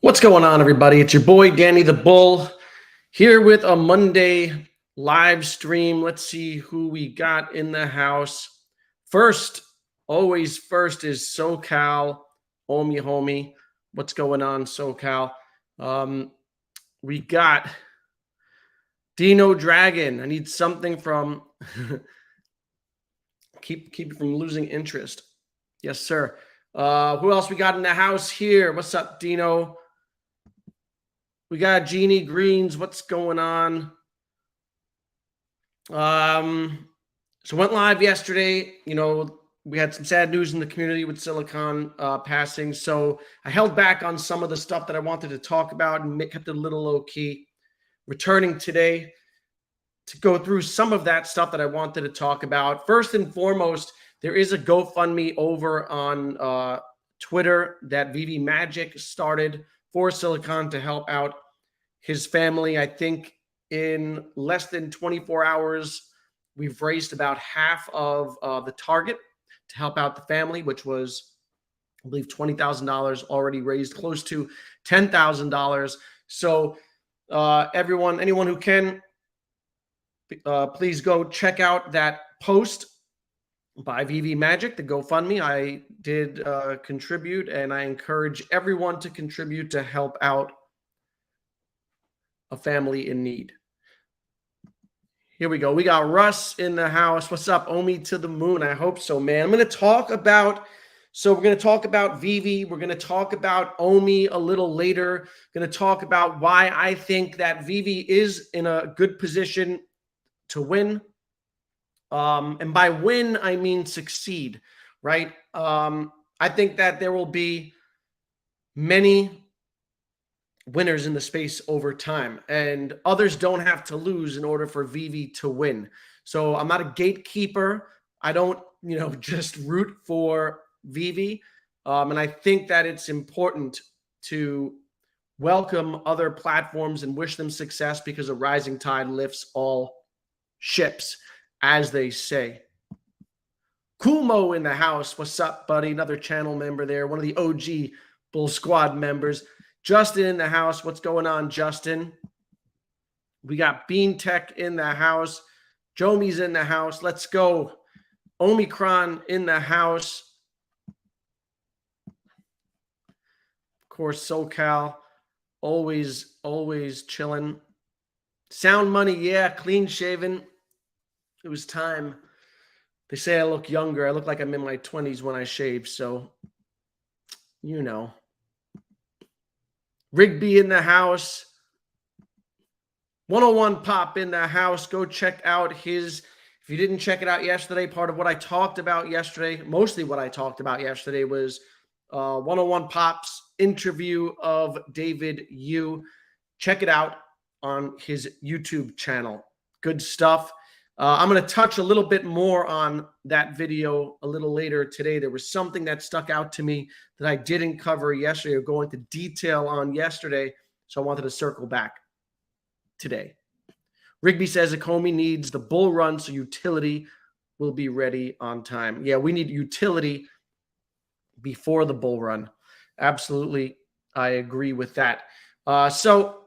What's going on, everybody? It's your boy, Danny the Bull, here with a Monday live stream. Let's see who we got in the house. First, always first is SoCal, Omi Homie. What's going on, SoCal? We got Dino Dragon. I need something from keep it from losing interest. Yes, sir. Who else we got in the house here? What's up, Dino? We got Jeannie Greens. What's going on? So went live yesterday. You know, we had some sad news in the community with Silicon passing. So I held back on some of the stuff that I wanted to talk about and kept it a little low key. Returning today to go through some of that stuff that I wanted to talk about. First and foremost, there is a GoFundMe over on Twitter that Veve Magic started for Silicon to help out his family. I think in less than 24 hours, we've raised about half of the target to help out the family, which was, I believe, $20,000, already raised close to $10,000. So anyone who can, please go check out that post by Veve Magic, the GoFundMe. I did contribute, and I encourage everyone to contribute to help out a family in need. Here we go. We got Russ in the house. What's up, Omi to the moon? I hope so, man. We're going to talk about Veve. We're going to talk about Omi a little later. Going to talk about why I think that Veve is in a good position to win. And by win, I mean succeed, right? I think that there will be many winners in the space over time, and others don't have to lose in order for Veve to win. So I'm not a gatekeeper. I don't, just root for Veve. And I think that it's important to welcome other platforms and wish them success, because a rising tide lifts all ships, as they say. Kumo in the house. What's up, buddy? Another channel member there. One of the OG Bull Squad members. Justin in the house. What's going on, Justin? We got Bean Tech in the house. Jomi's in the house. Let's go. Omicron in the house. Of course, SoCal. Always chilling. Sound Money, yeah, clean shaven. It was time. They say I look younger. I look like I'm in my 20s when I shave, so Rigby in the house. 101 Pop in the house. Go check out his, if you didn't check it out yesterday, part of what I talked about yesterday, mostly what I talked about yesterday, was 101 Pop's interview of David Yu. Check it out on his YouTube channel. Good stuff. I'm going to touch a little bit more on that video a little later today. There was something that stuck out to me that I didn't cover yesterday or go into detail on yesterday, so I wanted to circle back today. Rigby says Akomi needs the bull run, so utility will be ready on time. Yeah, we need utility before the bull run. Absolutely, I agree with that. So,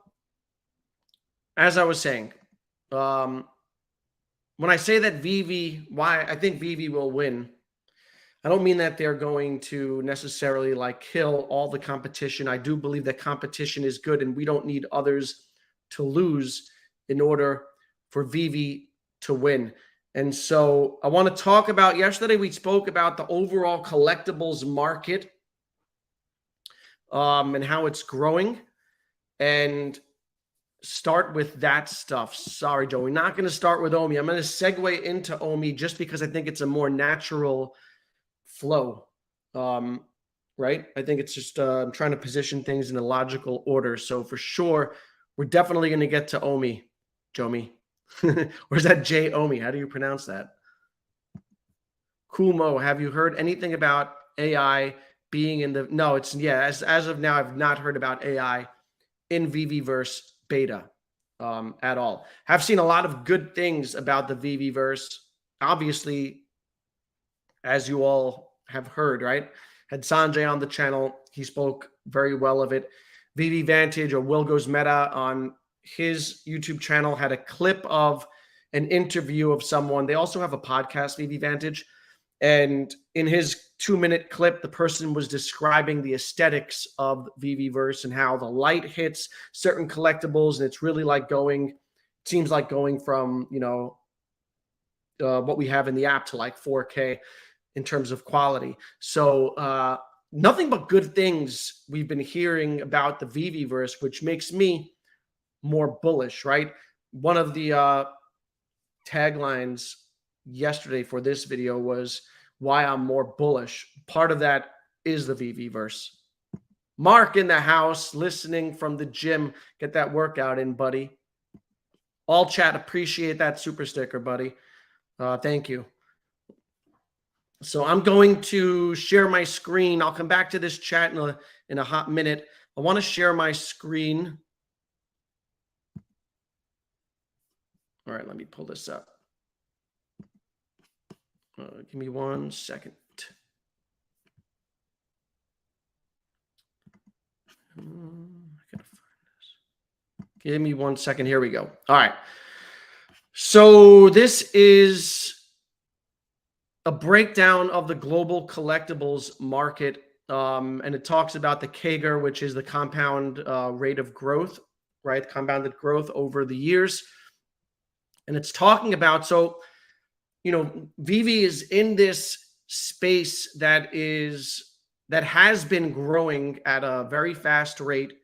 as I was saying, when I say that Veve, why I think Veve will win, I don't mean that they're going to necessarily kill all the competition. I do believe that competition is good, and we don't need others to lose in order for Veve to win. And so I want to talk about, yesterday we spoke about the overall collectibles market and how it's growing, and start with that stuff. Sorry, Joe. We're not going to start with Omi. I'm going to segue into Omi just because I think it's a more natural flow. Right? I think it's just I'm trying to position things in a logical order. So for sure, we're definitely going to get to Omi, Jomi. Or is that J Omi? How do you pronounce that? Kumo, have you heard anything about AI being in the... No, it's, yeah, as of now, I've not heard about AI in Veveverse beta at all. Have seen a lot of good things about the Veveverse. Obviously, as you all have heard, right? Had Sanjay on the channel. He spoke very well of it. Veve Vantage or Will Goes Meta on his YouTube channel had a clip of an interview of someone. They also have a podcast, Veve Vantage. And in his 2-minute clip, the person was describing the aesthetics of Veveverse and how the light hits certain collectibles. And it's really like seems like going from, what we have in the app to like 4K in terms of quality. So nothing but good things we've been hearing about the Veveverse, which makes me more bullish, right? One of the taglines yesterday for this video was why I'm more bullish. Part of that is the Veveverse. Mark in the house, listening from the gym. Get that workout in, buddy. All chat, appreciate that super sticker, buddy. Thank you. So I'm going to share my screen. I'll come back to this chat in a hot minute. I want to share my screen. All right, let me pull this up. Give me 1 second. I gotta find this. Give me 1 second. Here we go. All right. So this is a breakdown of the global collectibles market, and it talks about the CAGR, which is the compound rate of growth, right? Compounded growth over the years. And it's talking about, so, Veve is in this space that has been growing at a very fast rate,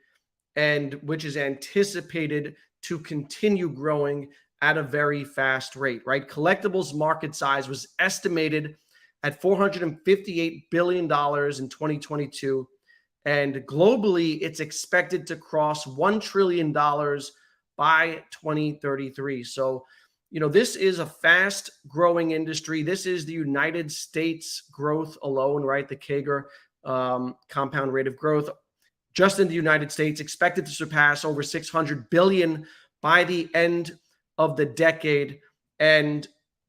and which is anticipated to continue growing at a very fast rate, right? Collectibles market size was estimated at $458 billion in 2022. And globally, it's expected to cross $1 trillion by 2033. So, this is a fast growing industry. This is the United States growth alone, right? The CAGR, compound rate of growth, just in the United States, expected to surpass over 600 billion by the end of the decade. And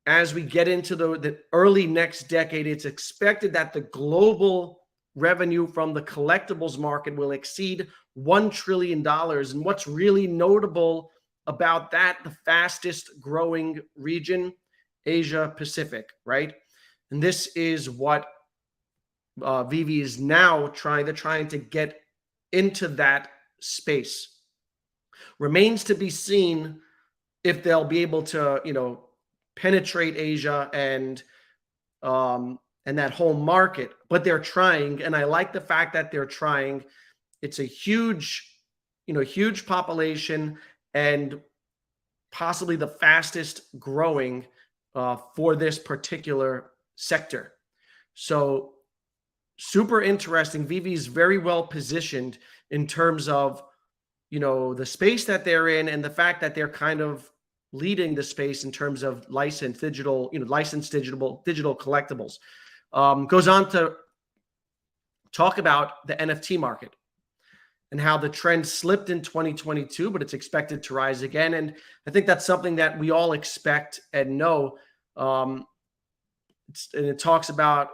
as we get into the early next decade, it's expected that the global revenue from the collectibles market will exceed $1 trillion. And what's really notable about that, the fastest growing region, Asia Pacific, right? And this is what Veve is now trying. They're trying to get into that space. Remains to be seen if they'll be able to, penetrate Asia and that whole market. But they're trying, and I like the fact that they're trying. It's a huge population and possibly the fastest growing for this particular sector. So super interesting. Veve is very well positioned in terms of, the space that they're in and the fact that they're kind of leading the space in terms of licensed digital collectibles. Goes on to talk about the NFT market and how the trend slipped in 2022, but it's expected to rise again. And I think that's something that we all expect and know. And it talks about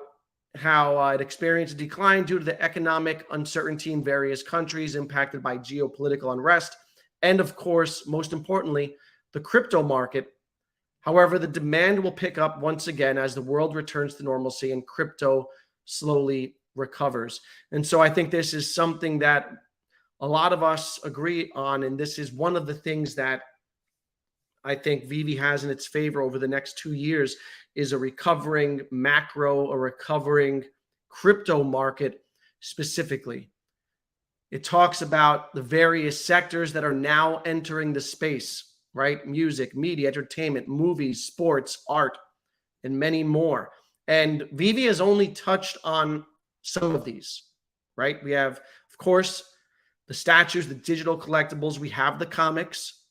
how it experienced a decline due to the economic uncertainty in various countries impacted by geopolitical unrest. And of course, most importantly, the crypto market. However, the demand will pick up once again as the world returns to normalcy and crypto slowly recovers. And so I think this is something that a lot of us agree on. And this is one of the things that I think Veve has in its favor over the next 2 years is a recovering macro, a recovering crypto market specifically. It talks about the various sectors that are now entering the space, right? Music, media, entertainment, movies, sports, art, and many more. And Veve has only touched on some of these, right? We have, of course, the statues, the digital collectibles. We have the comics.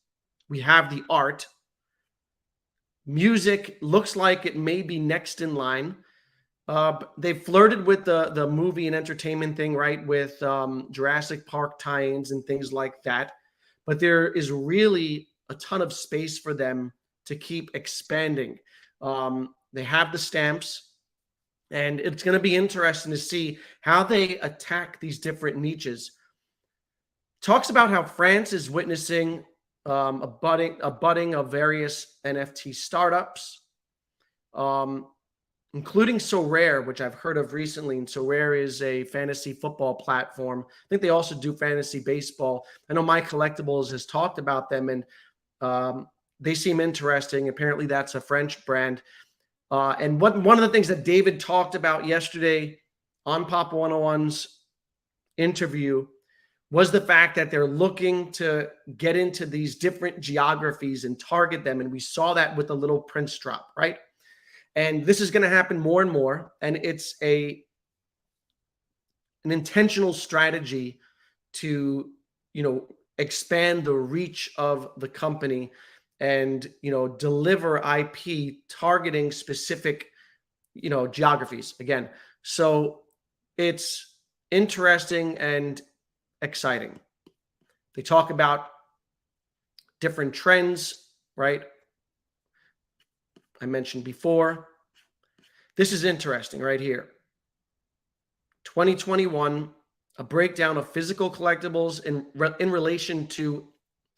We have the art. Music looks like it may be next in line. They flirted with the movie and entertainment thing, right? With Jurassic Park tie-ins and things like that. But there is really a ton of space for them to keep expanding. They have the stamps, and it's going to be interesting to see how they attack these different niches. Talks about how France is witnessing a budding of various NFT startups, um, including Sorare, which I've heard of recently. And Sorare is a fantasy football platform. I think they also do fantasy baseball. I know My Collectibles has talked about them, and they seem interesting. Apparently, that's a French brand. And one of the things that David talked about yesterday on Pop 101's interview was the fact that they're looking to get into these different geographies and target them. And we saw that with the Little Prince drop, right? And this is going to happen more and more. And it's an intentional strategy to, expand the reach of the company and, deliver IP targeting specific, geographies again. So it's interesting and exciting. They talk about different trends, right? I mentioned before. This is interesting right here. 2021, a breakdown of physical collectibles in relation to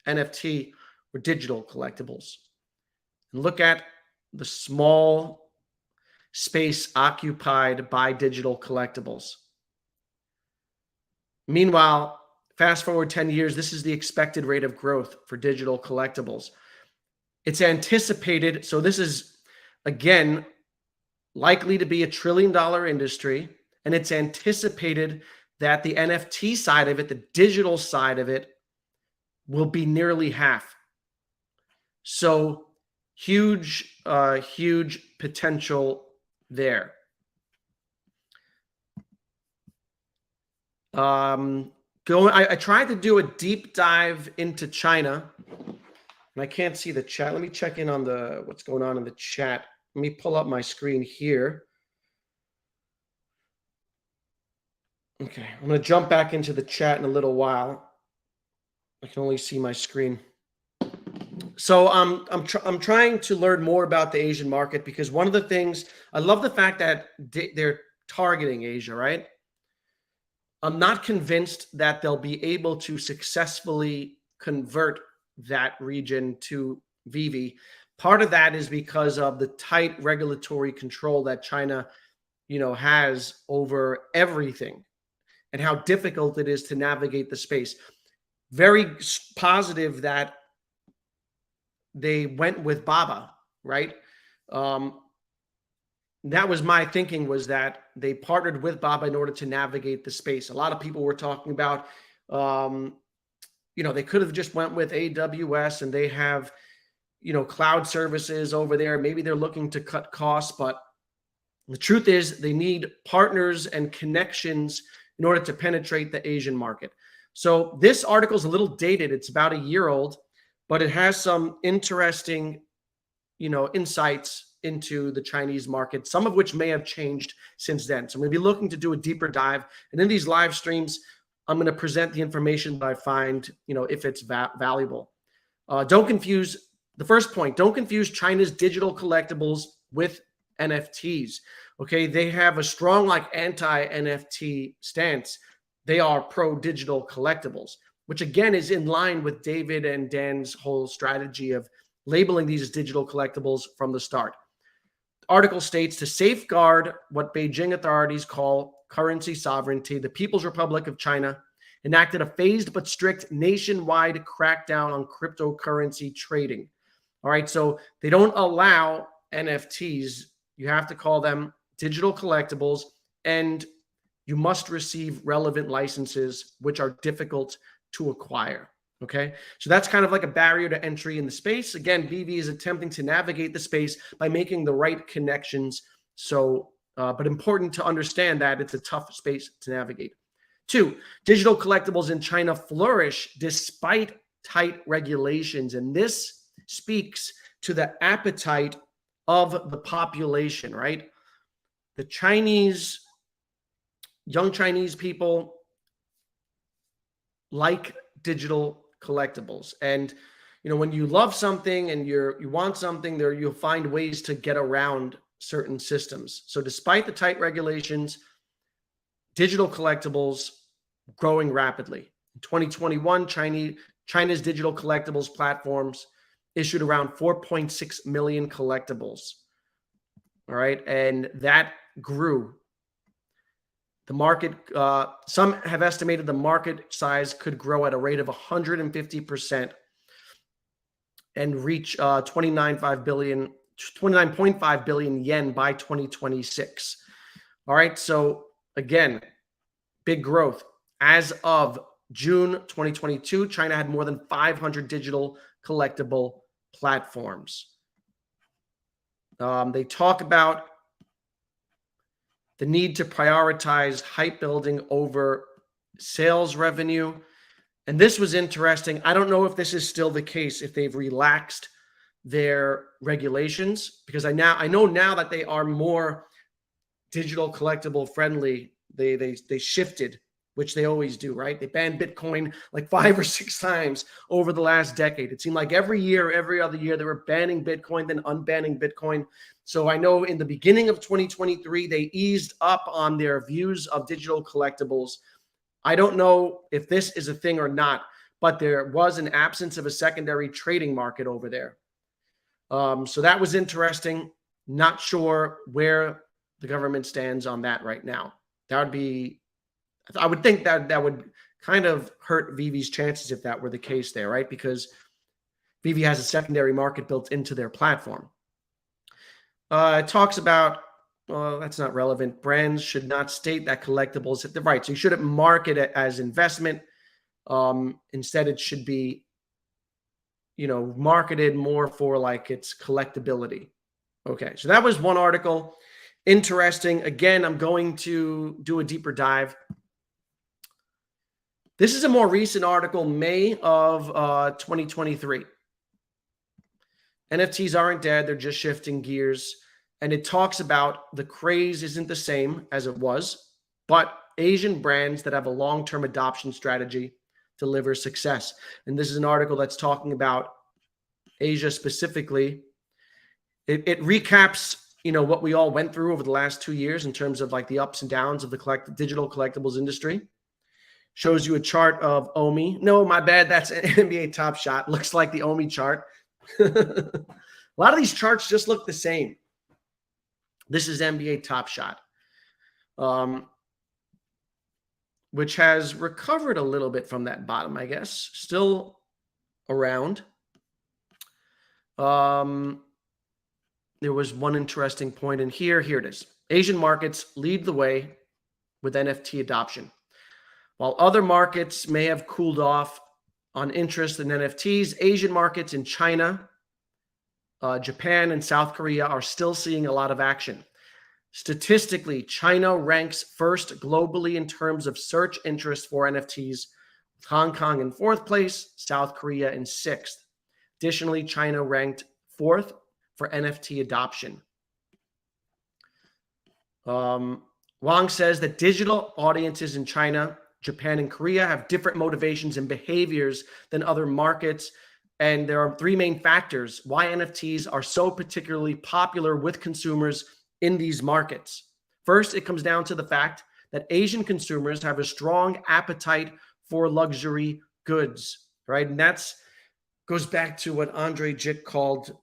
NFT or digital collectibles. And look at the small space occupied by digital collectibles. Meanwhile, fast forward 10 years, this is the expected rate of growth for digital collectibles. It's anticipated, so this is, again, likely to be $1 trillion industry, and it's anticipated that the NFT side of it, the digital side of it, will be nearly half. So huge potential there. I tried to do a deep dive into China, and I can't see the chat. Let me check in on what's going on in the chat. Let me pull up my screen here. Okay, I'm going to jump back into the chat in a little while. I can only see my screen. So I'm trying to learn more about the Asian market, because one of the things, I love the fact that they're targeting Asia, right? I'm not convinced that they'll be able to successfully convert that region to Veve. Part of that is because of the tight regulatory control that China, has over everything, and how difficult it is to navigate the space. Very positive that they went with Baba, right? That was my thinking, was that they partnered with Baba in order to navigate the space. A lot of people were talking about, they could have just went with AWS, and they have, cloud services over there. Maybe they're looking to cut costs, but the truth is they need partners and connections in order to penetrate the Asian market. So this article is a little dated. It's about a year old, but it has some interesting, insights into the Chinese market, some of which may have changed since then. So I'm going to be looking to do a deeper dive. And in these live streams, I'm going to present the information that I find, if it's valuable. Don't confuse the first point. Don't confuse China's digital collectibles with NFTs. Okay. They have a strong, anti-NFT stance. They are pro-digital collectibles, which again is in line with David and Dan's whole strategy of labeling these as digital collectibles from the start. The article states, to safeguard what Beijing authorities call currency sovereignty, the People's Republic of China enacted a phased but strict nationwide crackdown on cryptocurrency trading. All right, so they don't allow NFTs. You have to call them digital collectibles, and you must receive relevant licenses, which are difficult to acquire. Okay, so that's kind of like a barrier to entry in the space. Again, Veve is attempting to navigate the space by making the right connections. So, but important to understand that it's a tough space to navigate. 2, digital collectibles in China flourish despite tight regulations. And this speaks to the appetite of the population, right? The young Chinese people like digital collectibles. And when you love something and you want something, you'll find ways to get around certain systems. So despite the tight regulations, digital collectibles growing rapidly. In 2021, China's digital collectibles platforms issued around 4.6 million collectibles. All right. And that grew. The market, some have estimated the market size could grow at a rate of 150% and reach 29.5 billion yen by 2026. All right. So again, big growth. As of June 2022, China had more than 500 digital collectible platforms. They talk about the need to prioritize hype building over sales revenue. And this was interesting. I don't know if this is still the case, if they've relaxed their regulations, because I know now that they are more digital collectible friendly. They shifted, which they always do, right? They banned Bitcoin like 5 or 6 times over the last decade. It seemed like every other year, they were banning Bitcoin, then unbanning Bitcoin. So I know in the beginning of 2023, they eased up on their views of digital collectibles. I don't know if this is a thing or not, but there was an absence of a secondary trading market over there. So that was interesting. Not sure where the government stands on that right now. I would think that would kind of hurt Veve's chances if that were the case there, right? Because Veve has a secondary market built into their platform. It talks about, that's not relevant. Brands should not state that collectibles, right? So you shouldn't market it as investment. Instead, it should be, marketed more for like its collectability. Okay, so that was one article. Interesting. Again, I'm going to do a deeper dive. This is a more recent article, May of 2023. NFTs aren't dead. They're just shifting gears. And it talks about the craze isn't the same as it was, but Asian brands that have a long-term adoption strategy deliver success. And this is an article that's talking about Asia specifically. It recaps, what we all went through over the last 2 years in terms of like the ups and downs of the digital collectibles industry. Shows you a chart of OMI. No, my bad. That's an NBA Top Shot. Looks like the OMI chart. A lot of these charts just look the same. This is NBA Top Shot, which has recovered a little bit from that bottom, I guess. Still around. There was one interesting point in here. Here it is. Asian markets lead the way with NFT adoption. While other markets may have cooled off on interest in NFTs, Asian markets in China, Japan, and South Korea are still seeing a lot of action. Statistically, China ranks first globally in terms of search interest for NFTs, with Hong Kong in 4th place, South Korea in 6th. Additionally, China ranked 4th for NFT adoption. Wang says that digital audiences in China, Japan, and Korea have different motivations and behaviors than other markets. And there are 3 main factors why NFTs are so particularly popular with consumers in these markets. First, it comes down to the fact that Asian consumers have a strong appetite for luxury goods, right? And that's goes back to what Andre Jit called,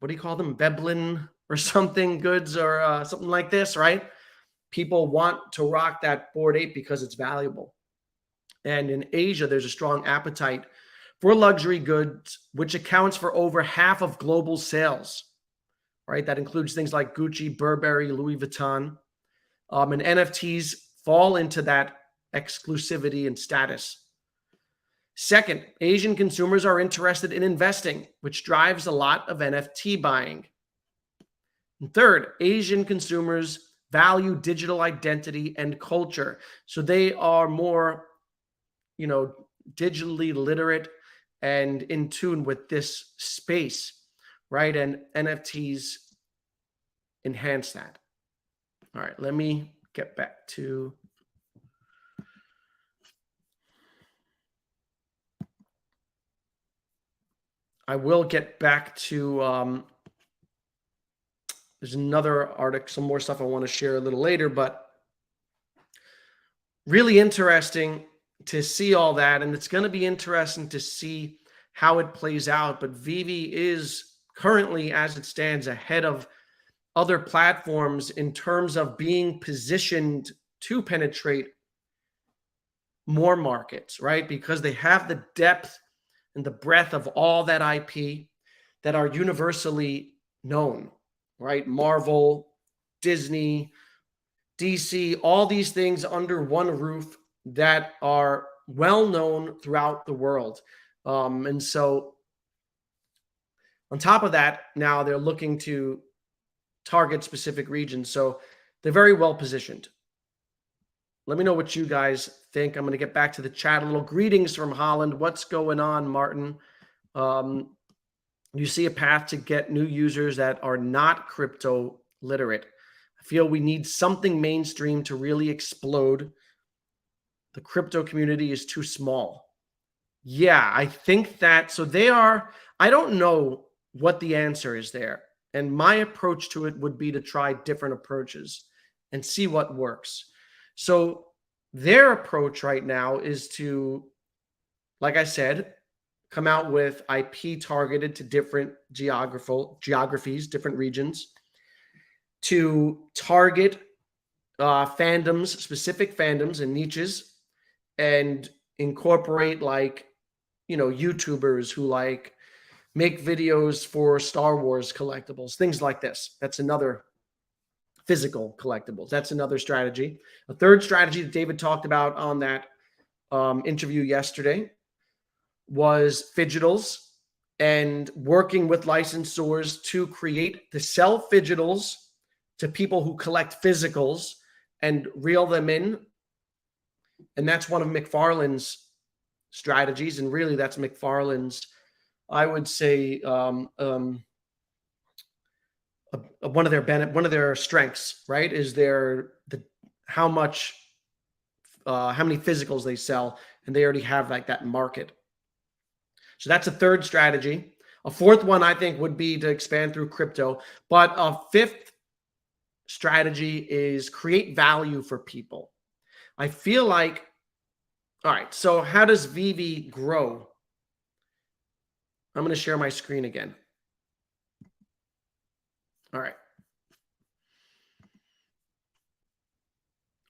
what do you call them? Veblen or something goods or something like this, right? People want to rock that Bored Ape because it's valuable. And in Asia, there's a strong appetite for luxury goods, which accounts for over half of global sales, right? That includes things like Gucci, Burberry, Louis Vuitton. And NFTs fall into that exclusivity and status. Second, Asian consumers are interested in investing, which drives a lot of NFT buying. And third, Asian consumers value digital identity and culture. So they are more, digitally literate and in tune with this space, right? And NFTs enhance that. All right, let me get back to I will get back to there's another article, some more stuff I want to share a little later, but really interesting to see all that, and it's going to be interesting to see how it plays out. But Veve is currently, as it stands, ahead of other platforms in terms of being positioned to penetrate more markets, right? Because they have the depth and the breadth of all that IP that are universally known, right? Marvel, Disney, DC, all these things under one roof that are well known throughout the world. And so on top of that, now they're looking to target specific regions. So they're very well positioned. Let me know what you guys think. I'm going to get back to the chat a little. Greetings from Holland. What's going on, Martin? You see a path to get new users that are not crypto literate. I feel we need something mainstream to really explode. The crypto community is too small. Yeah, I think that, so they are, I don't know what the answer is there. And my approach to it would be to try different approaches and see what works. So their approach right now is to, like I said, come out with IP targeted to different geographies, different regions, to target fandoms, specific fandoms and niches, and incorporate like, you know, YouTubers who like make videos for Star Wars collectibles, things like this. That's another physical collectibles. That's another strategy. A third strategy that David talked about on that interview yesterday was fidgetals and working with licensors to sell fidgetals to people who collect physicals and reel them in. And that's one of McFarlane's strategies. And really that's McFarlane's, I would say, one of their strengths, right, is how many physicals they sell, and they already have like that market. So that's a third strategy. A fourth one I think would be to expand through crypto, but a fifth strategy is create value for people. I feel like, all right, so how does Veve grow? I'm going to share my screen again. All right.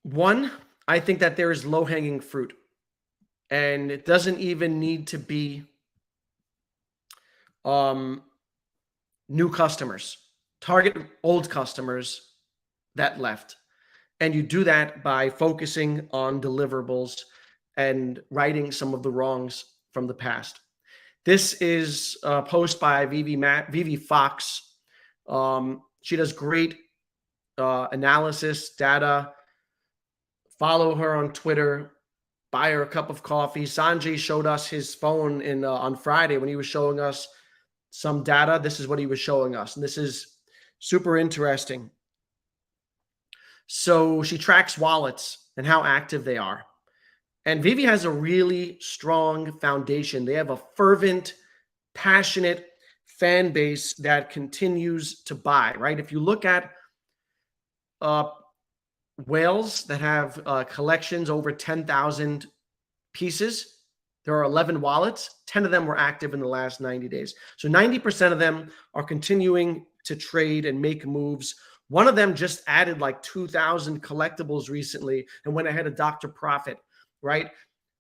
One, I think that there is low-hanging fruit, and it doesn't even need to be new customers. Target old customers that left. And you do that by focusing on deliverables and righting some of the wrongs from the past. This is a post by Veve Fox. She does great analysis, data. Follow her on Twitter. Buy her a cup of coffee. Sanjay showed us his phone on Friday when he was showing us some data. This is what he was showing us. And this is super interesting. So she tracks wallets and how active they are. And Veve has a really strong foundation. They have a fervent, passionate fan base that continues to buy, right? If you look at whales that have collections over 10,000 pieces, there are 11 wallets. 10 of them were active in the last 90 days. So 90% of them are continuing to trade and make moves. One of them just added like 2,000 collectibles recently and went ahead of Dr. Profit, right?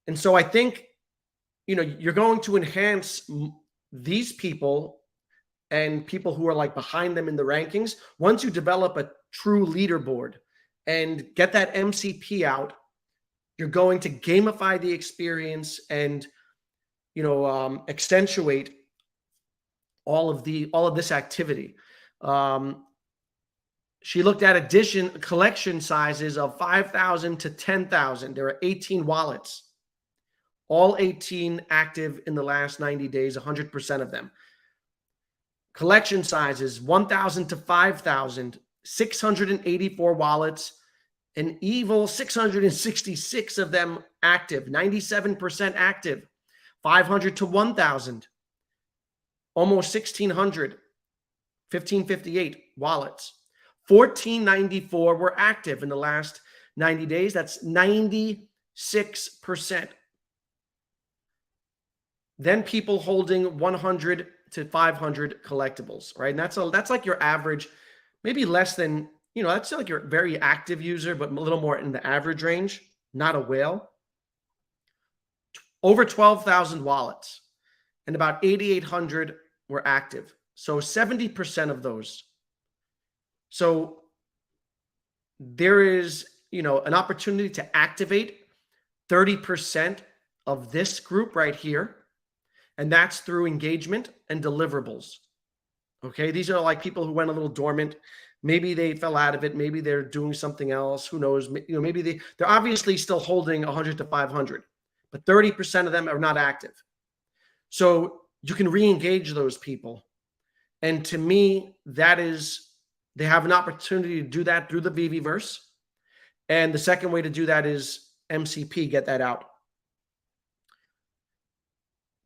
And so I think, you know, you're going to enhance these people and people who are like behind them in the rankings. Once you develop a true leaderboard and get that MCP out, you're going to gamify the experience and, you know, accentuate all of this activity. She looked at collection sizes of 5,000 to 10,000. There are 18 wallets, all 18 active in the last 90 days, 100% of them. Collection sizes 1,000 to 5,000, 684 wallets, an evil 666 of them active, 97% active. 500 to 1,000, almost 1,600, 1,558 wallets. 1,494 were active in the last 90 days. That's 96%. then people holding 100 to 500 collectibles, right? And that's like your average, maybe less than, that's like your very active user, but a little more in the average range, not a whale. Over 12,000 wallets and about 8,800 were active. So 70% of those. So there is, an opportunity to activate 30% of this group right here. And that's through engagement and deliverables. Okay. These are like people who went a little dormant. Maybe they fell out of it. Maybe they're doing something else. Who knows? Maybe they're obviously still holding 100 to 500, but 30% of them are not active. So you can re-engage those people. And to me, they have an opportunity to do that through the Veveverse. And the second way to do that is MCP, get that out.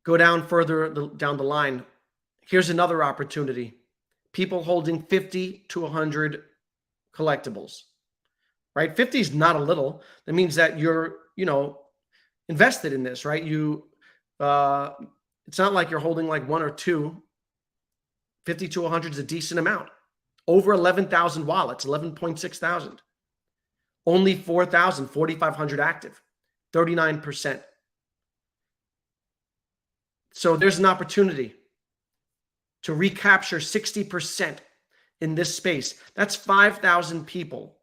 Go down further down the line. Here's another opportunity. People holding 50 to 100 collectibles, right? 50 is not a little. That means that you're, invested in this, right? It's not like you're holding like one or two. 50 to 100 is a decent amount. Over 11,000 wallets, 11.6 thousand. Only 4,500 active, 39%. So there's an opportunity to recapture 60% in this space. That's 5,000 people.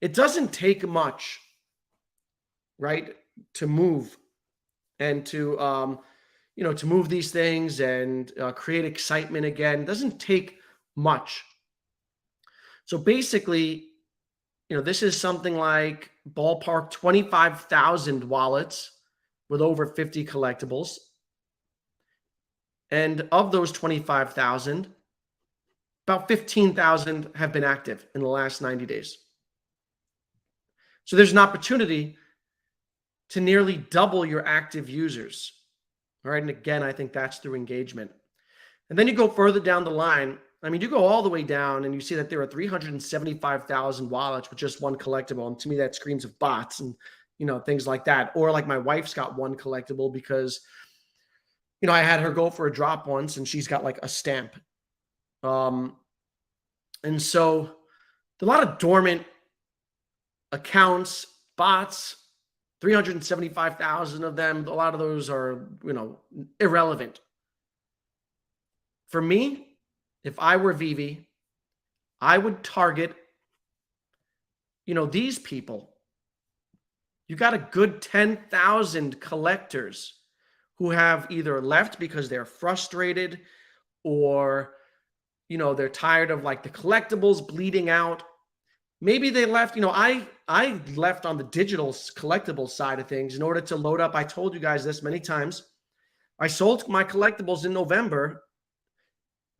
It doesn't take much, right, to move and to, to move these things and create excitement again. It doesn't take much. So basically, this is something like ballpark 25,000 wallets with over 50 collectibles. And of those 25,000, about 15,000 have been active in the last 90 days. So there's an opportunity to nearly double your active users. All right. And again, I think that's through engagement. And then you go further down the line. I mean, you go all the way down and you see that there are 375,000 wallets with just one collectible. And to me, that screams of bots and, things like that. Or like my wife's got one collectible because, I had her go for a drop once and she's got like a stamp. And so a lot of dormant accounts, bots, 375,000 of them. A lot of those are, irrelevant. For me, if I were Veve, I would target, these people. You got a good 10,000 collectors who have either left because they're frustrated or, they're tired of like the collectibles bleeding out. Maybe they left, I left on the digital collectibles side of things in order to load up. I told you guys this many times. I sold my collectibles in November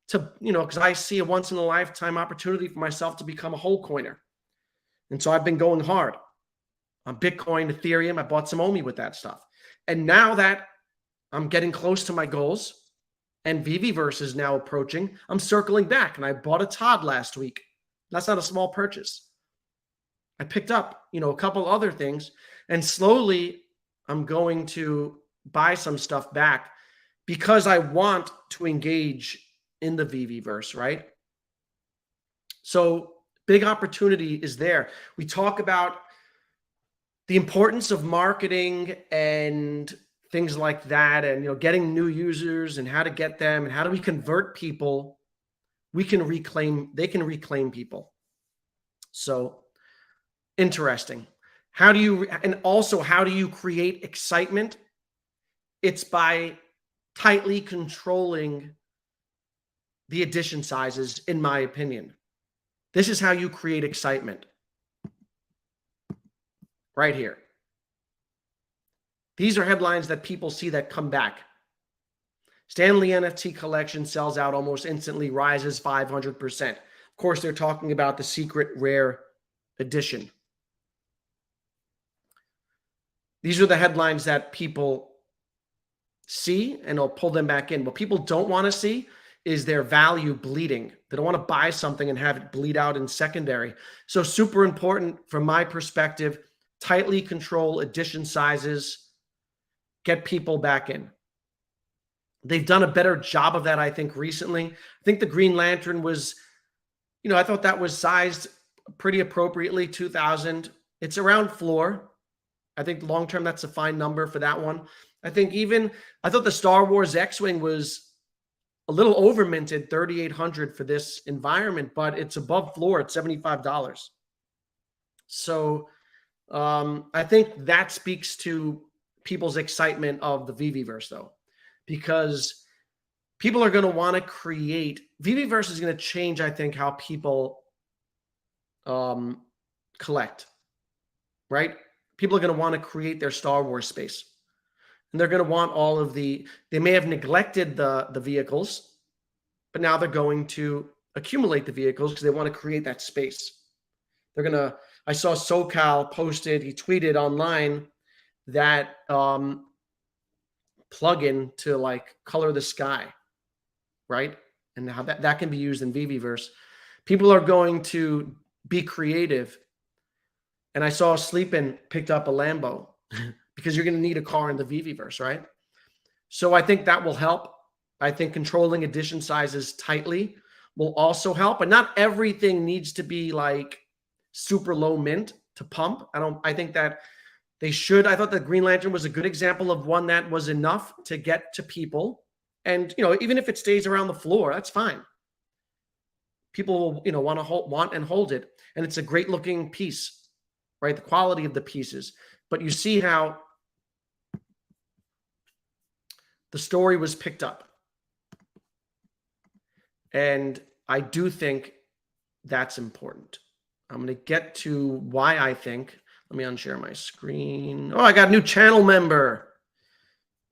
to, because I see a once in a lifetime opportunity for myself to become a whole coiner. And so I've been going hard on Bitcoin, Ethereum. I bought some OMI with that stuff. And now that I'm getting close to my goals and Veveverse is now approaching, I'm circling back and I bought a Todd last week. That's not a small purchase. I picked up, a couple other things and slowly I'm going to buy some stuff back because I want to engage in the Veveverse, right? So big opportunity is there. We talk about the importance of marketing and things like that, and getting new users and how to get them and how do we convert people. They can reclaim people. So interesting. How do you create excitement? It's by tightly controlling the edition sizes, in my opinion. This is how you create excitement. Right here. These are headlines that people see that come back. Stanley NFT collection sells out almost instantly, rises 500%. Of course, they're talking about the secret rare edition. These are the headlines that people see and they'll pull them back in. What people don't want to see is their value bleeding. They don't want to buy something and have it bleed out in secondary. So super important from my perspective, tightly control edition sizes, get people back in. They've done a better job of that, I think, recently. I think the Green Lantern was, I thought that was sized pretty appropriately, 2,000. It's around floor. I think long term, that's a fine number for that one. I thought the Star Wars X-Wing was a little over minted, 3,800 for this environment, but it's above floor at $75. So I think that speaks to people's excitement of the Veveverse, though, because people are going to want to create. Veveverse is going to change, I think, how people collect, right? People are going to want to create their Star Wars space. And they're going to want all of they may have neglected the vehicles, but now they're going to accumulate the vehicles because they want to create that space. I saw SoCal posted, he tweeted online that plugin to like color the sky, right? And how that can be used in Veveverse. People are going to be creative. And I saw Sleepin picked up a Lambo because you're going to need a car in the Veveverse, right? So I think that will help. I think controlling edition sizes tightly will also help. But not everything needs to be like super low mint to pump. I think that they should. I thought the Green Lantern was a good example of one that was enough to get to people. And, even if it stays around the floor, that's fine. People will, want and hold it. And it's a great looking piece, right? The quality of the pieces. But you see how the story was picked up. And I do think that's important. I'm going to get to why I think. Let me unshare my screen. Oh, I got a new channel member.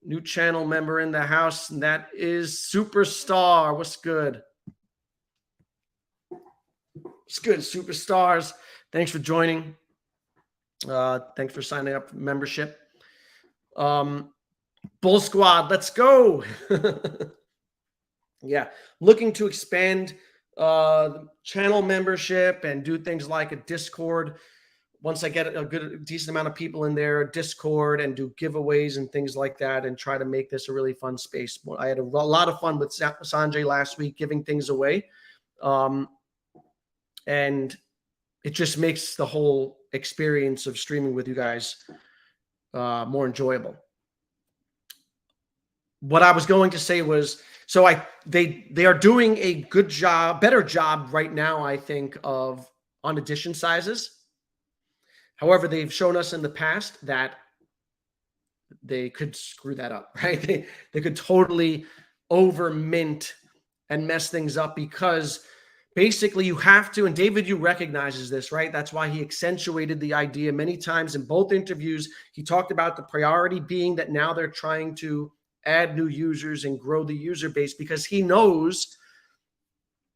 New channel member in the house, and that is Superstar. What's good? What's good, Superstars? Thanks for joining. Thanks for signing up for membership. Bull Squad, let's go. Yeah, looking to expand channel membership and do things like a Discord. Once I get a decent amount of people in there, Discord, and do giveaways and things like that, and try to make this a really fun space. I had a lot of fun with Sanjay last week giving things away. And it just makes the whole experience of streaming with you guys more enjoyable. What I was going to say was, they are doing a good job, better job right now, I think, on edition sizes. However, they've shown us in the past that they could screw that up, right? They could totally over mint and mess things up, because basically you have to, and David Yu recognizes this, right? That's why he accentuated the idea many times in both interviews. He talked about the priority being that now they're trying to add new users and grow the user base, because he knows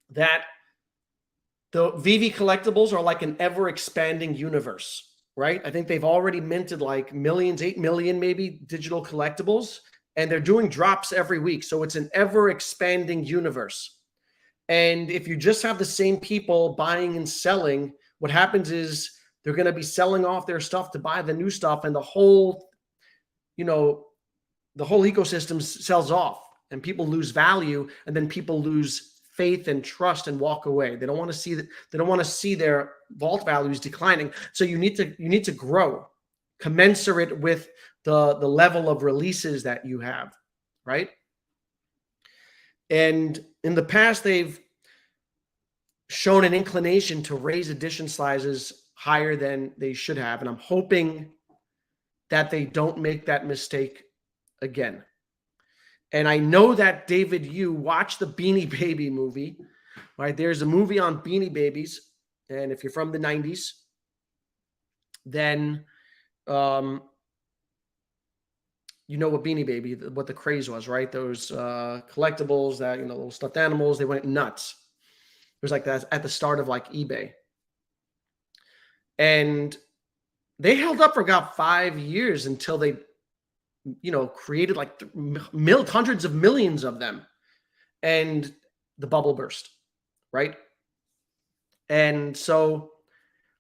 that the Veve collectibles are like an ever expanding universe, right? I think they've already minted like millions, 8 million maybe digital collectibles, and they're doing drops every week. So it's an ever expanding universe. And if you just have the same people buying and selling, what happens is they're going to be selling off their stuff to buy the new stuff, and the whole ecosystem sells off, and people lose value, and then people lose faith and trust and walk away. They don't want to see that. They don't want to see their vault values declining. So you need to grow commensurate with the level of releases that you have, right? And in the past, they've shown an inclination to raise edition sizes higher than they should have. And I'm hoping that they don't make that mistake again. And I know that David Yu watched the Beanie Baby movie, right? There's a movie on Beanie Babies. And if you're from the 90s, then you know what Beanie Baby, what the craze was, right? Those collectibles that, little stuffed animals, they went nuts. It was like that at the start of like eBay. And they held up for about 5 years until they, created like hundreds of millions of them. And the bubble burst, right? And so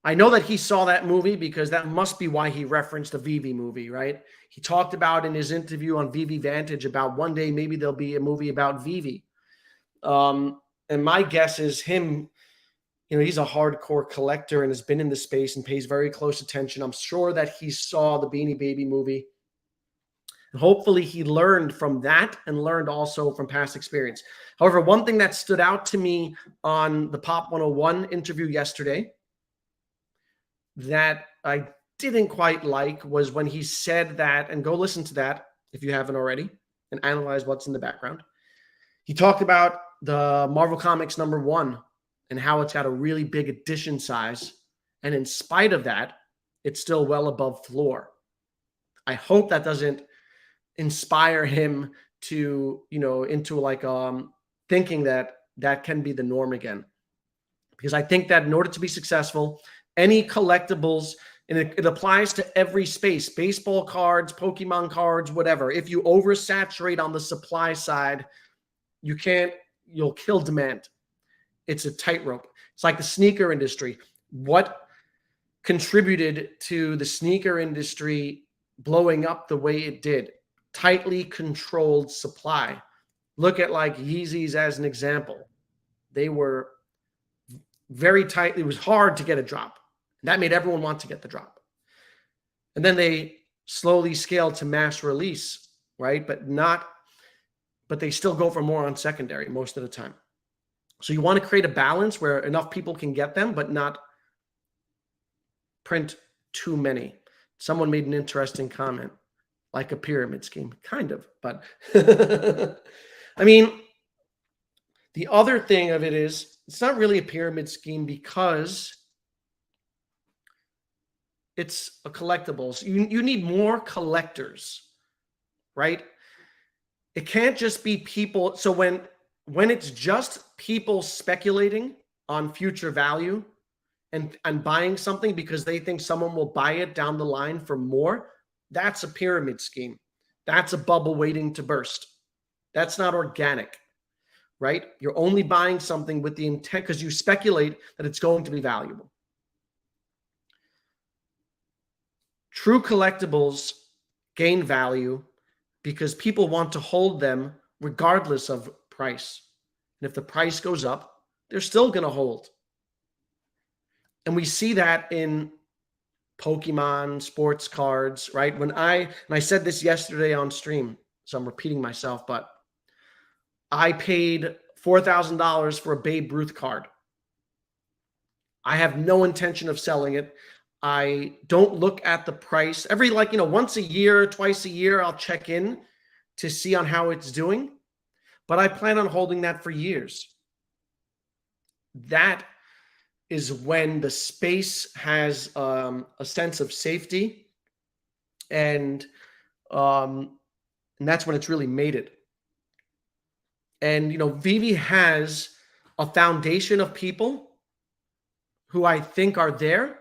I know that he saw that movie because that must be why he referenced the Veve movie, right? He talked about in his interview on Veve Vantage about one day maybe there'll be a movie about Veve. And my guess is him, he's a hardcore collector and has been in the space and pays very close attention. I'm sure that he saw the Beanie Baby movie. And hopefully he learned from that and learned also from past experience. However, one thing that stood out to me on the Pop 101 interview yesterday that I didn't quite like was when he said that, and go listen to that if you haven't already, and analyze what's in the background. He talked about the Marvel Comics #1 and how it's got a really big edition size. And in spite of that, it's still well above floor. I hope that doesn't inspire him to, into like thinking that that can be the norm again. Because I think that in order to be successful, any collectibles, and it applies to every space, baseball cards, Pokemon cards, whatever. If you oversaturate on the supply side, you'll kill demand. It's a tightrope. It's like the sneaker industry. What contributed to the sneaker industry blowing up the way it did? Tightly controlled supply. Look at like Yeezys as an example. They were very tight. It was hard to get a drop. That made everyone want to get the drop. And then they slowly scaled to mass release, right? But they still go for more on secondary most of the time. So you want to create a balance where enough people can get them, but not print too many. Someone made an interesting comment, like a pyramid scheme, kind of, but I mean, the other thing of it is it's not really a pyramid scheme because it's a collectibles. You need more collectors, right? It can't just be people. So when it's just people speculating on future value and buying something because they think someone will buy it down the line for more, that's a pyramid scheme. That's a bubble waiting to burst. That's not organic, right? You're only buying something with the intent because you speculate that it's going to be valuable. True collectibles gain value because people want to hold them regardless of price. And if the price goes up, they're still going to hold. And we see that in Pokemon, sports cards, right? And I said this yesterday on stream, so I'm repeating myself, but I paid $4,000 for a Babe Ruth card. I have no intention of selling it. I don't look at the price. Every once a year, twice a year, I'll check in to see on how it's doing. But I plan on holding that for years. That is when the space has a sense of safety, and that's when it's really made it. And Veve has a foundation of people who I think are there,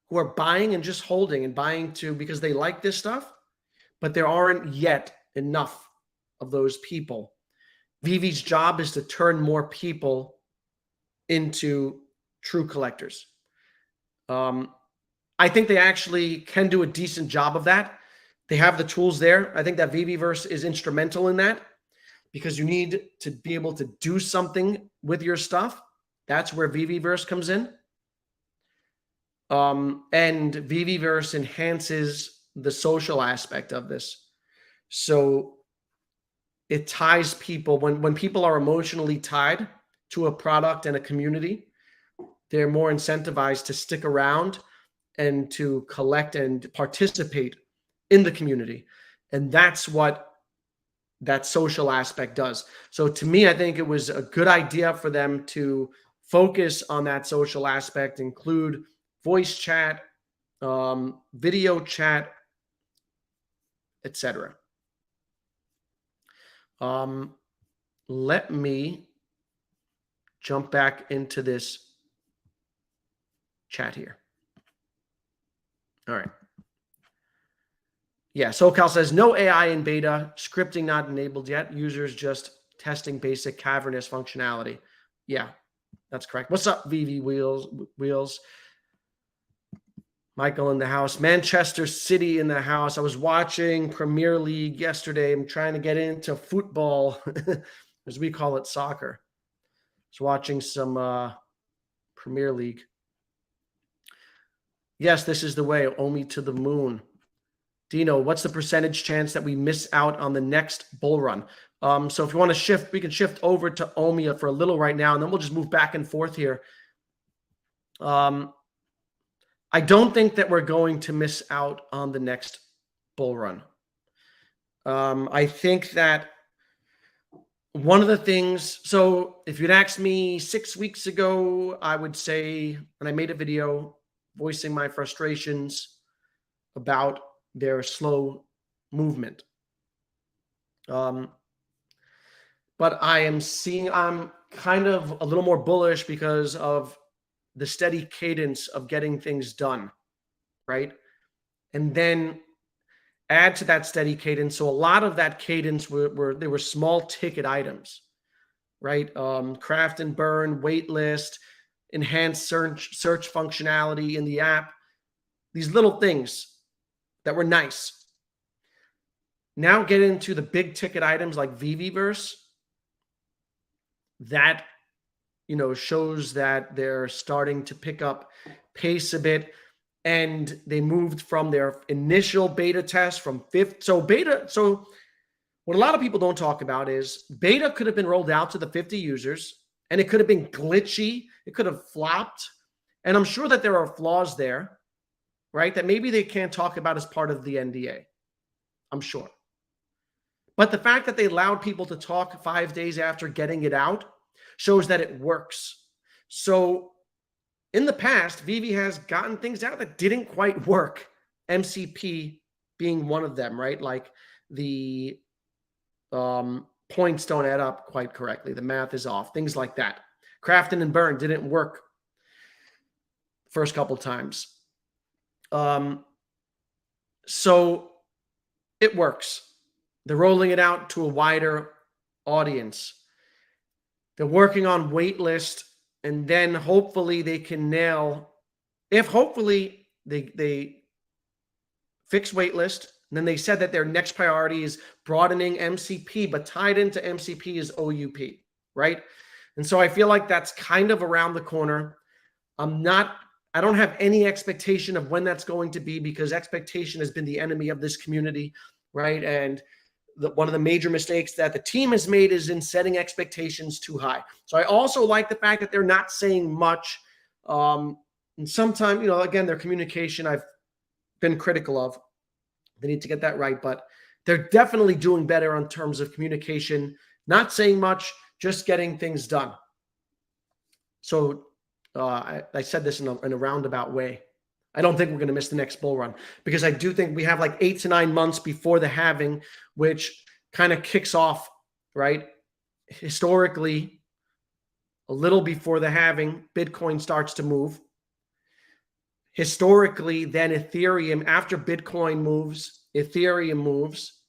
who are buying and just holding and buying because they like this stuff, but there aren't yet enough of those people. Veve's job is to turn more people into true collectors. I think they actually can do a decent job of that. They have the tools there. I think that Veveverse is instrumental in that because you need to be able to do something with your stuff. That's where Veveverse comes in. And Veveverse enhances the social aspect of this. So it ties people. When people are emotionally tied to a product and a community, they're more incentivized to stick around and to collect and participate in the community. And that's what that social aspect does. So to me, I think it was a good idea for them to focus on that social aspect, include voice chat, video chat, etc. Let me jump back into this chat here. All right. Yeah, SoCal says no AI in beta, scripting not enabled yet. Users just testing basic cavernous functionality. Yeah, that's correct. What's up, Veve Wheels? Michael in the house. Manchester City in the house. I was watching Premier League yesterday. I'm trying to get into football, as we call it, soccer. I was watching some Premier League. Yes, this is the way. Omi to the moon. Dino, what's the percentage chance that we miss out on the next bull run? So if you want to shift, we can shift over to Omi for a little right now, and then we'll just move back and forth here. I don't think that we're going to miss out on the next bull run. I think that one of the things, so if you'd asked me 6 weeks ago, I would say, and I made a video voicing my frustrations about their slow movement. But I'm kind of a little more bullish because of the steady cadence of getting things done, right? And then add to that steady cadence. So a lot of that cadence were small ticket items, right? Craft and burn, wait list, enhanced search functionality in the app. These little things that were nice. Now get into the big ticket items like Veveverse. That, shows that they're starting to pick up pace a bit. And they moved from their initial beta test from 5th. So what a lot of people don't talk about is beta could have been rolled out to the 50 users, and it could have been glitchy. It could have flopped. And I'm sure that there are flaws there, right, that maybe they can't talk about as part of the NDA. I'm sure. But the fact that they allowed people to talk 5 days after getting it out shows that it works. So in the past, Veve has gotten things out that didn't quite work, MCP being one of them, right? Like the points don't add up quite correctly. The math is off, things like that. Crafting and burn didn't work first couple times. So it works. They're rolling it out to a wider audience. They're working on waitlist, and then hopefully they can nail, if hopefully they fix waitlist, and then they said that their next priority is broadening MCP, but tied into MCP is OUP, right? And so I feel like that's kind of around the corner. I don't have any expectation of when that's going to be, because expectation has been the enemy of this community, right? And one of the major mistakes that the team has made is in setting expectations too high. So I also like the fact that they're not saying much. And sometimes, again, their communication I've been critical of. They need to get that right, but they're definitely doing better in terms of communication, not saying much, just getting things done. So I said this in a roundabout way. I don't think we're going to miss the next bull run, because I do think we have like 8 to 9 months before the halving, which kind of kicks off, right? Historically, a little before the halving, Bitcoin starts to move. Historically, then Ethereum, after Bitcoin moves, Ethereum moves,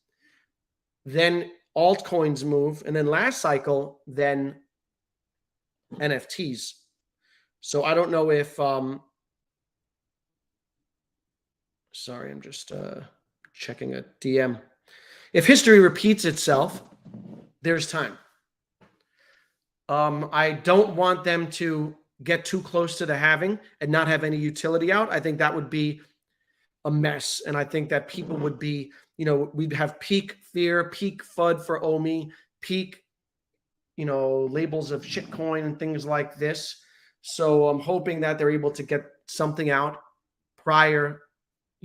then altcoins move, and then last cycle, then NFTs. So I don't know if sorry, I'm just checking a DM. If history repeats itself, there's time. I don't want them to get too close to the halving and not have any utility out. I think that would be a mess. And I think that people would be, we'd have peak fear, peak FUD for OMI, peak, labels of shitcoin and things like this. So I'm hoping that they're able to get something out prior,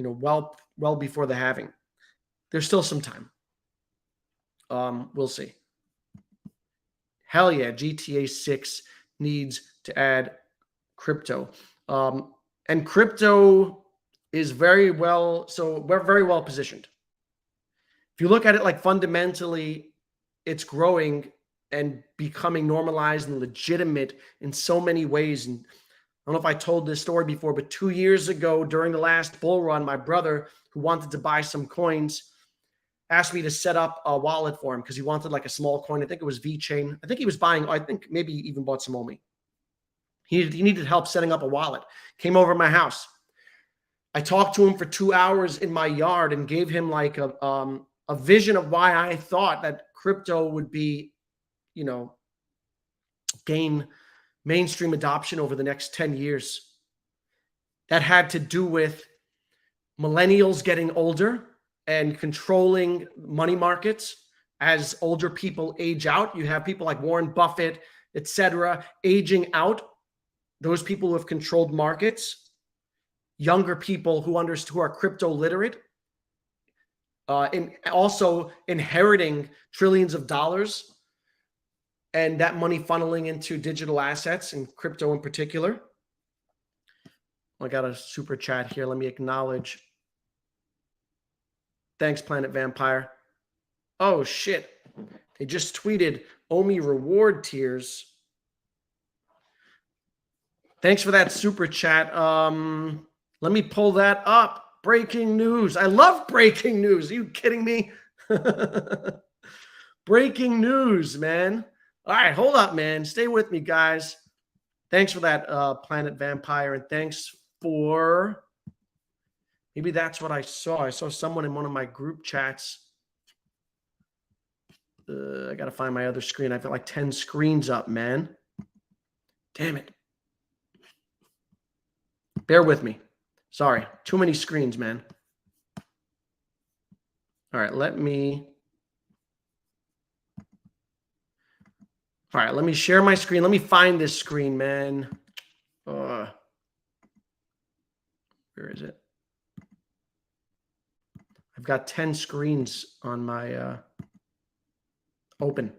well before the halving. There's still some time. We'll see. Hell yeah, GTA 6 needs to add crypto. And crypto is very well, so we're very well positioned. If you look at it like fundamentally, it's growing and becoming normalized and legitimate in so many ways. And I don't know if I told this story before, but 2 years ago during the last bull run, my brother, who wanted to buy some coins, asked me to set up a wallet for him because he wanted like a small coin. I think it was VeChain. I think he was buying, I think maybe he even bought some OMI. He needed help setting up a wallet. Came over to my house. I talked to him for 2 hours in my yard and gave him like a vision of why I thought that crypto would be, you know, gain mainstream adoption over the next 10 years. That had to do with millennials getting older and controlling money markets. As older people age out, you have people like Warren Buffett, etc., aging out. Those people who have controlled markets, younger people who are crypto literate, and also inheriting trillions of dollars, and that money funneling into digital assets and crypto in particular. I got a super chat here. Let me acknowledge. Thanks, Planet Vampire. Oh, shit. They just tweeted Omi reward tiers. Thanks for that super chat. Let me pull that up. Breaking news. I love breaking news. Are you kidding me? Breaking news, man. All right, hold up, man. Stay with me, guys. Thanks for that, Planet Vampire, and thanks for... Maybe that's what I saw. I saw someone in one of my group chats. I got to find my other screen. I've got like 10 screens up, man. Damn it. Bear with me. Sorry. Too many screens, man. All right, let me share my screen. Let me find this screen, man. Where is it? I've got 10 screens on my open.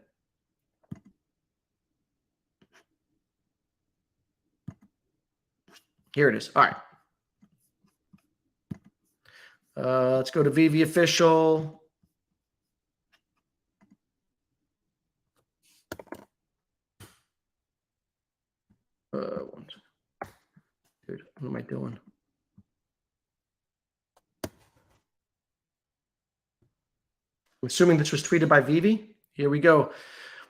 Here it is. All right. Let's go to Veve official. Dude, what am I doing? I'm assuming this was tweeted by Veve. Here we go.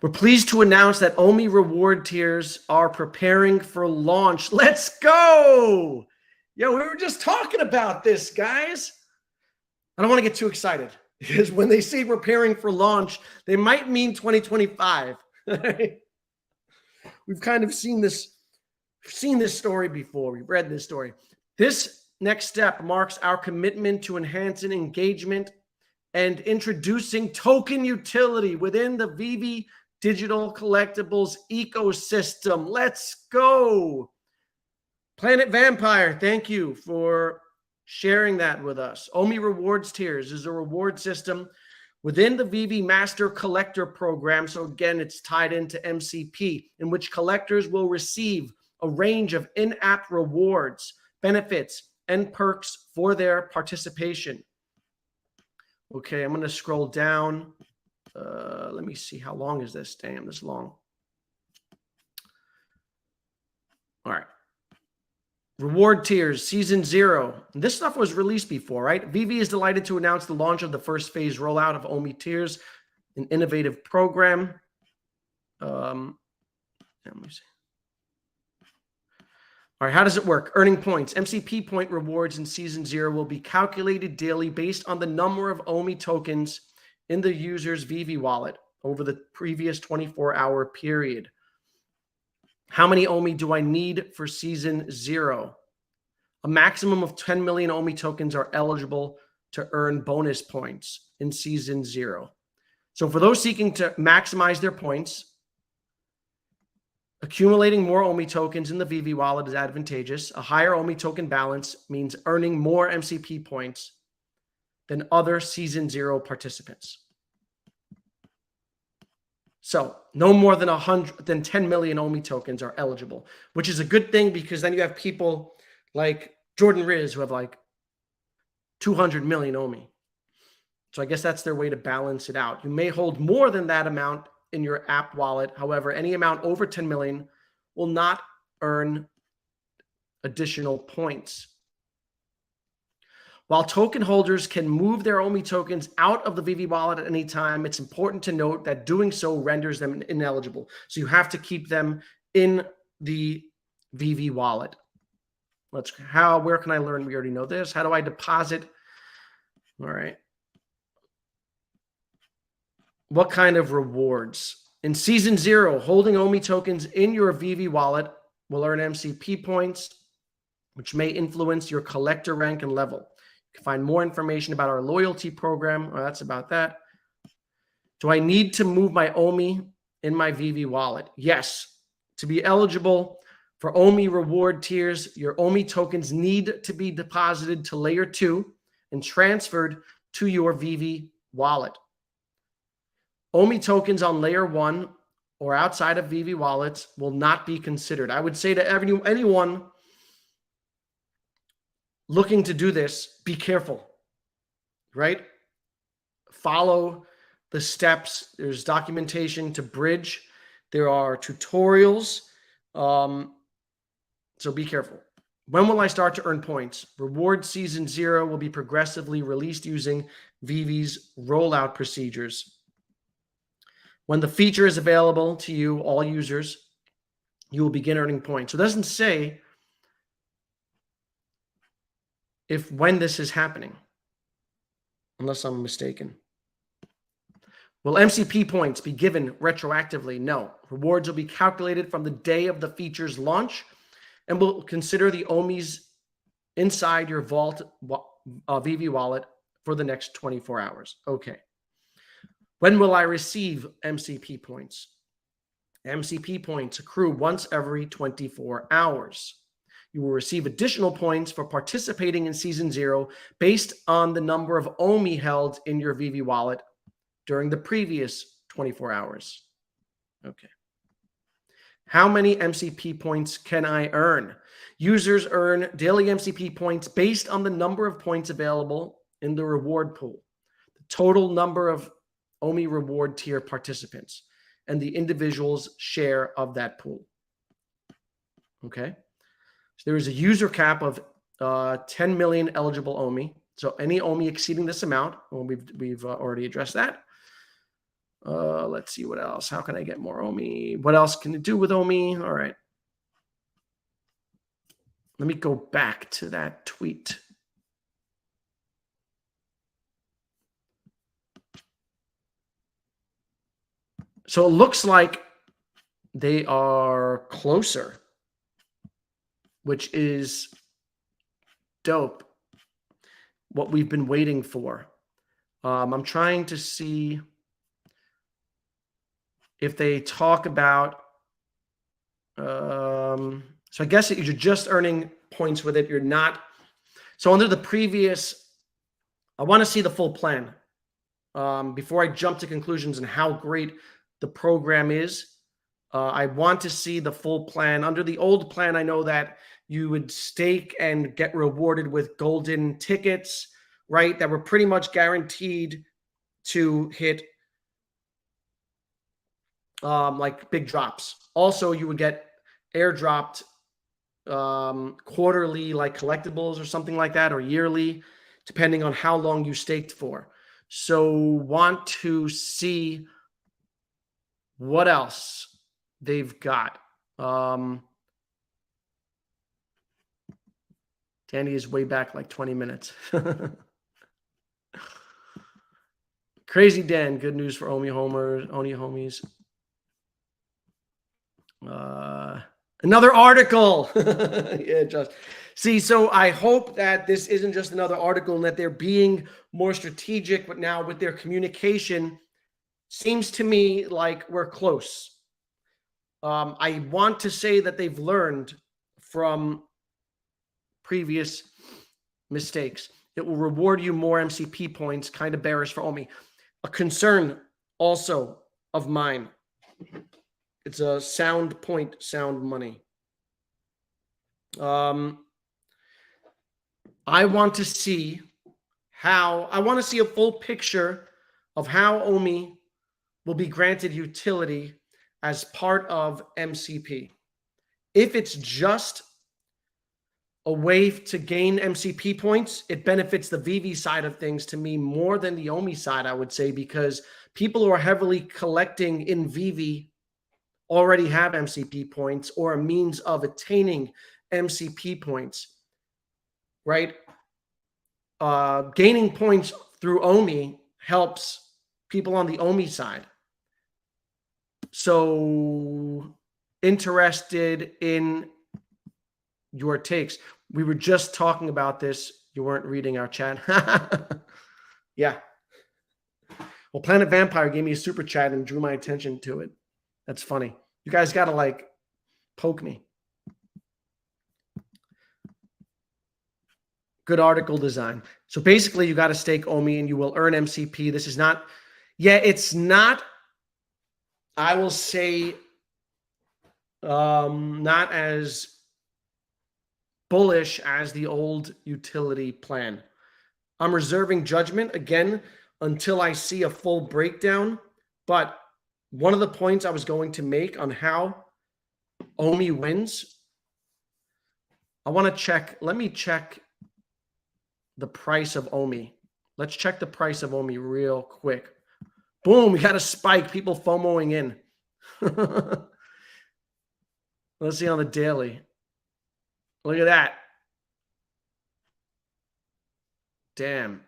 We're pleased to announce that Omi reward tiers are preparing for launch. Let's go. Yo, we were just talking about this, guys. I don't want to get too excited because when they say preparing for launch, they might mean 2025. We've kind of seen this story before. We've read this story. This next step marks our commitment to enhancing engagement and introducing token utility within the Veve digital collectibles ecosystem. Let's go. Planet Vampire, thank you for sharing that with us. Omi Rewards Tiers is a reward system within the Veve Master Collector Program. So again, it's tied into MCP, in which collectors will receive a range of in-app rewards, benefits, and perks for their participation. Okay, I'm going to scroll down. Let me see. How long is this? Damn, this long. All right. Reward tiers, season 0. This stuff was released before, right? Veve is delighted to announce the launch of the first phase rollout of Omi tiers, an innovative program. Let me see. All right, how does it work? Earning points. MCP point rewards in season 0 will be calculated daily based on the number of Omi tokens in the user's Veve wallet over the previous 24-hour period. How many Omi do I need for season 0? A maximum of 10 million Omi tokens are eligible to earn bonus points in season 0. So for those seeking to maximize their points, accumulating more Omi tokens in the Veve wallet is advantageous. A higher Omi token balance means earning more MCP points than other season 0 participants. So no more than 10 million Omi tokens are eligible, which is a good thing because then you have people like Jordan Riz who have like 200 million Omi. So I guess that's their way to balance it out. You may hold more than that amount in your app wallet. However, any amount over 10 million will not earn additional points. While token holders can move their Omi tokens out of the Veve wallet at any time, it's important to note that doing so renders them ineligible. So you have to keep them in the Veve wallet. Where can I learn? We already know this. How do I deposit? All right. What kind of rewards? In Season 0, holding OMI tokens in your Veve wallet will earn MCP points, which may influence your collector rank and level. You can find more information about our loyalty program. Oh, that's about that. Do I need to move my OMI in my Veve wallet? Yes. To be eligible for OMI reward tiers, your OMI tokens need to be deposited to Layer 2 and transferred to your Veve wallet. OMI tokens on Layer 1 or outside of Veve wallets will not be considered. I would say to anyone looking to do this, be careful, right? Follow the steps. There's documentation to bridge. There are tutorials. So be careful. When will I start to earn points? Reward Season 0 will be progressively released using Veve's rollout procedures. When the feature is available to you, all users, you will begin earning points. So it doesn't say when this is happening, unless I'm mistaken. Will MCP points be given retroactively? No. Rewards will be calculated from the day of the feature's launch and will consider the OMIs inside your vault Veve wallet for the next 24 hours. Okay. When will I receive MCP points? MCP points accrue once every 24 hours. You will receive additional points for participating in Season 0 based on the number of OMI held in your Veve wallet during the previous 24 hours. Okay. How many MCP points can I earn? Users earn daily MCP points based on the number of points available in the reward pool, the total number of OMI reward tier participants, and the individual's share of that pool. Okay. So there is a user cap of 10 million eligible OMI. So any OMI exceeding this amount, well, we've already addressed that. Let's see what else. How can I get more OMI? What else can it do with OMI? All right. Let me go back to that tweet. So it looks like they are closer, which is dope. What we've been waiting for. I'm trying to see if they talk about, so I guess you're just earning points with it. You're not. So under the previous, I want to see the full plan before I jump to conclusions and how great the program is. I want to see the full plan. Under the old plan, I know that you would stake and get rewarded with golden tickets, right? That were pretty much guaranteed to hit like big drops. Also, you would get airdropped quarterly, like collectibles or something like that, or yearly, depending on how long you staked for. So want to see what else they've got. Danny is way back like 20 minutes. Crazy Dan, good news for Oni homies. Another article. Yeah, just see. So I hope that this isn't just another article and that they're being more strategic, but now with their communication, seems to me like we're close. I want to say that they've learned from previous mistakes. It will reward you more MCP points, kind of bearish for Omi. A concern also of mine. It's a sound point, sound money. I want to see a full picture of how Omi will be granted utility as part of MCP. If it's just a way to gain MCP points, it benefits the Veve side of things to me more than the Omi side, I would say, because people who are heavily collecting in Veve already have MCP points or a means of attaining MCP points. right? Gaining points through Omi helps people on the Omi side. So interested in your takes. We were just talking about this. You weren't reading our chat. Yeah. Well, Planet Vampire gave me a super chat and drew my attention to it. That's funny. You guys got to like poke me. Good article design. So basically, you got to stake Omi and you will earn MCP. This is not, yeah, it's not, I will say, not as bullish as the old utility plan. I'm reserving judgment again until I see a full breakdown. But one of the points I was going to make on how Omi wins, I want to check. Let me check the price of Omi. Let's check the price of Omi real quick. Boom, we got a spike. People FOMOing in. Let's see on the daily. Look at that. Damn.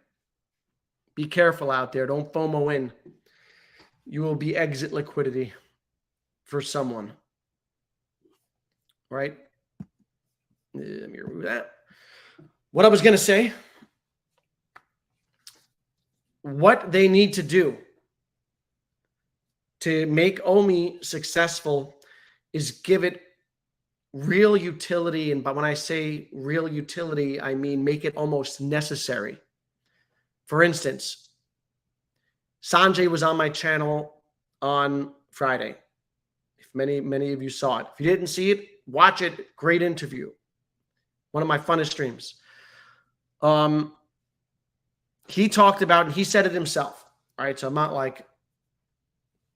Be careful out there. Don't FOMO in. You will be exit liquidity for someone. Right? Let me remove that. What I was going to say, what they need to do to make Omi successful is give it real utility. And but when I say real utility, I mean make it almost necessary. For instance, Sanjay was on my channel on Friday. If many of you saw it. If you didn't see it, watch it. Great interview. One of my funnest streams. He talked about, and he said it himself. All right, so I'm not like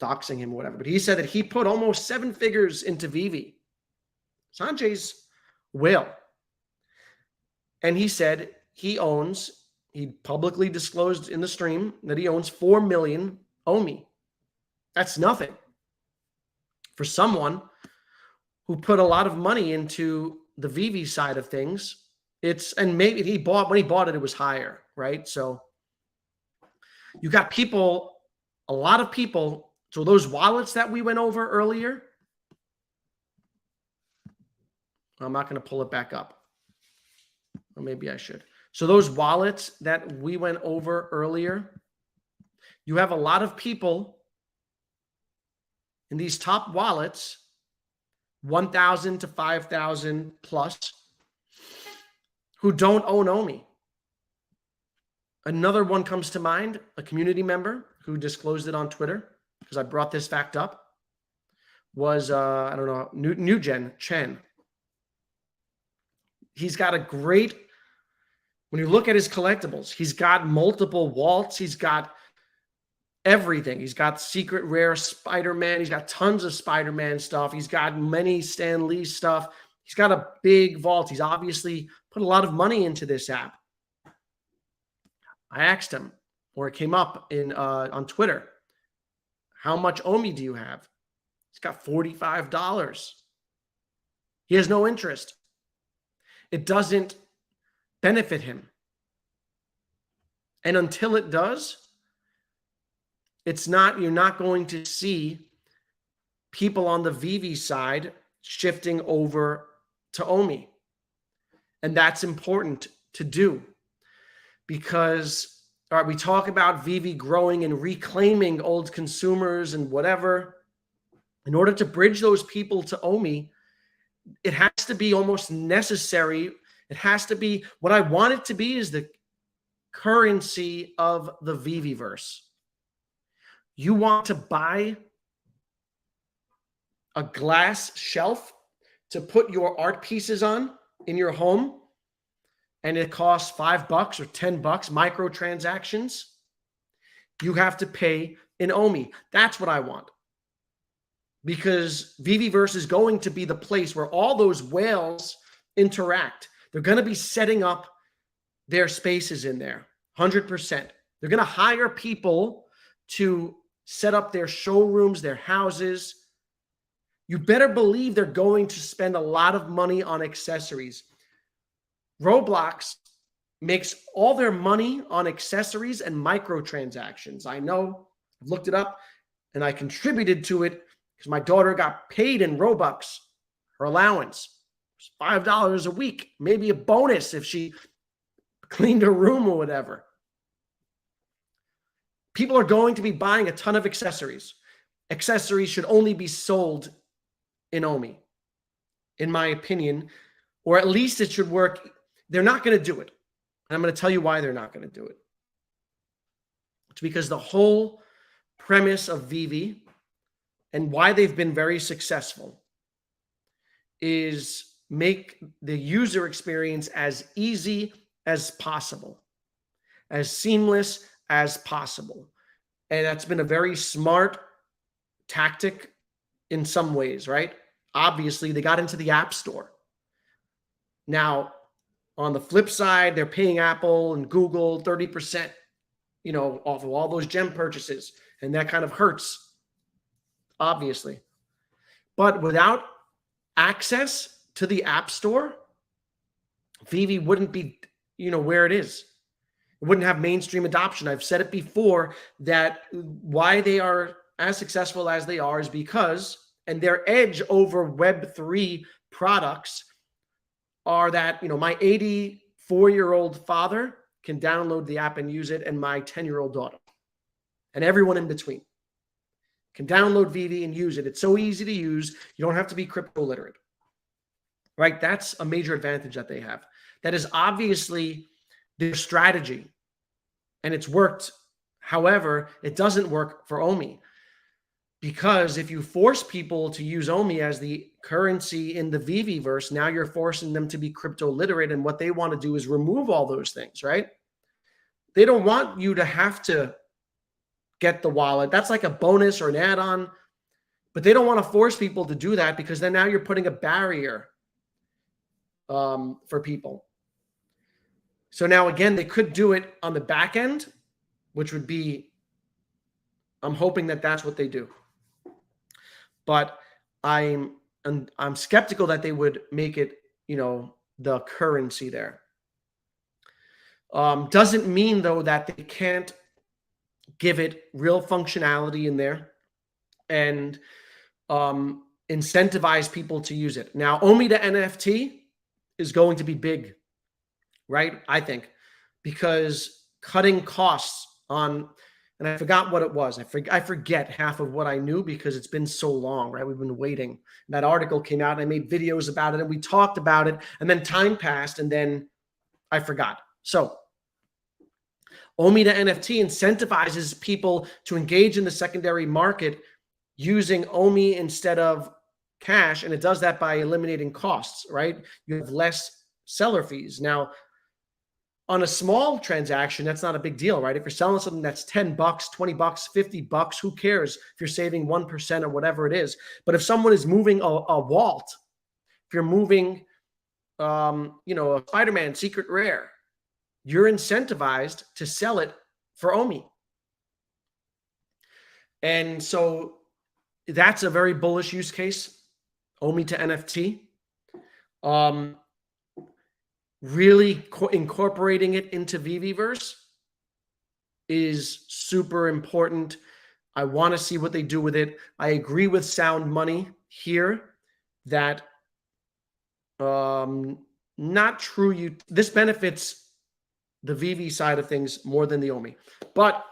doxing him or whatever, but he said that he put almost 7 figures into Veve. Sanjay's will. And he said he publicly disclosed in the stream that he owns 4 million Omi. That's nothing. For someone who put a lot of money into the Veve side of things, and maybe when he bought it, it was higher, right? So you got people, a lot of people. So those wallets that we went over earlier, I'm not going to pull it back up. Or maybe I should. So those wallets that we went over earlier, you have a lot of people in these top wallets, 1,000 to 5,000 plus, who don't own Omi. Another one comes to mind, a community member who disclosed it on Twitter, because I brought this fact up, was, I don't know, Newgen Chen. He's got a great, when you look at his collectibles, he's got multiple vaults. He's got everything. He's got secret rare Spider-Man. He's got tons of Spider-Man stuff. He's got many Stan Lee stuff. He's got a big vault. He's obviously put a lot of money into this app. I asked him, or it came up on Twitter, how much Omi do you have? He's got $45. He has no interest. It doesn't benefit him. And until it does, you're not going to see people on the Veve side shifting over to Omi. And that's important to do because, all right, we talk about Veve growing and reclaiming old consumers and whatever. In order to bridge those people to Omi, it has to be almost necessary. It has to be, what I want it to be is the currency of the Veveverse. You want to buy a glass shelf to put your art pieces on in your home, and it costs $5 or $10, microtransactions. You have to pay in Omi. That's what I want. Because Veveverse is going to be the place where all those whales interact. They're going to be setting up their spaces in there, 100%. They're going to hire people to set up their showrooms, their houses. You better believe they're going to spend a lot of money on accessories. Roblox makes all their money on accessories and microtransactions. I know, I've looked it up, and I contributed to it because my daughter got paid in Robux, her allowance. $5 a week, maybe a bonus if she cleaned her room or whatever. People are going to be buying a ton of accessories. Accessories should only be sold in OMI, in my opinion, or at least it should work. They're not going to do it. And I'm going to tell you why they're not going to do it. It's because the whole premise of Veve and why they've been very successful is make the user experience as easy as possible, as seamless as possible. And that's been a very smart tactic in some ways, right? Obviously, they got into the App Store. Now, on the flip side, they're paying Apple and Google 30%, off of all those gem purchases. And that kind of hurts, obviously. But without access to the App Store, Veve wouldn't be, where it is. It wouldn't have mainstream adoption. I've said it before that why they are as successful as they are is because, and their edge over Web3 products are that, my 84-year-old father can download the app and use it, and my 10-year-old daughter, and everyone in between can download Veve and use it. It's so easy to use. You don't have to be crypto literate, right? That's a major advantage that they have. That is obviously their strategy, and it's worked. However, it doesn't work for OMI, because if you force people to use OMI as the currency in the Veve-verse, now you're forcing them to be crypto literate, and what they want to do is remove all those things, right? They don't want you to have to get the wallet. That's like a bonus or an add-on, but they don't want to force people to do that, because then now you're putting a barrier for people. So now, again, they could do it on the back end, which would be, I'm hoping that that's what they do. But I'm skeptical that they would make it, the currency there. Doesn't mean, though, that they can't give it real functionality in there and incentivize people to use it. Now, OMI to NFT is going to be big, right? I think, because cutting costs on, and I forgot what it was. I forget half of what I knew because it's been so long, right? We've been waiting. That article came out and I made videos about it and we talked about it, and then time passed and then I forgot. So OMI to NFT incentivizes people to engage in the secondary market using OMI instead of cash, and it does that by eliminating costs, right? You have less seller fees. Now, on a small transaction, that's not a big deal, right? If you're selling something that's $10, $20, $50, who cares if you're saving 1% or whatever it is? But if someone is moving a vault, if you're moving, a Spider-Man secret rare, you're incentivized to sell it for OMI. And so that's a very bullish use case, OMI to NFT. Really incorporating it into Veveverse is super important. I want to see what they do with it. I agree with Sound Money here that not true. This benefits the Veve side of things more than the OMI. But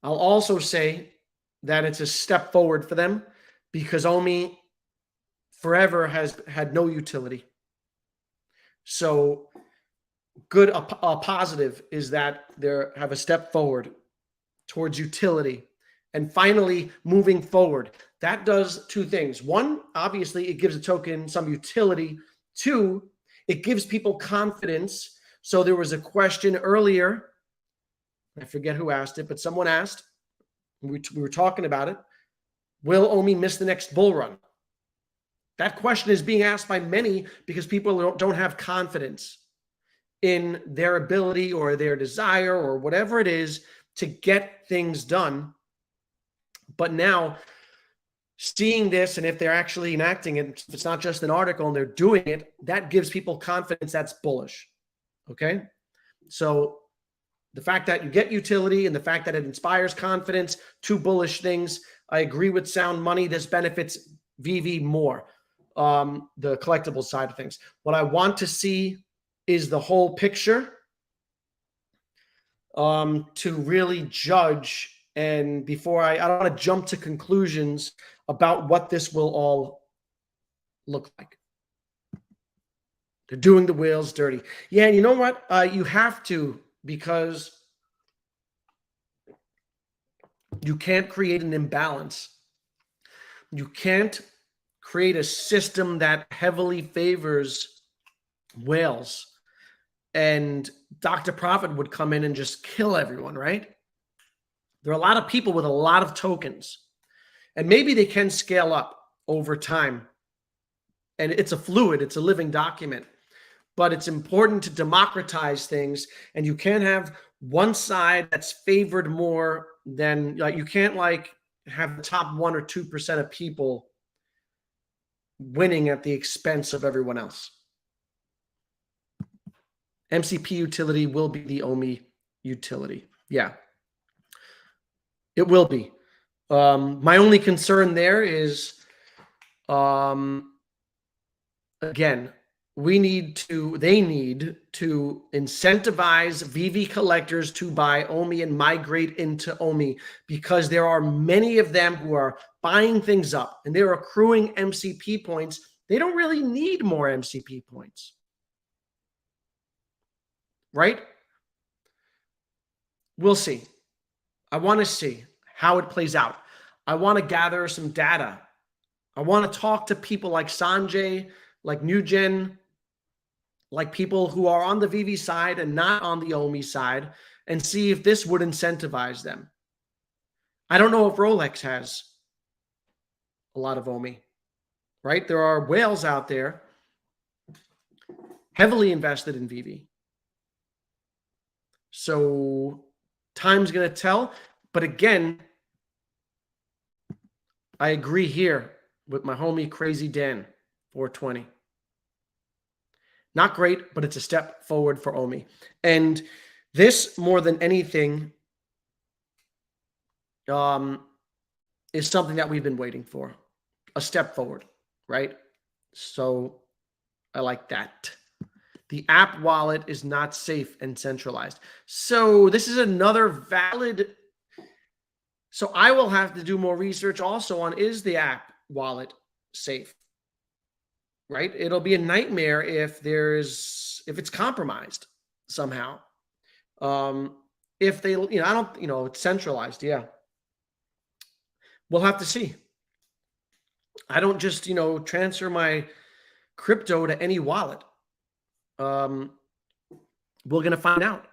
I'll also say that it's a step forward for them, because OMI forever has had no utility. So good, a positive is that they have a step forward towards utility. And finally, moving forward, that does two things. One, obviously, it gives a token some utility. Two, it gives people confidence. So there was a question earlier, I forget who asked it, but someone asked, we were talking about it, will OMI miss the next bull run? That question is being asked by many because people don't have confidence in their ability or their desire or whatever it is to get things done. But now, seeing this, and if they're actually enacting it, if it's not just an article and they're doing it, that gives people confidence. That's bullish. Okay. So the fact that you get utility and the fact that it inspires confidence, two bullish things. I agree with Sound Money. This benefits Veve more, the collectible side of things. What I want to see is the whole picture to really judge. And before I don't want to jump to conclusions about what this will all look like. They're doing the whales dirty. Yeah, and you know what? You have to, because you can't create an imbalance. You can't create a system that heavily favors whales. And Dr. Profit would come in and just kill everyone, right? There are a lot of people with a lot of tokens. And maybe they can scale up over time. And it's a fluid, it's a living document. But it's important to democratize things, and you can't have one side that's favored more than, like, you can't like have the top 1 or 2% of people winning at the expense of everyone else. MCP utility will be the OMI utility. Yeah, it will be. My only concern there is, again, they need to incentivize Veve collectors to buy OMI and migrate into OMI, because there are many of them who are buying things up and they're accruing MCP points. They don't really need more MCP points, right? We'll see. I want to see how it plays out. I want to gather some data. I want to talk to people like Sanjay, like Newgen, like people who are on the Veve side and not on the OMI side, and see if this would incentivize them. I don't know if Rolex has a lot of OMI, right? There are whales out there heavily invested in Veve. So time's going to tell. But again, I agree here with my homie Crazy Dan, 420. Not great, but it's a step forward for OMI. And this, more than anything, is something that we've been waiting for. A step forward, right? So I like that. The app wallet is not safe and centralized. So this is another valid. So I will have to do more research also on, is the app wallet safe? Right? It'll be a nightmare if it's compromised somehow. If they, it's centralized. Yeah. We'll have to see. I don't just, transfer my crypto to any wallet. We're going to find out.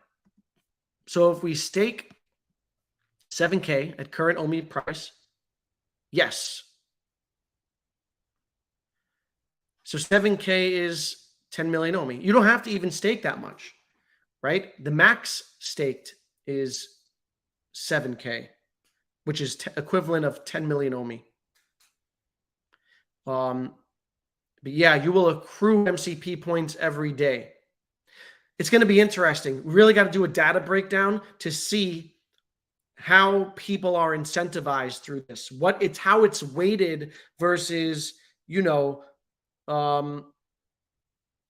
So if we stake 7K at current OMI price, yes. So 7K is 10 million OMI. You don't have to even stake that much, right? The max staked is 7K, which is equivalent of 10 million OMI. But yeah, you will accrue MCP points every day. It's going to be interesting. We really got to do a data breakdown to see how people are incentivized through this. How it's weighted versus, Veve,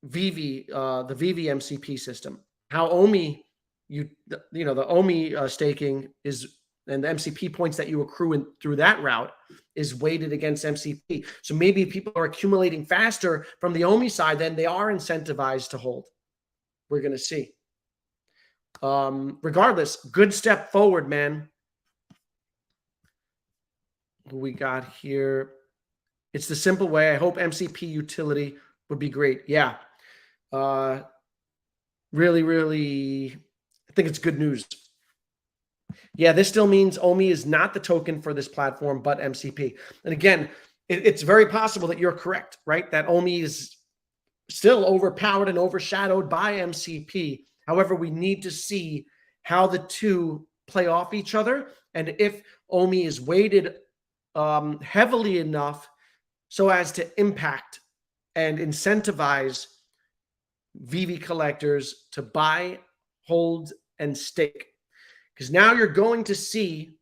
the Veve MCP system. How OMI, the OMI staking is, and the MCP points that you accrue through that route is weighted against MCP. So maybe people are accumulating faster from the OMI side than they are incentivized to hold. We're going to see. Regardless, good step forward, man. Who we got here? It's the simple way. I hope MCP utility would be great. Yeah. Really, really, I think it's good news. Yeah, this still means OMI is not the token for this platform, but MCP. And again, it's very possible that you're correct, right? That OMI is still overpowered and overshadowed by MCP. However, we need to see how the two play off each other, and if OMI is weighted heavily enough so as to impact and incentivize Veve collectors to buy, hold, and stake. Because now you're going to see,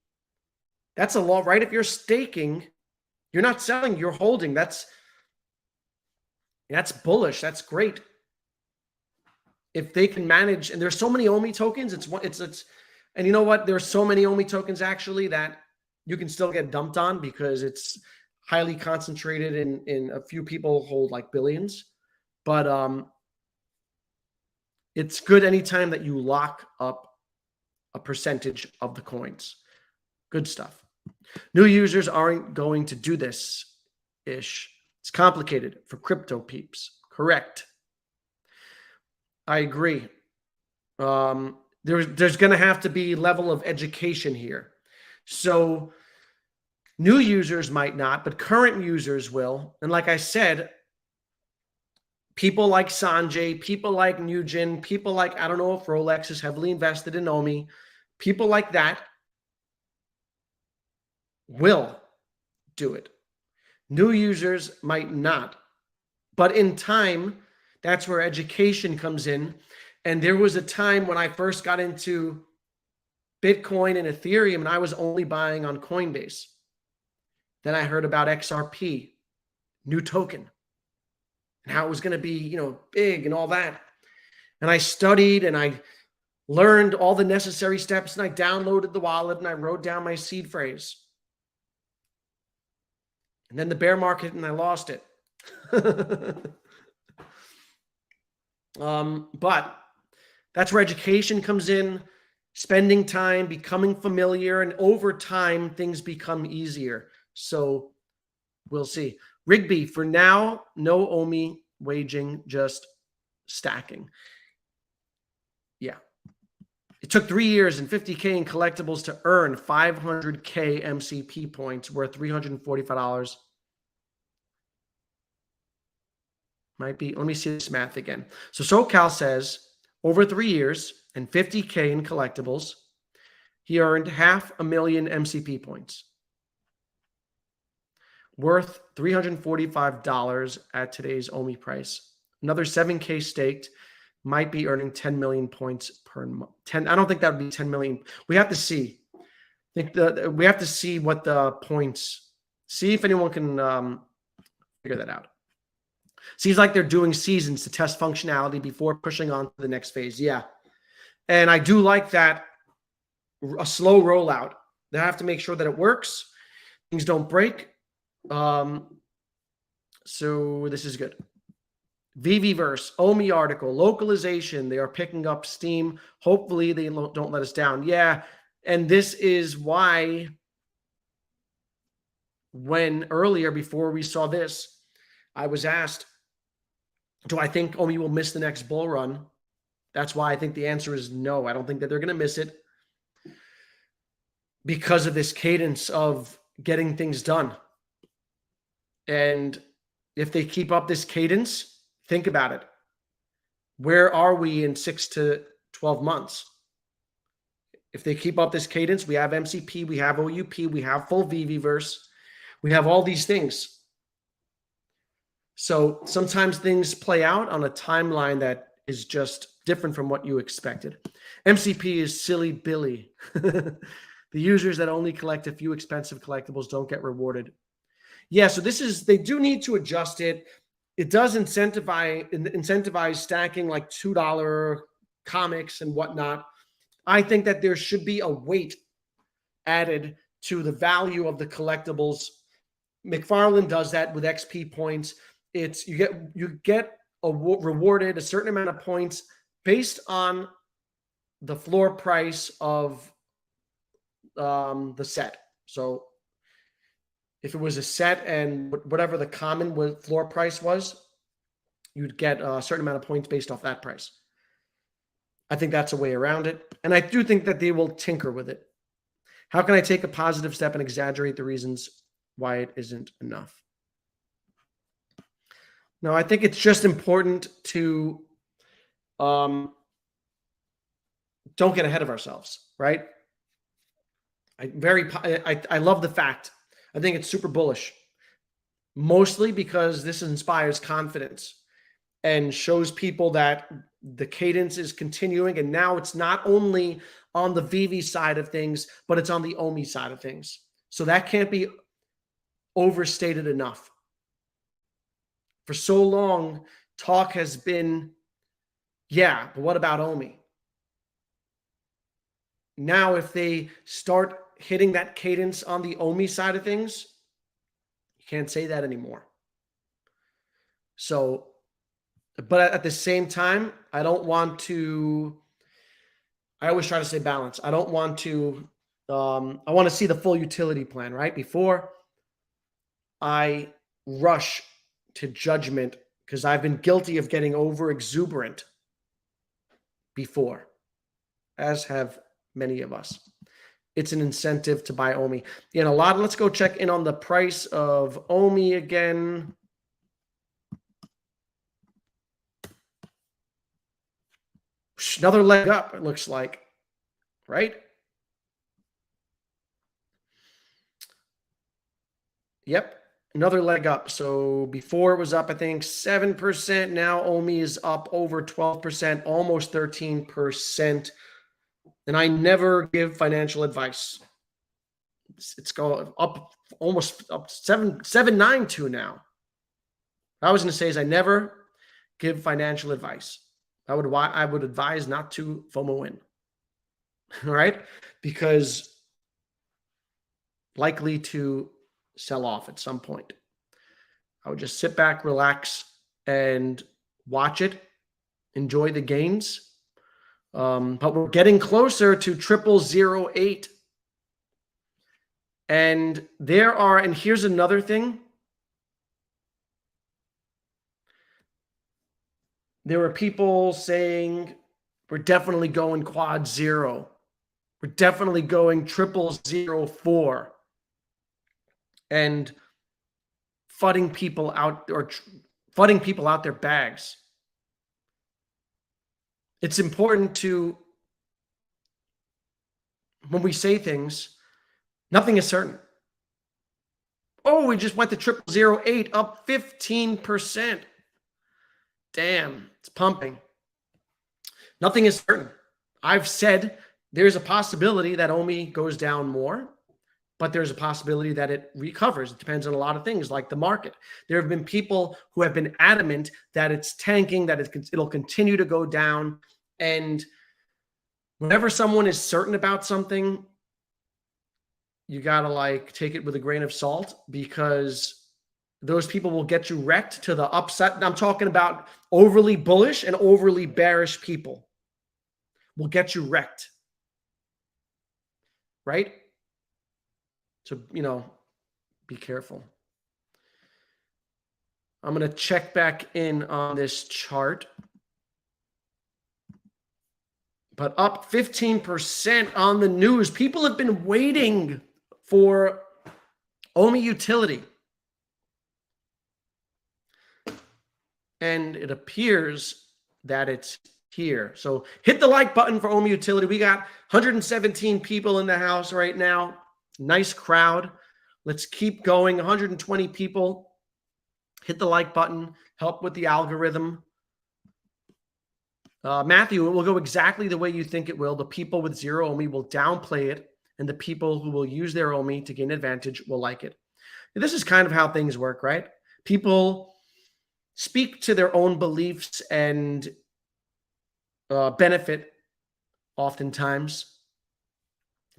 that's a law, right? If you're staking, you're not selling, you're holding. That's bullish. That's great. If they can manage, and there's so many OMI tokens, and you know what? There's so many OMI tokens actually that you can still get dumped on because it's highly concentrated in a few people hold like billions. But it's good anytime that you lock up a percentage of the coins. Good stuff. New users aren't going to do this-ish. It's complicated for crypto peeps. Correct. I agree. There's going to have to be level of education here. So new users might not, but current users will. And like I said, people like Sanjay, people like Nugent, people like, I don't know if Rolex is heavily invested in OMI, people like that will do it. New users might not. But in time, that's where education comes in. And there was a time when I first got into Bitcoin and Ethereum, and I was only buying on Coinbase. Then I heard about XRP, new token, and how it was going to be, big and all that. And I studied and I learned all the necessary steps, and I downloaded the wallet and I wrote down my seed phrase. And then the bear market and I lost it. But that's where education comes in, spending time, becoming familiar, and over time, things become easier. So we'll see. Rigby, for now, no OMI waging, just stacking. Yeah. It took 3 years and 50K in collectibles to earn 500K MCP points worth $345. Might be, let me see this math again. So SoCal says over 3 years and 50K in collectibles, he earned 500,000 MCP points worth $345 at today's OMI price. Another 7K staked might be earning 10 million points per month. I don't think that would be 10 million. We have to see. We have to see what the points, see if anyone can figure that out. Seems like they're doing seasons to test functionality before pushing on to the next phase. Yeah. And I do like that, a slow rollout. They have to make sure that it works. Things don't break. So this is good. Veveverse, OMI article, localization. They are picking up steam. Hopefully they don't let us down. Yeah. And this is why when earlier, before we saw this, I was asked, do I think OMI will miss the next bull run? That's why I think the answer is no. I don't think that they're going to miss it because of this cadence of getting things done. And if they keep up this cadence, think about it. Where are we in 6 to 12 months? If they keep up this cadence, we have MCP, we have OUP, we have full Veveverse, we have all these things. So sometimes things play out on a timeline that is just different from what you expected. MCP is silly Billy. The users that only collect a few expensive collectibles don't get rewarded. Yeah, so they do need to adjust it. It does incentivize stacking like $2 comics and whatnot. I think that there should be a weight added to the value of the collectibles. McFarlane does that with XP points. It's you get rewarded a certain amount of points based on the floor price of the set. So if it was a set and whatever the common floor price was, you'd get a certain amount of points based off that price. I think that's a way around it. And I do think that they will tinker with it. How can I take a positive step and exaggerate the reasons why it isn't enough? No, I think it's just important to don't get ahead of ourselves, right? I love the fact. I think it's super bullish, mostly because this inspires confidence. and shows people that the cadence is continuing. And now it's not only on the Veve side of things, but it's on the Omi side of things. So that can't be overstated enough. For so long, talk has been, yeah, but what about Omi? Now, if they start hitting that cadence on the Omi side of things, you can't say that anymore. So, but at the same time, I don't want to, I always try to say balance. I don't want to, I want to see the full utility plan, right? Before I rush to judgment, because I've been guilty of getting over exuberant before, as have many of us. It's an incentive to buy Omi. And a lot, let's go check in on the price of Omi again. Another leg up, it looks like, right? Yep, another leg up. So before it was up, I think 7%. Now Omi is up over 12%, almost 13%. And I never give financial advice. It's going up almost up 792 now. What I was going to say is I never give financial advice. I would advise not to FOMO in. All right? Because likely to sell off at some point. I would just sit back, relax, and watch it, enjoy the gains. But we're getting closer to 0008. And and here's another thing. There were people saying, we're definitely going quad 0. We're definitely going 0004. And fudding people out, or fudding people out their bags. It's important to, when we say things, nothing is certain. Oh, we just went to 0008, up 15%. Damn, it's pumping. Nothing is certain. I've said there's a possibility that Omi goes down more, but there's a possibility that it recovers. It depends on a lot of things, like the market. There have been people who have been adamant that it's tanking, that it'll continue to go down. And whenever someone is certain about something, you got to take it with a grain of salt, because those people will get you wrecked to the upside. And I'm talking about overly bullish and overly bearish people will get you wrecked. Right? So, be careful. I'm going to check back in on this chart. But up 15% on the news. People have been waiting for Omi utility. And it appears that it's here. So hit the like button for Omi utility. We got 117 people in the house right now. Nice crowd. Let's keep going. 120 people. Hit the like button. Help with the algorithm. Matthew, it will go exactly the way you think it will. The people with zero Omi will downplay it, and the people who will use their Omi to gain advantage will like it. This is kind of how things work, right? People speak to their own beliefs and benefit oftentimes.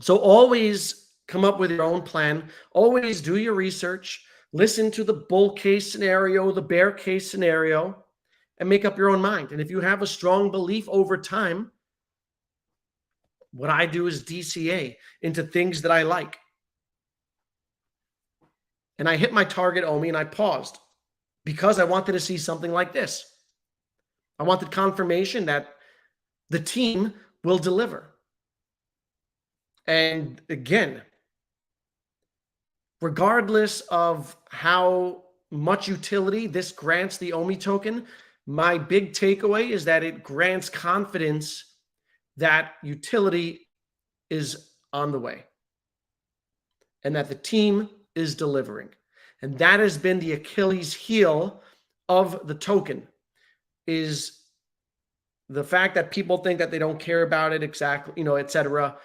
So always come up with your own plan. Always do your research. Listen to the bull case scenario, the bear case scenario, and make up your own mind. And if you have a strong belief over time, what I do is DCA into things that I like. And I hit my target Omi and I paused because I wanted to see something like this. I wanted confirmation that the team will deliver. And again, regardless of how much utility this grants the Omi token, my big takeaway is that it grants confidence that utility is on the way and that the team is delivering. And that has been the Achilles heel of the token. is the fact that people think that they don't care about it exactly, you know, etc.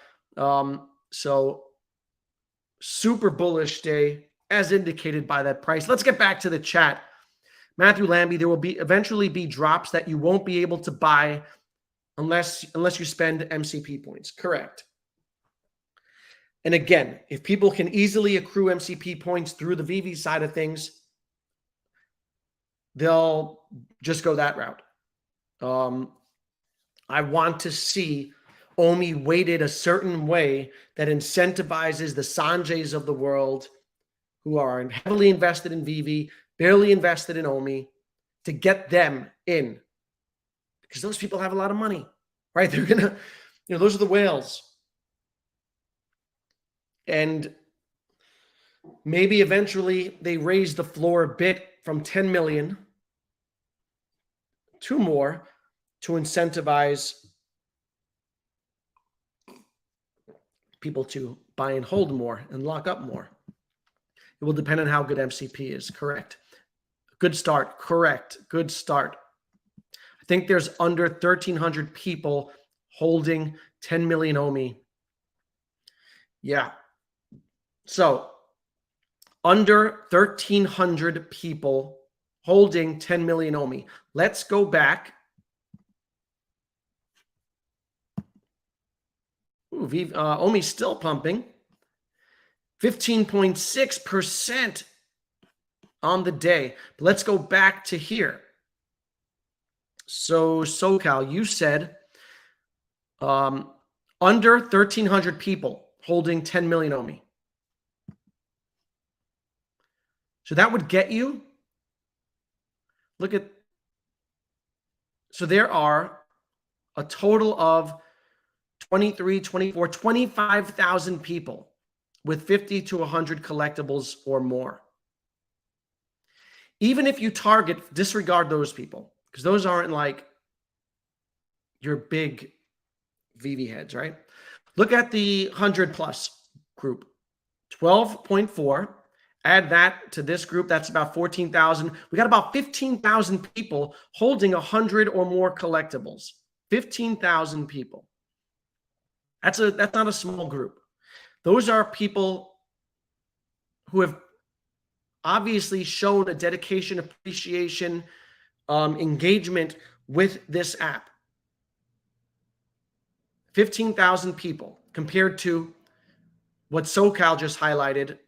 So super bullish day as indicated by that price. Let's get back to the chat. Matthew Lambie, there will eventually be drops that you won't be able to buy unless you spend MCP points. Correct. And again, if people can easily accrue MCP points through the Veve side of things, they'll just go that route. I want to see OMI weighted a certain way that incentivizes the Sanjays of the world who are heavily invested in Veve, barely invested in OMI, to get them in. Because those people have a lot of money, right? They're going to, you know, those are the whales. And maybe eventually they raise the floor a bit from 10 million to more to incentivize people to buy and hold more and lock up more. It will depend on how good MCP is. Correct. Good start. Correct. Good start. I think there's under 1,300 people holding 10 million OMI. Yeah. So under 1,300 people holding 10 million OMI. Let's go back. Ooh, OMI's still pumping. 15.6% on the day. But let's go back to here. So SoCal, you said under 1,300 people holding 10 million OMI. So that would get you, look at, so there are a total of 23, 24, 25,000 people with 50 to 100 collectibles or more. Even if you target, disregard those people, because those aren't like your big Veve heads, right? Look at the 100 plus group, 12.4. Add that to this group, that's about 14,000. We got about 15,000 people holding 100 or more collectibles. 15,000 people. That's not a small group. Those are people who have obviously shown a dedication, appreciation, engagement with this app. 15,000 people compared to what SoCal just highlighted,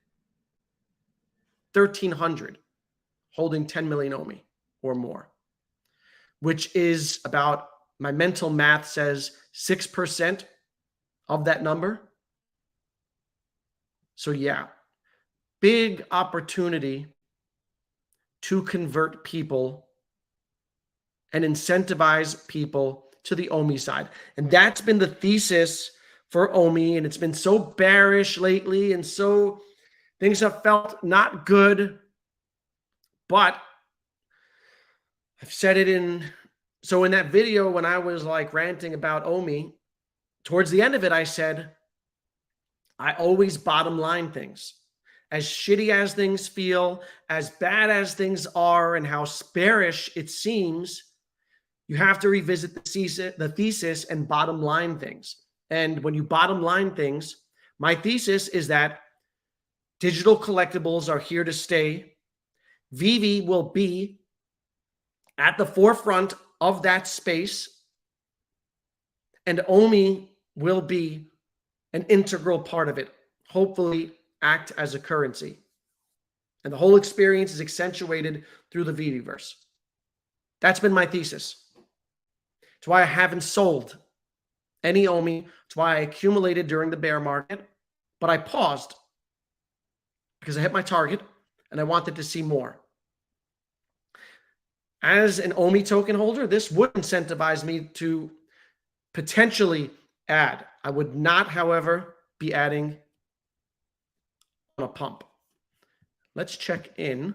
1,300 holding 10 million OMI or more, which is about, my mental math says 6% of that number. So yeah, big opportunity to convert people and incentivize people to the OMI side. And that's been the thesis for OMI, and it's been so bearish lately, and so things have felt not good. But I've said it in that video when I was like ranting about OMI, towards the end of it, I said, I always bottom line things. As shitty as things feel, as bad as things are, and how bearish it seems, you have to revisit the thesis and bottom line things. And when you bottom line things, my thesis is that digital collectibles are here to stay. Veve will be at the forefront of that space, and OMI will be an integral part of it, hopefully act as a currency. And the whole experience is accentuated through the Veveverse. That's been my thesis. It's why I haven't sold any OMI. It's why I accumulated during the bear market, but I paused because I hit my target and I wanted to see more. As an OMI token holder, this would incentivize me to potentially add. I would not, however, be adding on a pump. Let's check in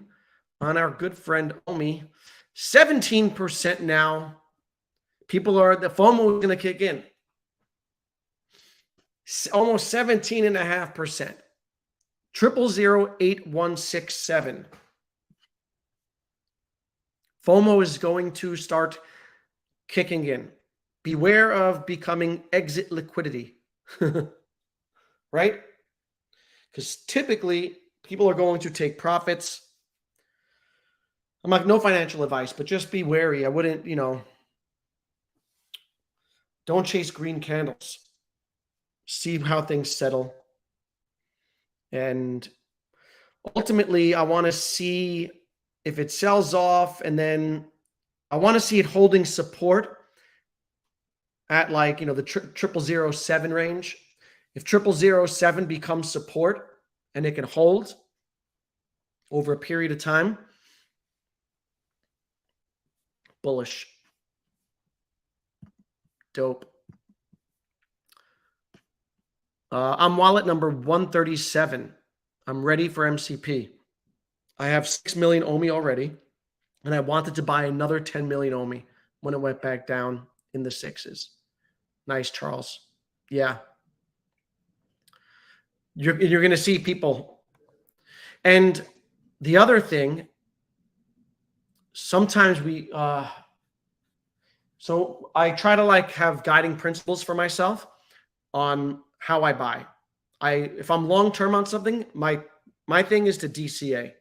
on our good friend OMI. 17% now. People are, the FOMO is going to kick in. Almost 17.5%. 008167. FOMO is going to start kicking in. Beware of becoming exit liquidity, right? Because typically people are going to take profits. I'm like, no financial advice, but just be wary. I wouldn't, don't chase green candles. See how things settle. And ultimately, I want to see if it sells off, and then I want to see it holding support at like, the 0007 range. If 0007 becomes support and it can hold over a period of time, bullish. Dope. I'm wallet number 137. I'm ready for MCP. I have 6 million OMI already, and I wanted to buy another 10 million OMI when it went back down in the sixes. Nice, Charles. Yeah. You're going to see people. And the other thing, sometimes so I try to like have guiding principles for myself on how I buy. If I'm long-term on something, my thing is to DCA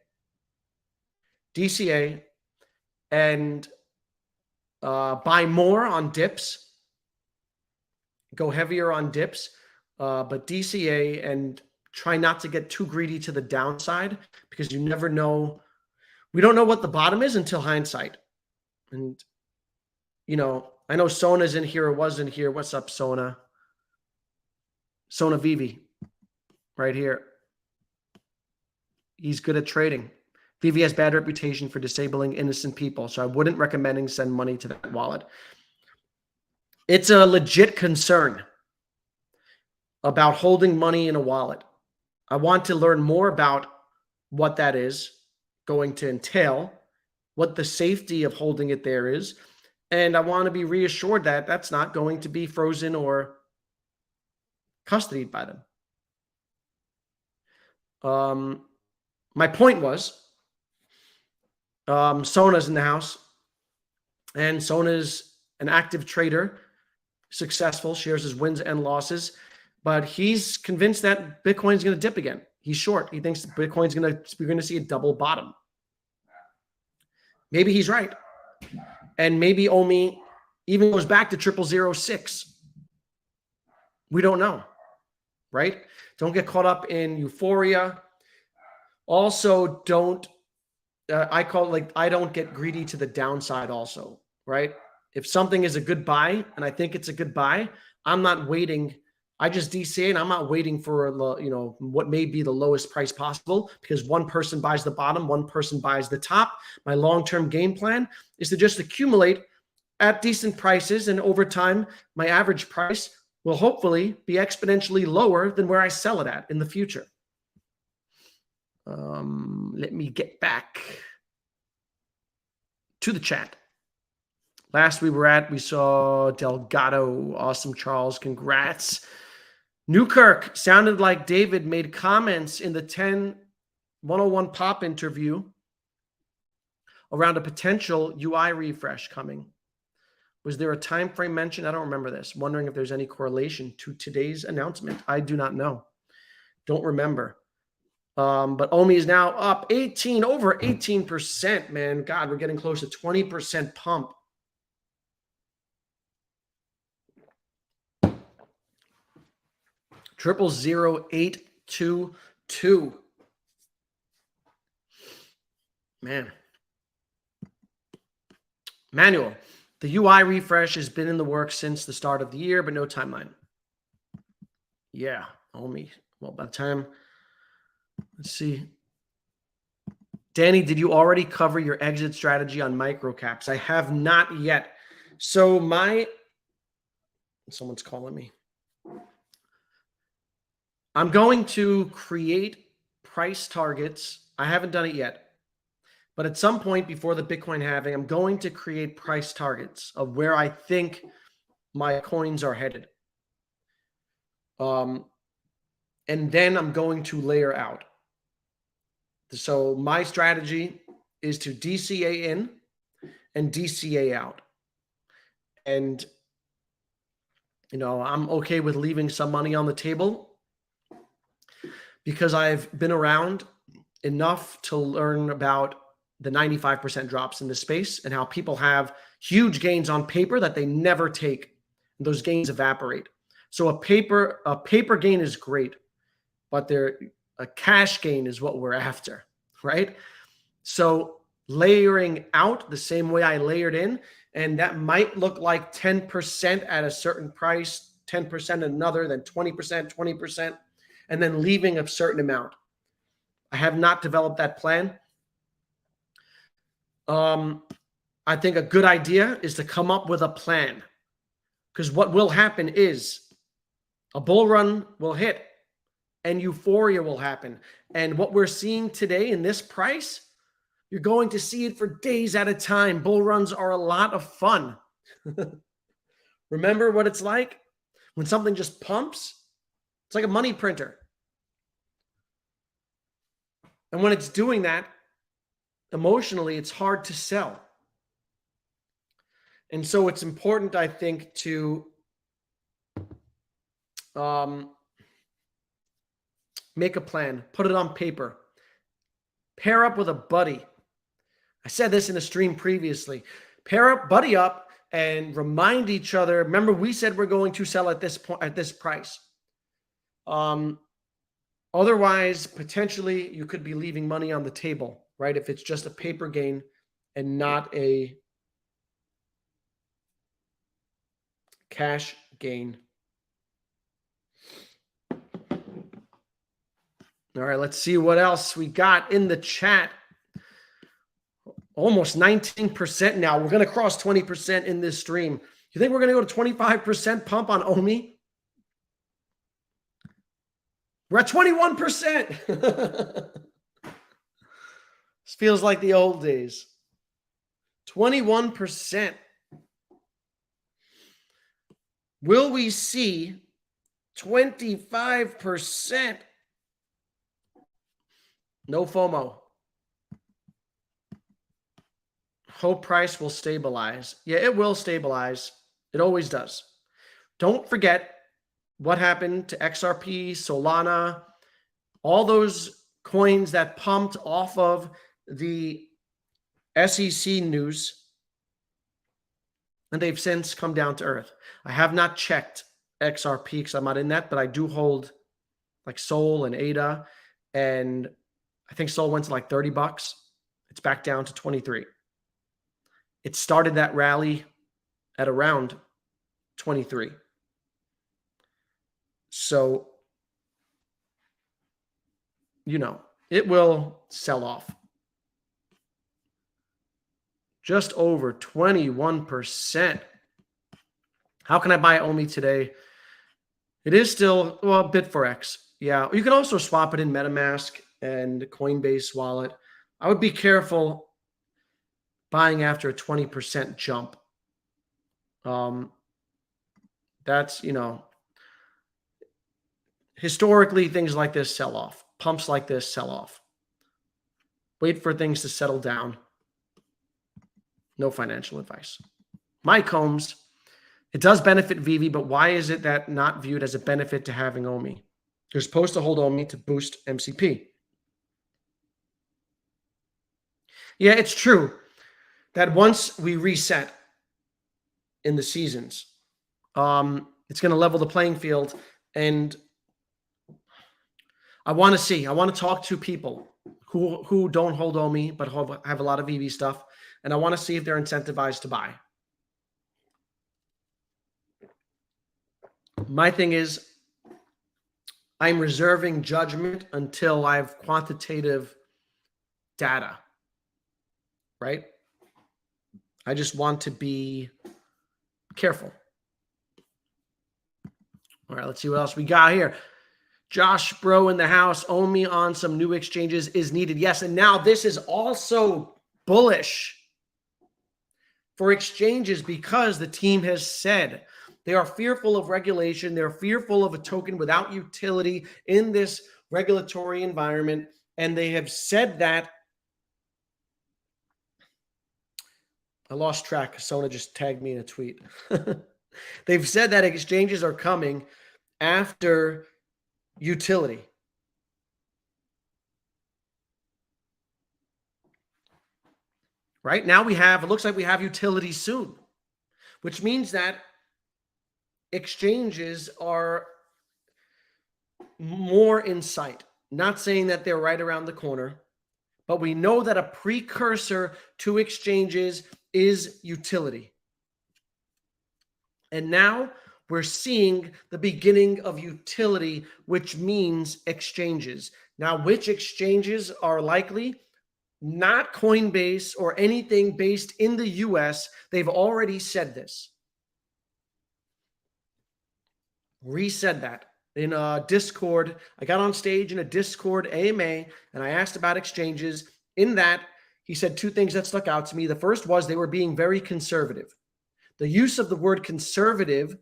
and buy more on dips, go heavier on dips, but DCA and try not to get too greedy to the downside, because you never know. We don't know what the bottom is until hindsight. And, I know Sona's in here or was in here. What's up, Sona? Sona Veve, right here. He's good at trading. Veve has bad reputation for disabling innocent people, so I wouldn't recommend send money to that wallet. It's a legit concern about holding money in a wallet. I want to learn more about what that is going to entail, what the safety of holding it there is, and I want to be reassured that that's not going to be frozen or custodied by them. My point was, Sona's in the house, and Sona's an active trader, successful, shares his wins and losses, but he's convinced that Bitcoin's going to dip again. He's short. He thinks Bitcoin's we're going to see a double bottom. Maybe he's right. And maybe OMI even goes back to 0006. We don't know, right? Don't get caught up in euphoria. Also, I don't get greedy to the downside also, right? If something is a good buy and I think it's a good buy, I'm not waiting. I just DCA and I'm not waiting for what may be the lowest price possible, because one person buys the bottom, one person buys the top. My long-term game plan is to just accumulate at decent prices, and over time, my average price will hopefully be exponentially lower than where I sell it at in the future. Let me get back to the chat. Last we saw Delgado. Awesome, Charles. Congrats. Newkirk, sounded like David made comments in the 10-101 Pop interview around a potential UI refresh coming. Was there a time frame mentioned? I don't remember this. Wondering if there's any correlation to today's announcement. I do not know. Don't remember. But OMI is now up over 18%, man. God, we're getting close to 20% pump. Triple 0822. Man. Manuel, the UI refresh has been in the works since the start of the year, but no timeline. Yeah, OMI. Well, by the time, let's see. Danny, did you already cover your exit strategy on microcaps? I have not yet. So someone's calling me. I'm going to create price targets. I haven't done it yet, but at some point before the Bitcoin halving, I'm going to create price targets of where I think my coins are headed. And then I'm going to layer out. So my strategy is to DCA in and DCA out. And, I'm okay with leaving some money on the table because I've been around enough to learn about the 95% drops in the space and how people have huge gains on paper that they never take. Those gains evaporate. So a paper gain is great, but a cash gain is what we're after, right? So layering out the same way I layered in, and that might look like 10% at a certain price, 10% another, then 20%, 20%, and then leaving a certain amount. I have not developed that plan. I think a good idea is to come up with a plan, because what will happen is a bull run will hit and euphoria will happen. And what we're seeing today in this price, you're going to see it for days at a time. Bull runs are a lot of fun. Remember what it's like when something just pumps? It's like a money printer. And when it's doing that, emotionally, it's hard to sell. And so it's important, I think, to make a plan, put it on paper, pair up with a buddy. I said this in a stream previously. Buddy up and remind each other. Remember, we said we're going to sell at this point, at this price. Otherwise, potentially, you could be leaving money on the table, right? If it's just a paper gain and not a cash gain. All right, let's see what else we got in the chat. Almost 19% now. We're going to cross 20% in this stream. You think we're going to go to 25% pump on OMI? We're at 21%. This feels like the old days. 21%. Will we see 25%? No FOMO. Hope price will stabilize. Yeah, it will stabilize. It always does. Don't forget what happened to XRP, Solana, all those coins that pumped off of the SEC news, and they've since come down to earth. I have not checked XRP because I'm not in that, but I do hold like Sol and ADA, and I think Sol went to like $30. It's back down to 23. It started that rally at around 23. So, it will sell off. Just over 21%. How can I buy OMI today? It is still, well, Bit4X. Yeah, you can also swap it in MetaMask and Coinbase wallet. I would be careful buying after a 20% jump. That's, historically, things like this sell off. Pumps like this sell off. Wait for things to settle down. No financial advice. Mike Holmes, it does benefit Veve, but why is it that not viewed as a benefit to having OMI? You're supposed to hold OMI to boost MCP. Yeah, it's true that once we reset in the seasons, it's going to level the playing field. And I want to talk to people who don't hold OMI but have a lot of Veve stuff, and I want to see if they're incentivized to buy. My thing is, I'm reserving judgment until I have quantitative data, right? I just want to be careful. All right, let's see what else we got here. Josh Bro in the house. OMI on some new exchanges is needed. Yes, and now this is also bullish for exchanges because the team has said they are fearful of regulation. They're fearful of a token without utility in this regulatory environment. And they have said that I lost track. Sona just tagged me in a tweet. They've said that exchanges are coming after utility. Right now it looks like we have utility soon, which means that exchanges are more in sight. Not saying that they're right around the corner, but we know that a precursor to exchanges is utility. And now we're seeing the beginning of utility, which means exchanges. Now, which exchanges are likely? Not Coinbase or anything based in the US. They've already said this. Resaid that in a Discord. I got on stage in a Discord AMA and I asked about exchanges. In that, he said two things that stuck out to me. The first was they were being very conservative. The use of the word conservative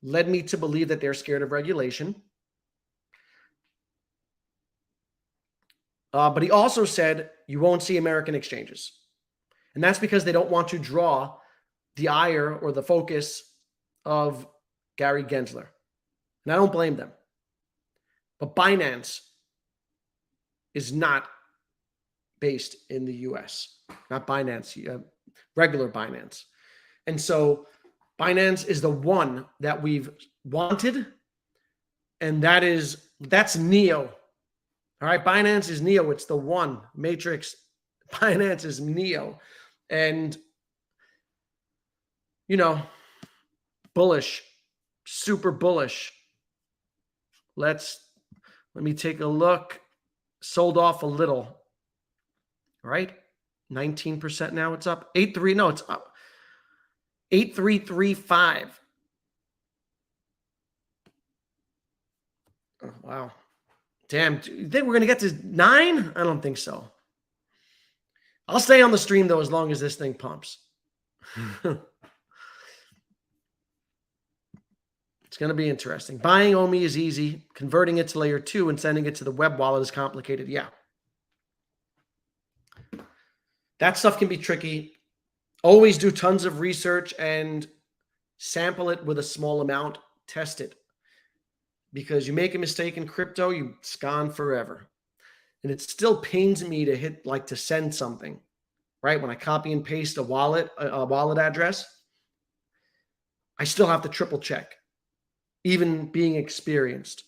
led me to believe that they're scared of regulation. But he also said you won't see American exchanges. And that's because they don't want to draw the ire or the focus of Gary Gensler. And I don't blame them. But Binance is not based in the US. Not Binance, regular Binance. And so Binance is the one that we've wanted. And that's Neo. All right, Binance is Neo. It's the one. Matrix, Binance is Neo. And, bullish, super bullish. Let me take a look. Sold off a little. All right, 19% now it's up. 8.3, no, it's up. 8.335. Oh, wow. Damn, do you think we're going to get to 9? I don't think so. I'll stay on the stream, though, as long as this thing pumps. It's going to be interesting. Buying OMI is easy. Converting it to layer 2 and sending it to the web wallet is complicated. Yeah. That stuff can be tricky. Always do tons of research and sample it with a small amount. Test it. Because you make a mistake in crypto, it's gone forever. And it still pains me to send something, right? When I copy and paste a wallet address, I still have to triple check, even being experienced.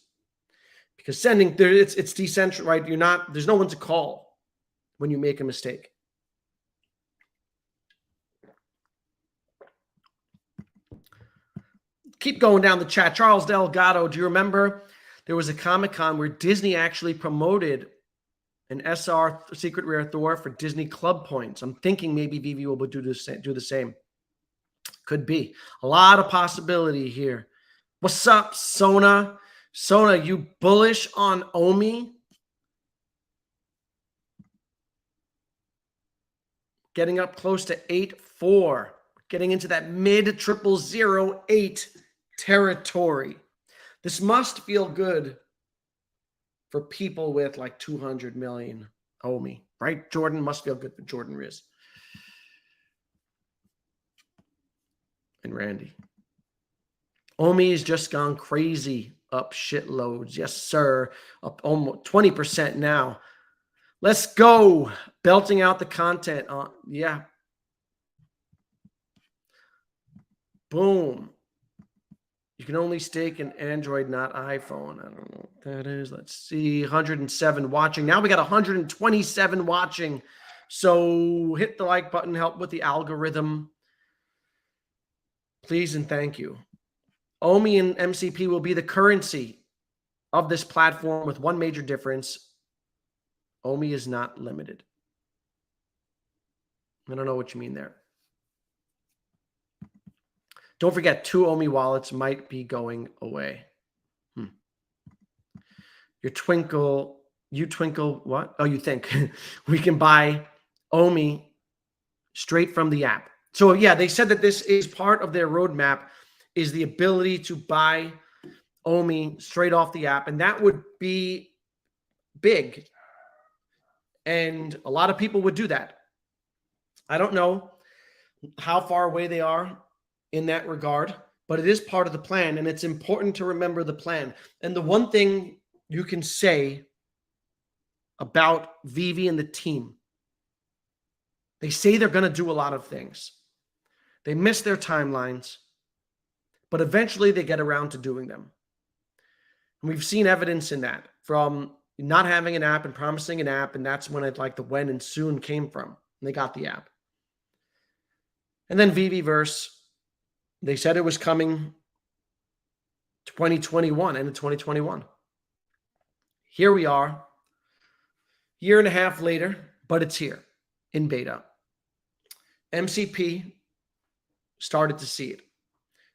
Because sending, it's decentralized, right? There's no one to call when you make a mistake. Keep going down the chat. Charles Delgado, do you remember there was a Comic-Con where Disney actually promoted an SR Secret Rare Thor for Disney Club points? I'm thinking maybe Veve will do the same. Could be. A lot of possibility here. What's up, Sona? Sona, you bullish on OMI? Getting up close to 8.4. Getting into that mid 0008 territory. This must feel good for people with like 200 million OMI, right? Jordan must feel good for Jordan Riz. And Randy. OMI has just gone crazy, up shitloads. Yes, sir. Up almost 20% now. Let's go. Belting out the content. Yeah. Boom. You can only stake an Android, not iPhone. I don't know what that is. Let's see. 107 watching. Now we got 127 watching. So hit the like button. Help with the algorithm. Please and thank you. OMI and MCP will be the currency of this platform with one major difference. OMI is not limited. I don't know what you mean there. Don't forget, 2 OMI wallets might be going away. You twinkle, what? Oh, you think we can buy OMI straight from the app. So yeah, they said that this is part of their roadmap, is the ability to buy OMI straight off the app. And that would be big. And a lot of people would do that. I don't know how far away they are in that regard, but it is part of the plan, and it's important to remember the plan. And the one thing you can say about Veve and the team, they say they're going to do a lot of things. They miss their timelines, but eventually they get around to doing them. And we've seen evidence in that from not having an app and promising an app, and that's when the when and soon came from. And they got the app. And then Veveverse, they said it was coming 2021, end of 2021. Here we are, year and a half later, but it's here in beta. MCP started to see it.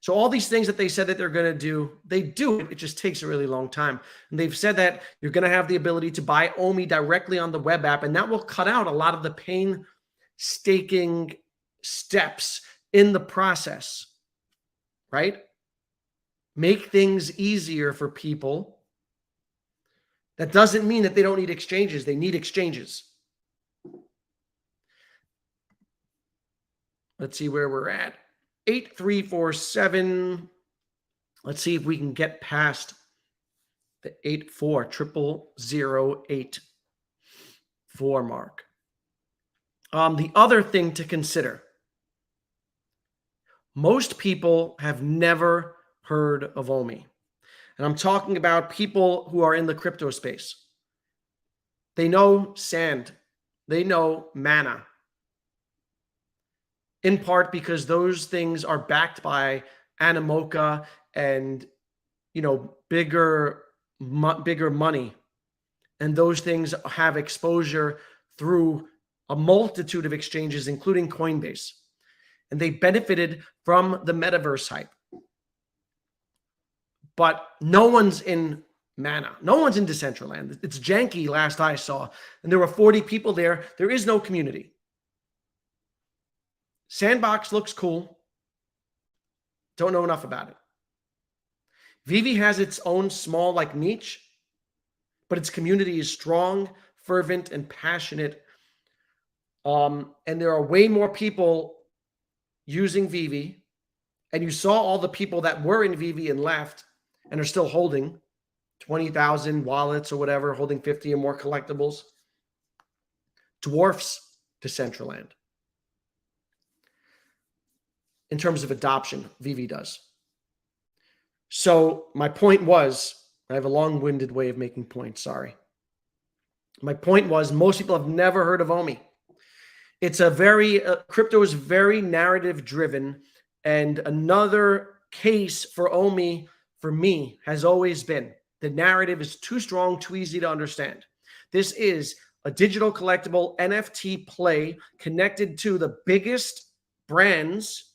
So all these things that they said that they're going to do, they do it. It just takes a really long time. And they've said that you're going to have the ability to buy OMI directly on the web app, and that will cut out a lot of the painstaking steps in the process, right? Make things easier for people. That doesn't mean that they don't need exchanges. They need exchanges. Let's see where we're at. 8347. Let's see if we can get past the 840008 mark. The other thing to consider, most people have never heard of OMI. And I'm talking about people who are in the crypto space. They know Sand. They know Mana. In part because those things are backed by Animoca and, bigger money. And those things have exposure through a multitude of exchanges, including Coinbase. And they benefited from the metaverse hype. But no one's in Mana. No one's in Decentraland. It's janky last I saw. And there were 40 people there. There is no community. Sandbox looks cool. Don't know enough about it. Veve has its own small niche, but its community is strong, fervent, and passionate. And there are way more people using Veve. And you saw all the people that were in Veve and left and are still holding 20,000 wallets or whatever, holding 50 or more collectibles. Dwarfs Decentraland. In terms of adoption, Veve does. So my point was, I have a long-winded way of making points, sorry. My point was, most people have never heard of OMI. It's crypto is very narrative-driven, and another case for OMI, for me, has always been, the narrative is too strong, too easy to understand. This is a digital collectible NFT play connected to the biggest brands,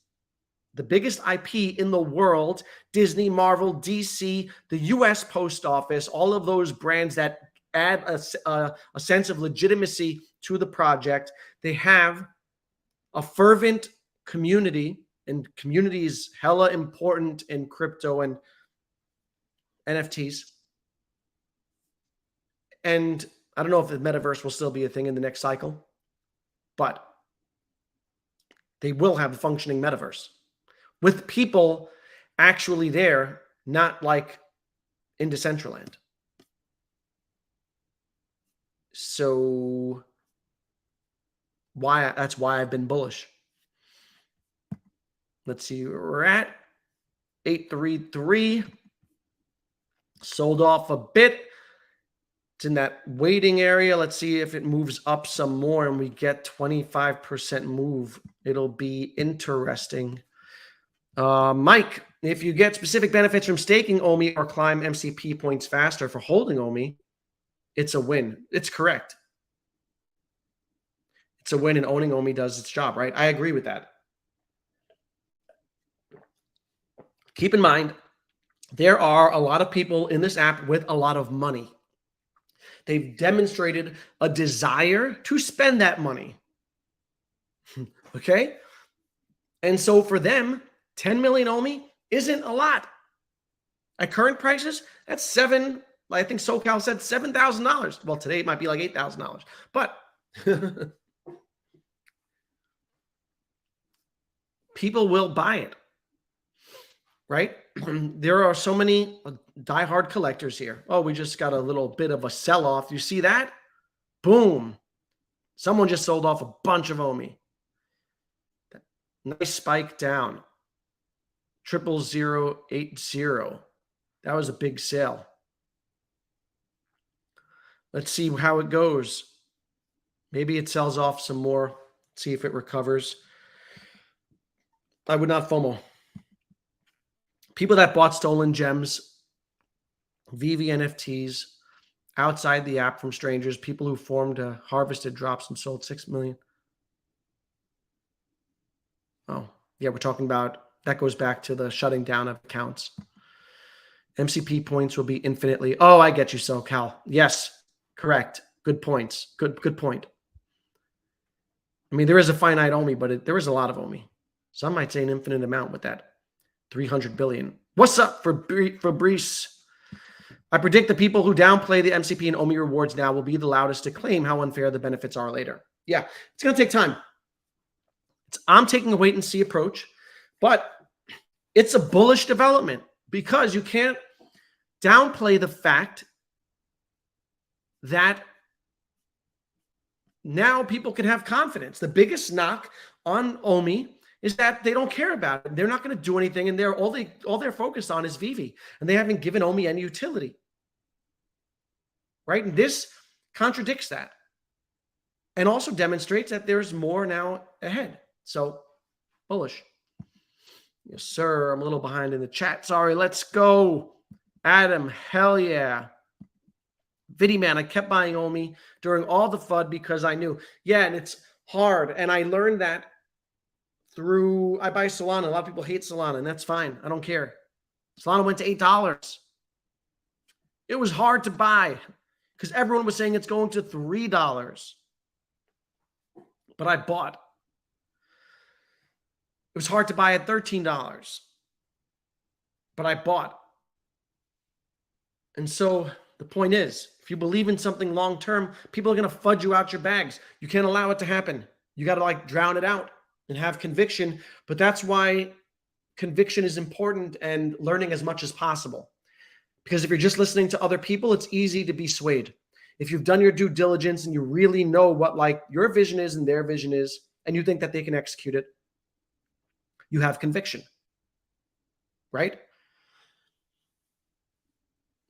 the biggest IP in the world, Disney, Marvel, DC, the US Post Office, all of those brands that add a sense of legitimacy to the project. They have a fervent community, and community is hella important in crypto and NFTs. And I don't know if the metaverse will still be a thing in the next cycle, but they will have a functioning metaverse with people actually there, not like in Decentraland. So that's why I've been bullish. Let's see where we're at. 833. Sold off a bit. It's in that waiting area. Let's see if it moves up some more and we get 25% move. It'll be interesting. Mike, if you get specific benefits from staking OMI or climb MCP points faster for holding OMI, it's a win. It's correct. It's a win, and owning OMI does its job, right? I agree with that. Keep in mind, there are a lot of people in this app with a lot of money. They've demonstrated a desire to spend that money. Okay? And so for them, 10 million OMI isn't a lot. At current prices, that's I think SoCal said $7,000. Well, today it might be like $8,000. But people will buy it, right? There are so many diehard collectors here. Oh, we just got a little bit of a sell-off. You see that? Boom. Someone just sold off a bunch of OMI. Nice spike down. 00080. That was a big sale. Let's see how it goes. Maybe it sells off some more. See if it recovers. I would not FOMO. People that bought stolen gems, Veve NFTs, outside the app from strangers, people who formed harvested drops and sold 6 million. Oh, yeah, we're talking about, that goes back to the shutting down of accounts. MCP points will be infinitely. Oh, I get you, SoCal. Yes, correct. Good points. Good point. I mean, there is a finite OMI, but there is a lot of OMI. Some might say an infinite amount with that. 300 billion. What's up, Fabrice? I predict the people who downplay the MCP and OMI rewards now will be the loudest to claim how unfair the benefits are later. Yeah, it's going to take time. I'm taking a wait and see approach, but it's a bullish development because you can't downplay the fact that now people can have confidence. The biggest knock on OMI is that they don't care about it. They're not going to do anything, and all they're focused on is Veve, and they haven't given OMI any utility. Right? And this contradicts that and also demonstrates that there's more now ahead. So, bullish. Yes, sir. I'm a little behind in the chat. Sorry. Let's go. Adam, hell yeah. Viddy man, I kept buying OMI during all the FUD because I knew. Yeah, and it's hard. And I learned that through, I buy Solana. A lot of people hate Solana, and that's fine. I don't care. Solana went to $8. It was hard to buy because everyone was saying it's going to $3. But I bought. It was hard to buy at $13. But I bought. And so the point is, if you believe in something long-term, people are going to fudge you out your bags. You can't allow it to happen. You got to drown it out and have conviction. But that's why conviction is important and learning as much as possible. Because if you're just listening to other people, it's easy to be swayed. If you've done your due diligence and you really know what your vision is and their vision is, and you think that they can execute it, you have conviction, right?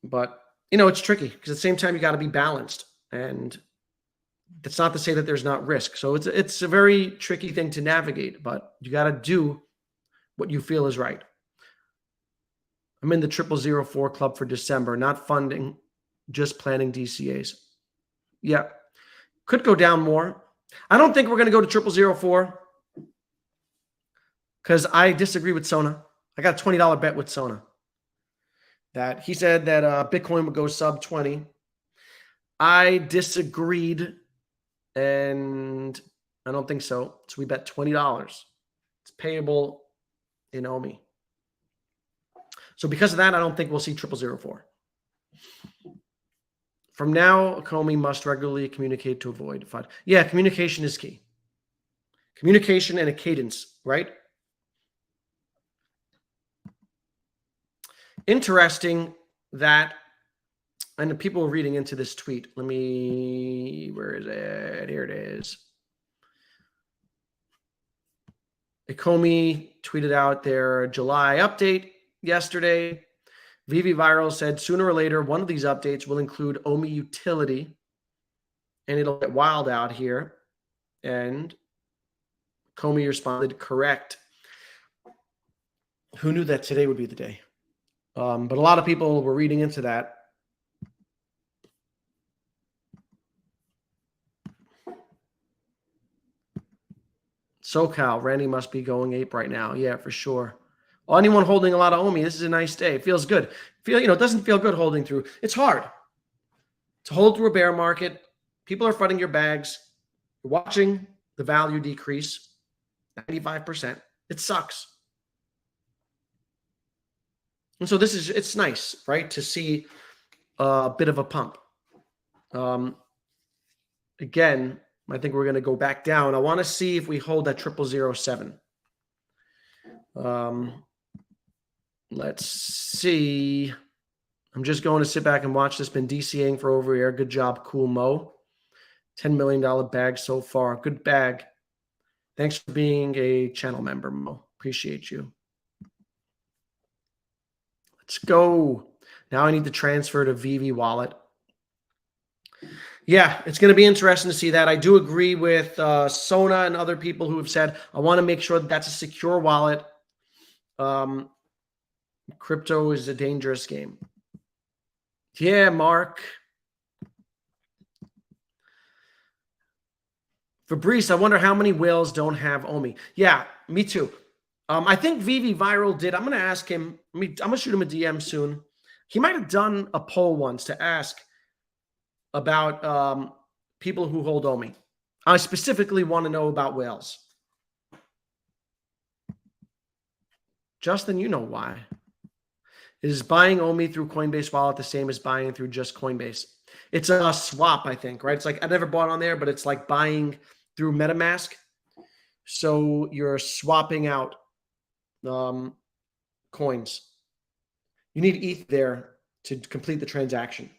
But, it's tricky because at the same time, you got to be balanced. And that's not to say that there's not risk. So it's a very tricky thing to navigate, but you got to do what you feel is right. I'm in the 0004 club for December, not funding, just planning DCAs. Yeah. Could go down more. I don't think we're going to go to 0004 because I disagree with Sona. I got a $20 bet with Sona. That he said that Bitcoin would go sub 20. I disagreed, and I don't think so. So we bet $20. It's payable in OMI. So because of that, I don't think we'll see 0004. From now, Comey must regularly communicate to avoid FUD. Yeah, communication is key. Communication and a cadence, right? Interesting that, and the people are reading into this tweet. Where is it? Here it is. Comey tweeted out their July update yesterday. Veve Viral said sooner or later, one of these updates will include OMI utility, and it'll get wild out here. And Comey responded, correct. Who knew that today would be the day? But a lot of people were reading into that. SoCal, Randy must be going ape right now. Yeah, for sure. Well, anyone holding a lot of OMI, this is a nice day. It feels good. It doesn't feel good holding through. It's hard to hold through a bear market. People are flooding your bags. You're watching the value decrease 95%. It sucks. And so it's nice, right, to see a bit of a pump. Again, I think we're going to go back down. I want to see if we hold that 0007. Let's see. I'm just going to sit back and watch this. Been DCing for over a year. Good job, Cool Mo. $10 million bag so far. Good bag. Thanks for being a channel member, Mo. Appreciate you. Let's go. Now I need to transfer to Veve wallet. Yeah, it's going to be interesting to see that. I do agree with Sona and other people who have said, I want to make sure that that's a secure wallet. Crypto is a dangerous game. Yeah, Mark. Fabrice, I wonder how many whales don't have OMI. Yeah, me too. I think Veve Viral did. I'm going to ask him. I'm going to shoot him a DM soon. He might have done a poll once to ask about people who hold OMI. I specifically want to know about whales. Justin, you know why. Is buying OMI through Coinbase wallet the same as buying through just Coinbase? It's a swap, I think, right? It's like, I never bought on there, but it's like buying through MetaMask. So you're swapping out coins. You need ETH there to complete the transaction.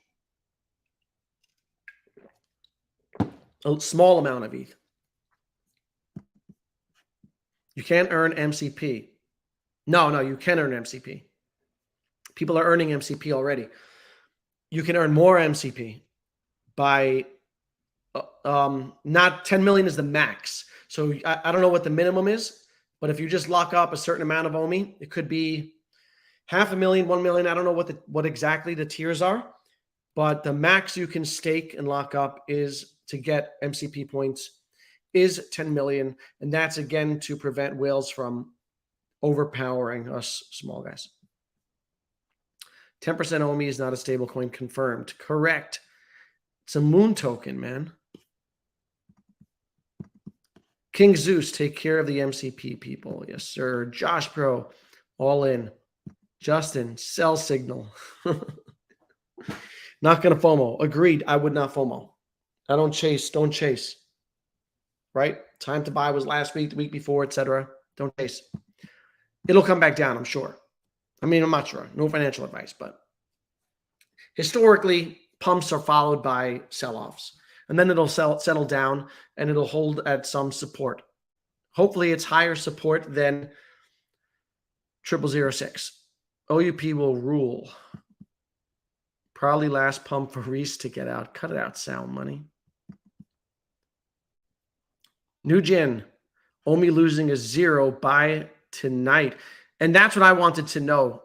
A small amount of ETH. You can't earn MCP. No, you can earn MCP. People are earning MCP already. You can earn more MCP by not 10 million is the max. So I don't know what the minimum is, but if you just lock up a certain amount of OMI, it could be 500,000, 1 million. I don't know what exactly the tiers are, but the max you can stake and lock up is to get MCP points is 10 million. And that's again to prevent whales from overpowering us small guys. 10% OMI is not a stable coin confirmed. Correct. It's a moon token, man. King Zeus, take care of the MCP people. Yes, sir. Josh Pro, all in. Justin, sell signal. Not going to FOMO. Agreed. I would not FOMO. I don't chase. Don't chase. Right? Time to buy was last week, the week before, etc. Don't chase. It'll come back down, I'm sure. I mean, I'm not sure. No financial advice, but historically, pumps are followed by sell-offs. And then it'll settle down and it'll hold at some support. Hopefully it's higher support than 0006. OUP will rule. Probably last pump for Reese to get out. Cut it out, sound money. Nugin, OMI losing a 0 by tonight. And that's what I wanted to know.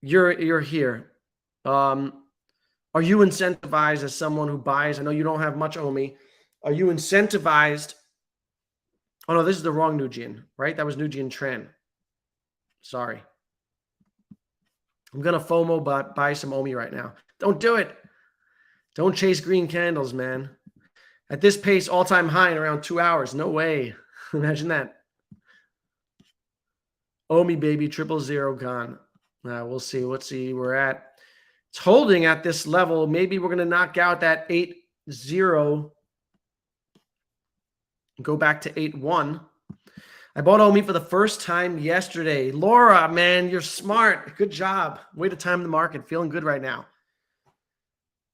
You're here. Are you incentivized as someone who buys? I know you don't have much OMI. Are you incentivized? Oh, no, this is the wrong Nugin, right? That was Nugin Tran. Sorry. I'm going to FOMO but buy some OMI right now. Don't do it. Don't chase green candles, man. At this pace, all-time high in around 2 hours. No way. Imagine that. OMI, baby, 000 gone. We'll see. Let's see. We're at. It's holding at this level. Maybe we're going to knock out that 8-0. Go back to 8-1. I bought OMI for the first time yesterday. Laura, man, you're smart. Good job. Way to time the market. Feeling good right now.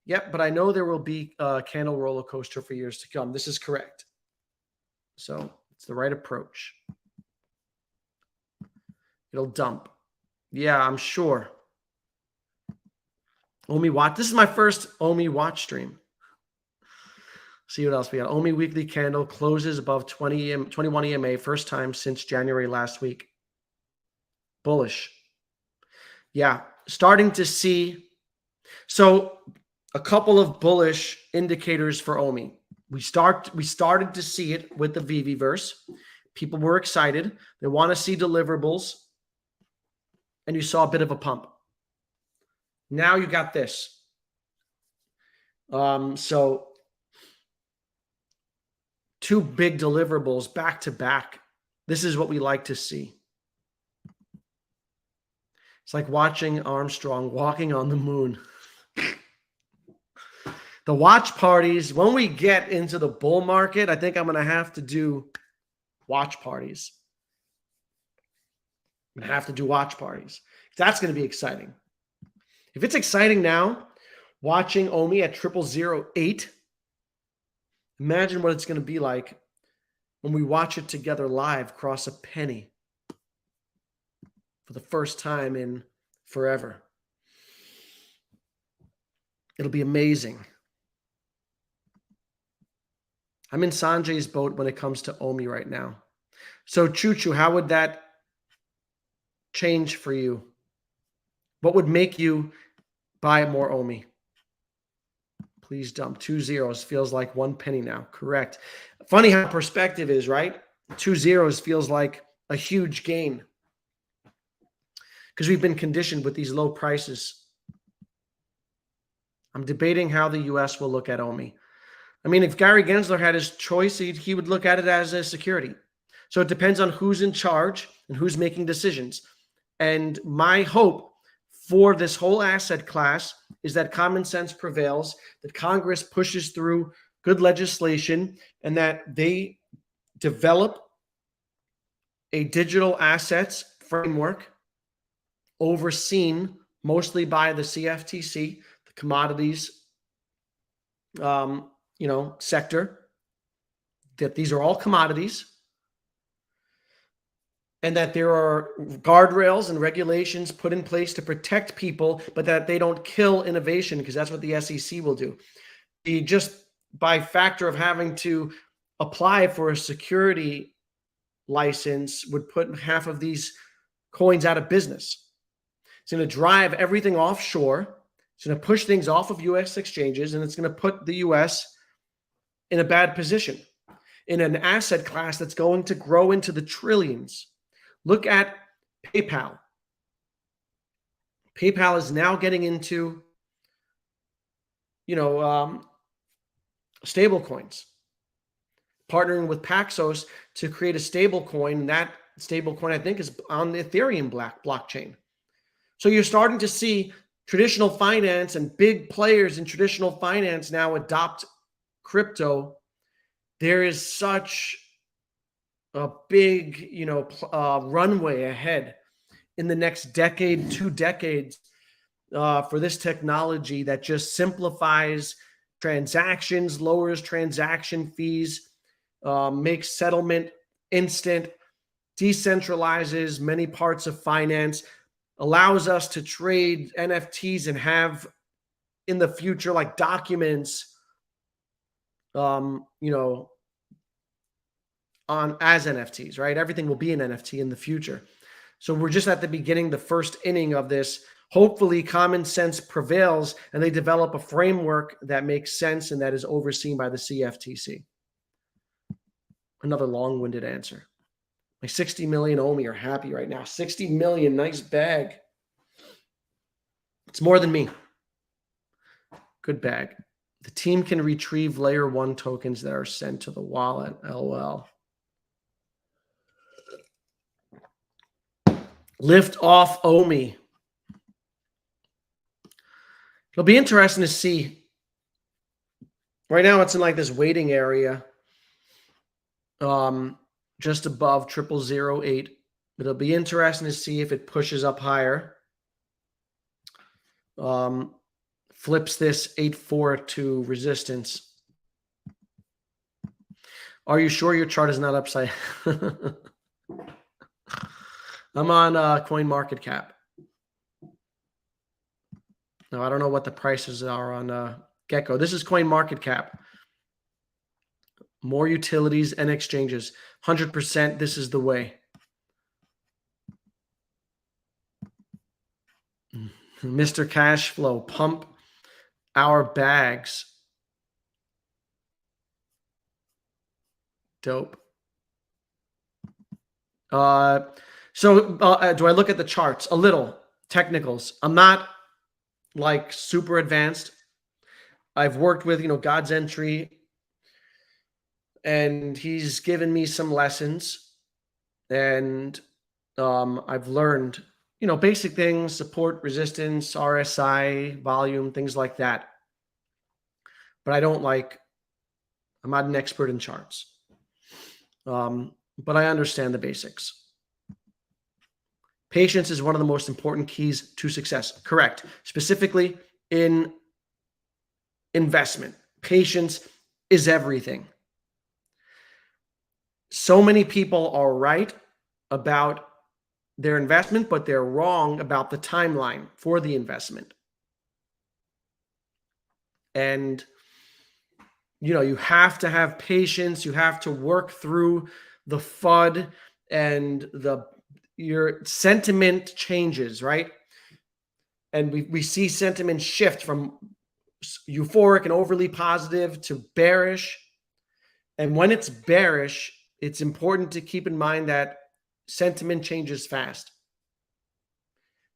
Yep, but I know there will be a candle roller coaster for years to come. This is correct. So it's the right approach. It'll dump. Yeah, I'm sure. OMI watch. This is my first OMI watch stream. See what else we got. OMI weekly candle closes above 21 EMA. First time since January last week. Bullish. Yeah, starting to see. So a couple of bullish indicators for OMI. We started to see it with the Veveverse. People were excited. They want to see deliverables. And you saw a bit of a pump. Now you got this. So two big deliverables back to back. This is what we like to see. It's like watching Armstrong walking on the moon. The watch parties, when we get into the bull market, I think I'm going to have to do watch parties. I'm going to have to do watch parties. That's going to be exciting. If it's exciting now, watching Omi at 0008, imagine what it's going to be like when we watch it together live cross a penny for the first time in forever. It'll be amazing. I'm in Sanjay's boat when it comes to Omi right now. So, Choo-Choo, how would that change for you? What would make you buy more Omi? Please dump 2 zeros. Feels like 1 penny now. Correct. Funny how perspective is, right? 2 zeros feels like a huge gain because we've been conditioned with these low prices. I'm debating how the U.S. will look at Omi. I mean, if Gary Gensler had his choice, he would look at it as a security. So it depends on who's in charge and who's making decisions. And my hope for this whole asset class is that common sense prevails, that Congress pushes through good legislation, and that they develop a digital assets framework overseen mostly by the CFTC, the commodities sector, that these are all commodities, and that there are guardrails and regulations put in place to protect people, but that they don't kill innovation, because that's what the SEC will do. Just by factor of having to apply for a security license would put half of these coins out of business. It's going to drive everything offshore. It's going to push things off of U.S. exchanges, and it's going to put the U.S. in a bad position in an asset class that's going to grow into the trillions. Look at PayPal. PayPal is now getting into, stable coins, partnering with Paxos to create a stable coin. That stable coin, I think, is on the Ethereum blockchain. So you're starting to see traditional finance and big players in traditional finance now adopt crypto. There is such a big, runway ahead in the next decade, 2 decades, for this technology that just simplifies transactions, lowers transaction fees, makes settlement instant, decentralizes many parts of finance, allows us to trade NFTs and have in the future like documents, on as NFTs, right? Everything will be an NFT in the future. So we're just at the beginning, the first inning of this. Hopefully common sense prevails and they develop a framework that makes sense and that is overseen by the CFTC. Another long-winded answer. My 60 million Omi are happy right now. 60 million, nice bag. It's more than me. Good bag. The team can retrieve layer 1 tokens that are sent to the wallet. LOL. Lift off Omi. It'll be interesting to see. Right now, it's in like this waiting area, just above 0008. It'll be interesting to see if it pushes up higher. Flips this 8.4 to resistance. Are you sure your chart is not upside? I'm on CoinMarketCap. No, I don't know what the prices are on Gecko. This is CoinMarketCap. More utilities and exchanges. 100%, this is the way. Mr. Cashflow, pump our bags. Dope. So do I look at the charts? A little. Technicals. I'm not like super advanced. I've worked with, God's Entry, and he's given me some lessons, and I've learned, basic things, support, resistance, RSI, volume, things like that. But I'm not an expert in charts. But I understand the basics. Patience is one of the most important keys to success. Correct. Specifically in investment, patience is everything. So many people are right about their investment, but they're wrong about the timeline for the investment. And, you have to have patience. You have to work through the FUD and your sentiment changes, right? And we see sentiment shift from euphoric and overly positive to bearish. And when it's bearish, it's important to keep in mind that sentiment changes fast.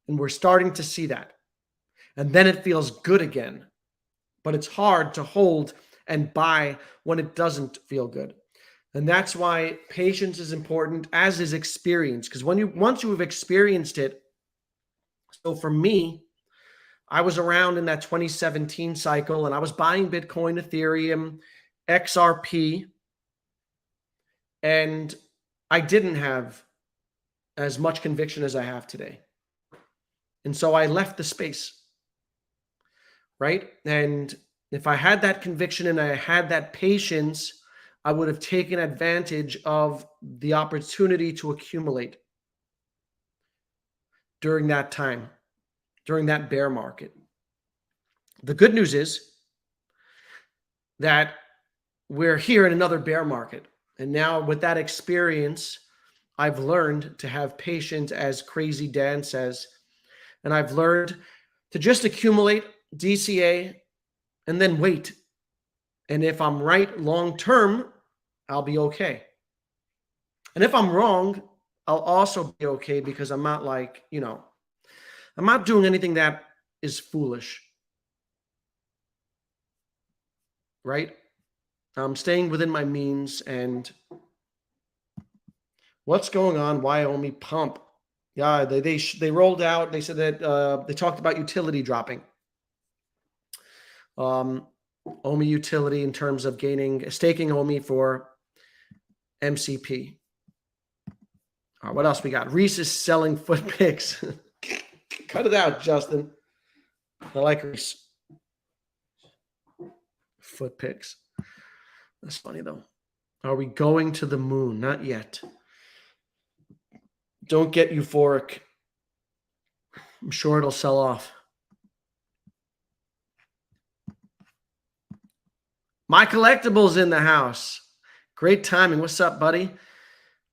And we're starting to see that. And then it feels good again. But it's hard to hold and buy when it doesn't feel good. And that's why patience is important, as is experience. Because once you have experienced it, so for me, I was around in that 2017 cycle and I was buying Bitcoin, Ethereum, XRP, and I didn't have as much conviction as I have today. And so I left the space, right? And if I had that conviction and I had that patience, I would have taken advantage of the opportunity to accumulate during that time, during that bear market. The good news is that we're here in another bear market. And now with that experience, I've learned to have patience, as Crazy Dan says, and I've learned to just accumulate DCA and then wait. And if I'm right long term, I'll be okay. And if I'm wrong, I'll also be okay, because I'm not like, I'm not doing anything that is foolish, right? I'm staying within my means. And what's going on? Wyoming pump. Yeah, they rolled out. They said that they talked about utility dropping. OMI utility in terms of staking OMI for MCP. All right, what else we got? Reese is selling foot picks. Cut it out, Justin. I like Reese. Foot picks. That's funny though. Are we going to the moon? Not yet. Don't get euphoric. I'm sure it'll sell off. My Collectibles in the house. Great timing. What's up, buddy?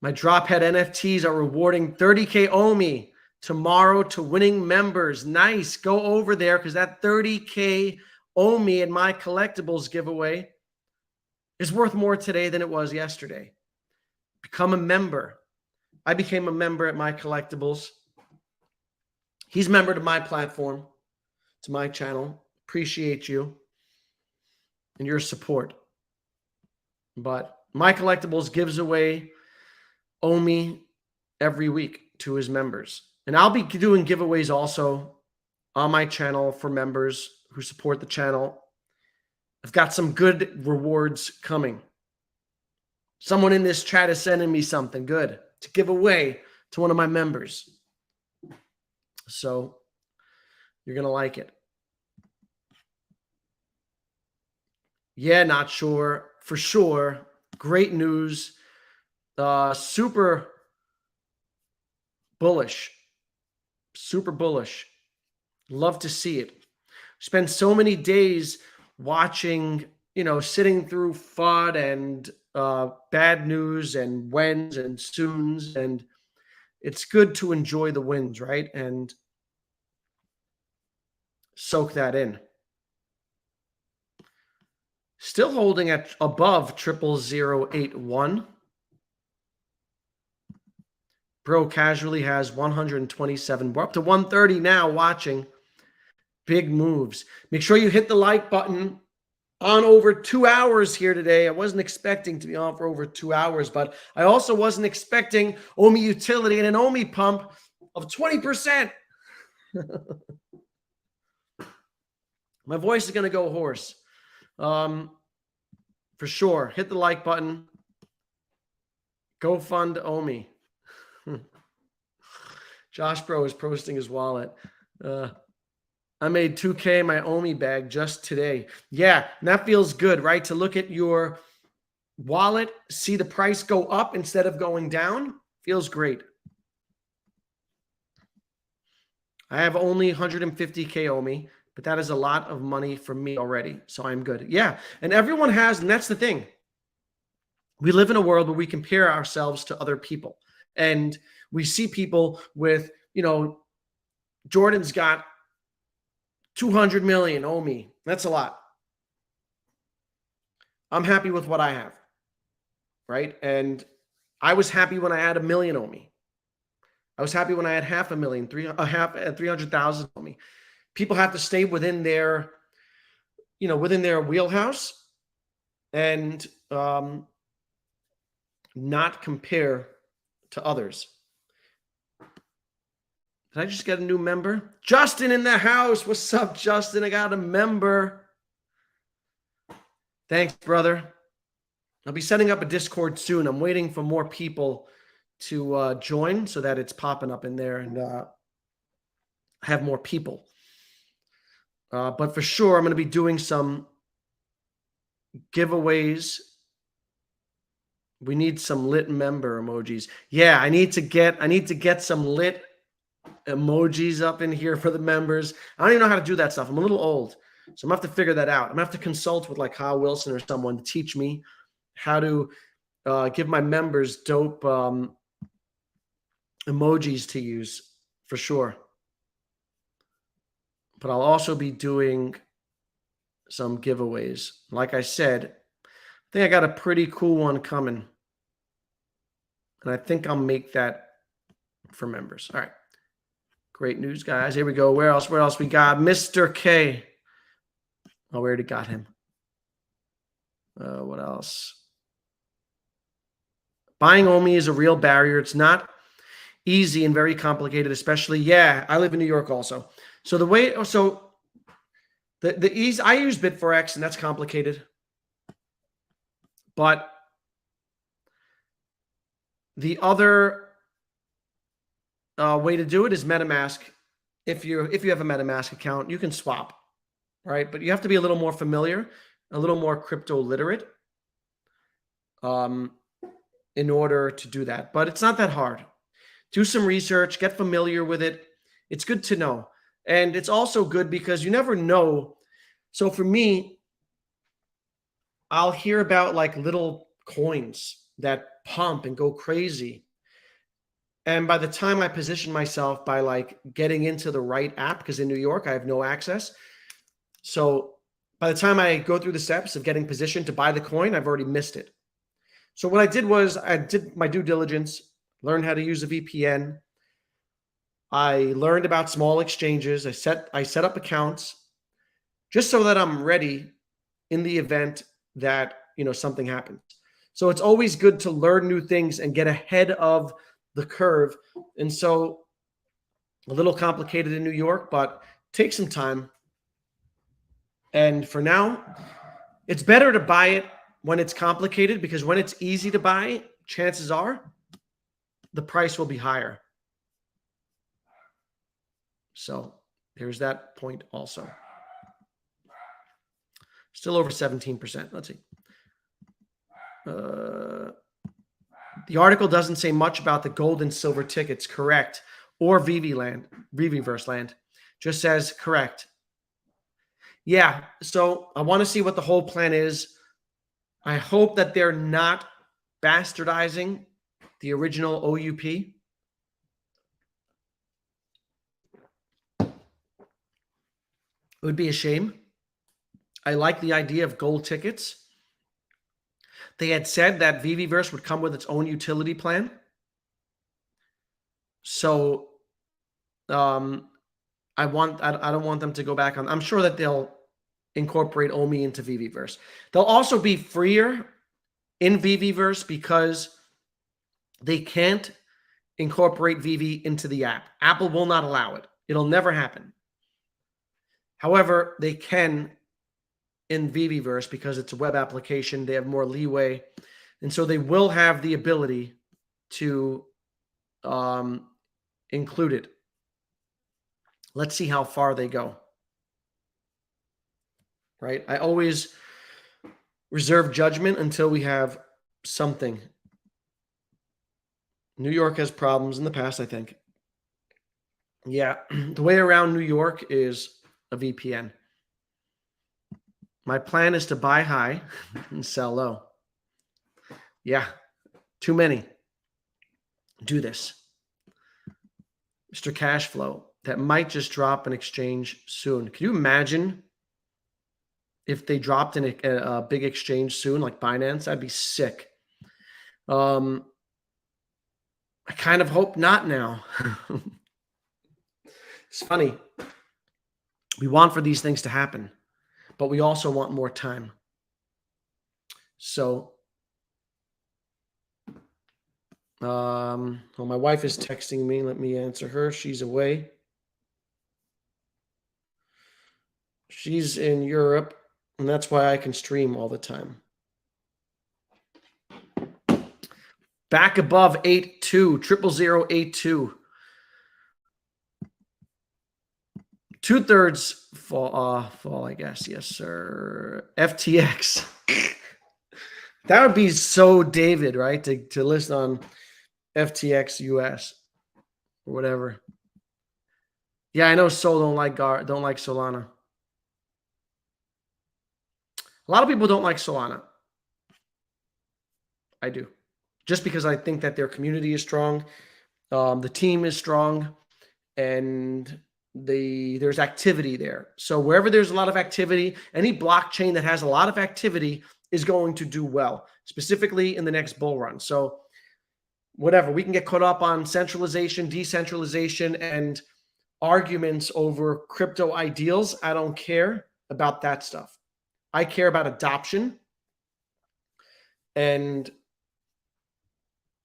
My Drophead NFTs are rewarding 30K OMI tomorrow to winning members. Nice. Go over there, because that 30K OMI in My Collectibles giveaway is worth more today than it was yesterday. Become a member. I became a member at My Collectibles. He's a member to my platform, to my channel. Appreciate you and your support. But My Collectibles gives away OMI every week to his members. And I'll be doing giveaways also on my channel for members who support the channel. I've got some good rewards coming. Someone in this chat is sending me something good to give away to one of my members. So you're going to like it. Yeah, not sure. For sure. Great news. Super bullish. Super bullish. Love to see it. Spend so many days watching, sitting through FUD and bad news and whens and soons. And it's good to enjoy the wins, right? And soak that in. Still holding at above 00081. Bro casually has 127. We're up to 130 now watching. Big moves. Make sure you hit the like button. On over 2 hours here today. I wasn't expecting to be on for over 2 hours, but I also wasn't expecting OMI utility and an OMI pump of 20%. My voice is going to go hoarse. For sure. Hit the like button. Go fund OMI. Josh Bro is posting his wallet. I made 2K in my Omi bag just today. Yeah, and that feels good, right? To look at your wallet, see the price go up instead of going down, feels great. I have only 150K Omi, but that is a lot of money for me already, so I'm good. Yeah, and everyone has, and that's the thing. We live in a world where we compare ourselves to other people, and we see people with, Jordan's got 200 million Omi. That's a lot. I'm happy with what I have, right? And I was happy when I had 1 million Omi. I was happy when I had 500,000, 300,000 Omi. People have to stay within their, within their wheelhouse and not compare to others. Did I just get a new member? Justin in the house. What's up, Justin? I got a member. Thanks, brother. I'll be setting up a Discord soon. I'm waiting for more people to join so that it's popping up in there and have more people. But for sure, I'm going to be doing some giveaways. We need some lit member emojis. Yeah, I need to get some lit emojis up in here for the members. I don't even know how to do that stuff. I'm a little old, so I'm going to have to figure that out. I'm going to have to consult with like Kyle Wilson or someone to teach me how to give my members dope emojis to use for sure. But I'll also be doing some giveaways. Like I said, I think I got a pretty cool one coming. And I think I'll make that for members. All right. Great news, guys. Here we go. Where else? We got Mr. K. Oh, we already got him. What else? Buying Omi is a real barrier. It's not easy and very complicated, especially, yeah, I live in New York also. So the ease, I use Bit4X, and that's complicated. But the other way to do it is MetaMask. If you have a MetaMask account, you can swap, right? But you have to be a little more familiar, a little more crypto literate in order to do that. But it's not that hard. Do some research, get familiar with it. It's good to know. And it's also good because you never know. So for me, I'll hear about like little coins that pump and go crazy. And by the time I position myself by like getting into the right app, because in New York, I have no access. So by the time I go through the steps of getting positioned to buy the coin, I've already missed it. So what I did was I did my due diligence, learned how to use a VPN. I learned about small exchanges. I set up accounts just so that I'm ready in the event that, something happens. So it's always good to learn new things and get ahead of the curve. And so a little complicated in New York, but take some time. And for now, it's better to buy it when it's complicated, because when it's easy to buy, chances are the price will be higher. So there's that point also. Still over 17%. Let's see. The article doesn't say much about the gold and silver tickets, correct, or Veveverse land. Just says correct. Yeah, so I want to see what the whole plan is. I hope that they're not bastardizing the original OUP. It would be a shame. I like the idea of gold tickets. They had said that Veveverse would come with its own utility plan. So I don't want them to go back on. I'm sure that they'll incorporate Omi into Veveverse. They'll also be freer in Veveverse because they can't incorporate Veve into the app. Apple will not allow it. It'll never happen. However, they can in Veveverse because it's a web application. They have more leeway. And so they will have the ability to included. Let's see how far they go. Right? I always reserve judgment until we have something. New York has problems in the past, I think. Yeah, the way around New York is a VPN. My plan is to buy high and sell low. Yeah, too many do this. Mr. Cashflow, that might just drop an exchange soon. Can you imagine if they dropped in a big exchange soon, like Binance? That'd be sick. I kind of hope not now. It's funny. We want for these things to happen, but we also want more time. So, well, my wife is texting me. Let me answer her. She's away. She's in Europe, and that's why I can stream all the time. Back above 8.2, 00082. 2/3 fall, I guess. Yes, sir. FTX. That would be so David, right? To list on FTX US or whatever. Yeah, I know Sol don't like Solana. A lot of people don't like Solana. I do. Just because I think that their community is strong, the team is strong, and there's activity there. So wherever there's a lot of activity, any blockchain that has a lot of activity is going to do well, specifically in the next bull run. So whatever, we can get caught up on centralization, decentralization, and arguments over crypto ideals. I don't care about that stuff. I care about adoption, and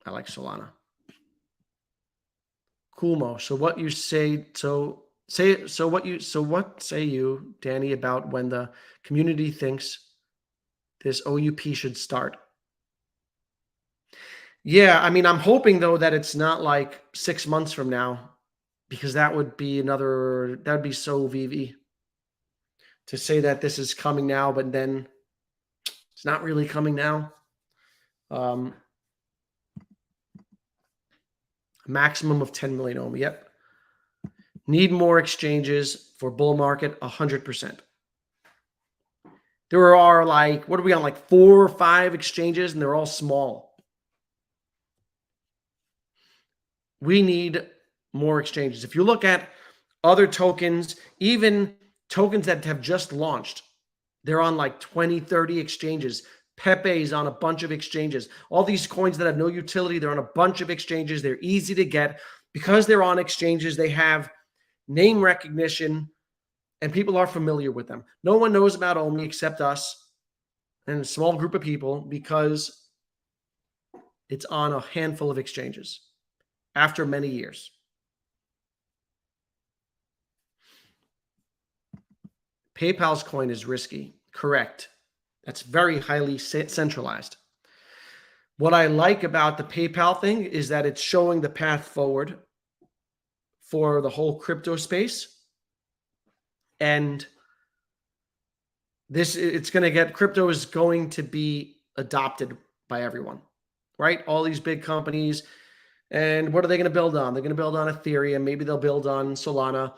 I like Solana. Kumo. So what you say? What say you, Danny, about when the community thinks this OUP should start? Yeah, I mean, I'm hoping though that it's not like 6 months from now, because that would be so Veve to say that this is coming now, but then it's not really coming now. Maximum of 10 million ohm. Yep. Need more exchanges for bull market, 100%. There are like, what are we on, like 4 or 5 exchanges, and they're all small. We need more exchanges. If you look at other tokens, even tokens that have just launched, they're on like 20, 30 exchanges. Pepe is on a bunch of exchanges. All these coins that have no utility, they're on a bunch of exchanges. They're easy to get. Because they're on exchanges, they have name recognition, and people are familiar with them. No one knows about Omi except us and a small group of people, because it's on a handful of exchanges after many years. PayPal's coin is risky. Correct. That's very highly centralized. What I like about the PayPal thing is that it's showing the path forward for the whole crypto space. And crypto is going to be adopted by everyone, right? All these big companies. And what are they going to build on? They're going to build on Ethereum. Maybe they'll build on Solana.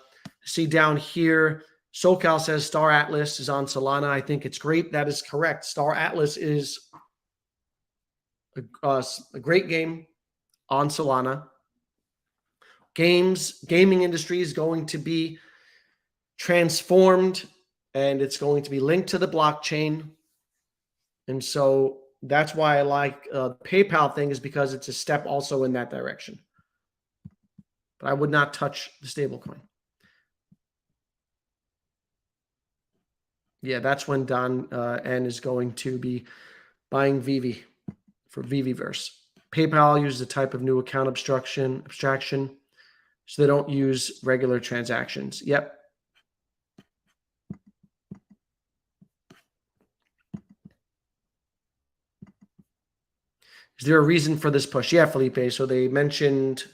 See down here, SoCal says Star Atlas is on Solana. I think it's great. That is correct. Star Atlas is a great game on Solana. Gaming industry is going to be transformed, and it's going to be linked to the blockchain. And so that's why I like the PayPal thing, is because it's a step also in that direction. But I would not touch the stablecoin. Yeah, that's when Don N is going to be buying Veve for Veveverse. PayPal uses a type of new account abstraction, so they don't use regular transactions. Yep. Is there a reason for this push? Yeah, Felipe. So they mentioned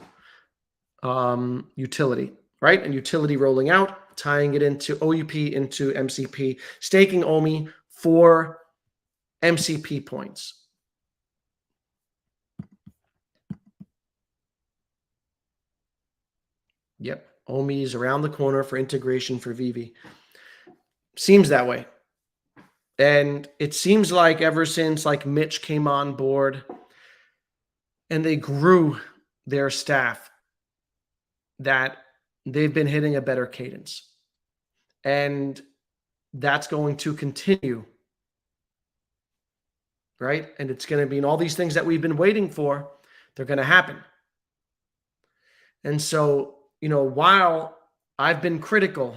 utility, right? And utility rolling out, tying it into OUP into MCP, staking OMI for MCP points. Yep, OMI is around the corner for integration for Veve. Seems that way. And it seems like ever since like Mitch came on board and they grew their staff, that they've been hitting a better cadence. And that's going to continue, right? And it's going to be in all these things that we've been waiting for, they're going to happen. And so, you know, while I've been critical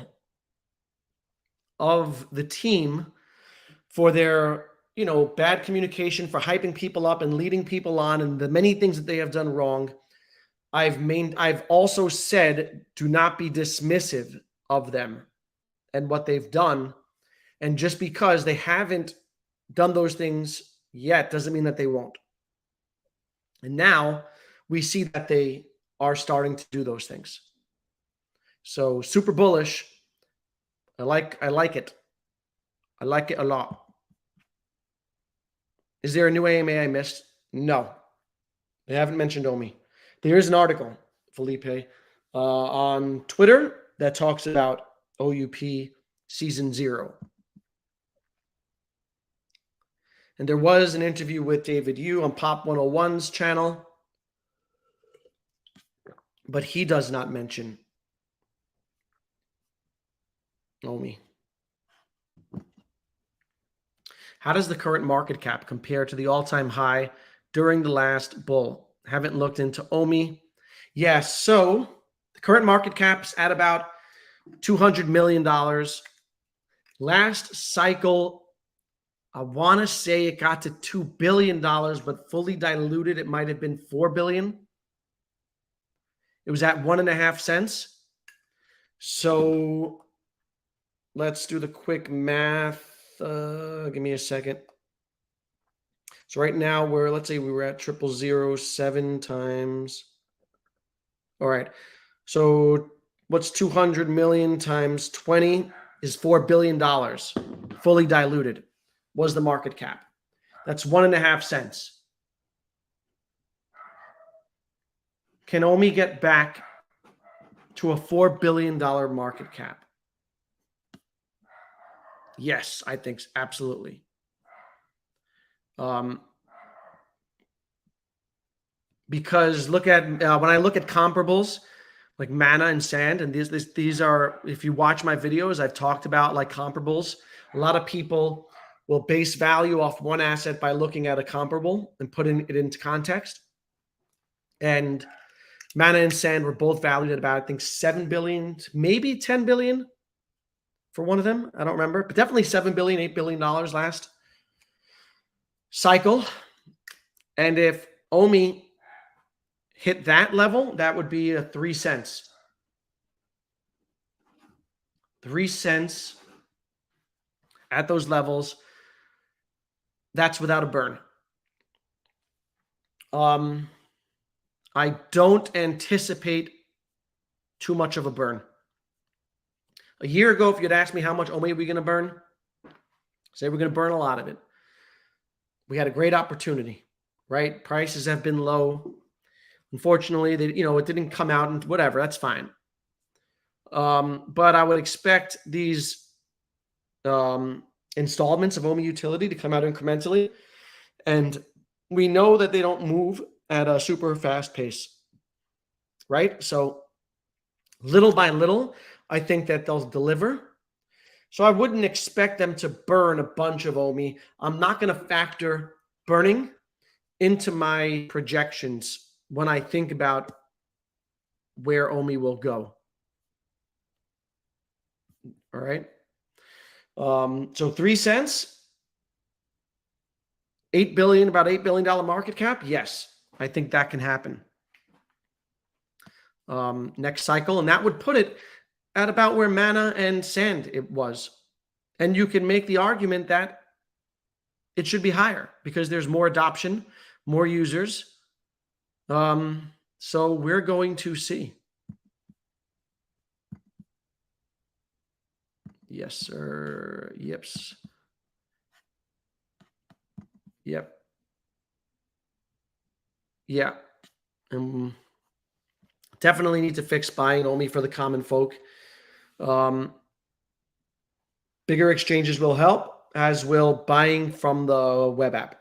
of the team for their, you know, bad communication, for hyping people up and leading people on, and the many things that they have done wrong, I've also said, do not be dismissive of them and what they've done. And just because they haven't done those things yet doesn't mean that they won't. And now we see that they are starting to do those things. So super bullish. I like it. I like it a lot. Is there a new AMA I missed? No. They haven't mentioned OMI. There is an article, Felipe, on Twitter that talks about OUP Season 0. And there was an interview with David Yu on Pop 101's channel, but he does not mention OMI. How does the current market cap compare to the all-time high during the last bull? Haven't looked into OMI. Yes, so the current market cap's at about $200 million. Last cycle, I want to say it got to $2 billion, but fully diluted, it might have been $4 billion. It was at 1.5 cents. So let's do the quick math. Give me a second. So right now let's say we were at 0007 times. All right. So what's 200 million times 20 is $4 billion. Fully diluted was the market cap. That's 1.5 cents. Can OMI get back to a $4 billion market cap? Yes, I think absolutely. Because look at when I look at comparables like Mana and Sand, and these are, if you watch my videos, I've talked about like comparables. A lot of people will base value off one asset by looking at a comparable and putting it into context. And Mana and Sand were both valued at about, I think, 7 billion, maybe 10 billion for one of them. I don't remember, but definitely 7 billion, $8 billion last cycle. And if OMI hit that level, that would be a 3 cents. 3 cents at those levels. That's without a burn. I don't anticipate too much of a burn. A year ago, if you'd asked me how much OMI are we going to burn, say we're going to burn a lot of it. We had a great opportunity, right? Prices have been low. Unfortunately, it didn't come out and whatever. That's fine. But I would expect these installments of OMI utility to come out incrementally. And we know that they don't move at a super fast pace, right? So little by little, I think that they'll deliver. So I wouldn't expect them to burn a bunch of OMI. I'm not going to factor burning into my projections when I think about where OMI will go. All right. So 3 cents, 8 billion, about $8 billion market cap. Yes, I think that can happen next cycle. And that would put it at about where Mana and Sand it was. And you can make the argument that it should be higher because there's more adoption, more users. So we're going to see. Yes, sir. Yips. Yep. Yeah. Definitely need to fix buying only for the common folk. Bigger exchanges will help, as will buying from the web app.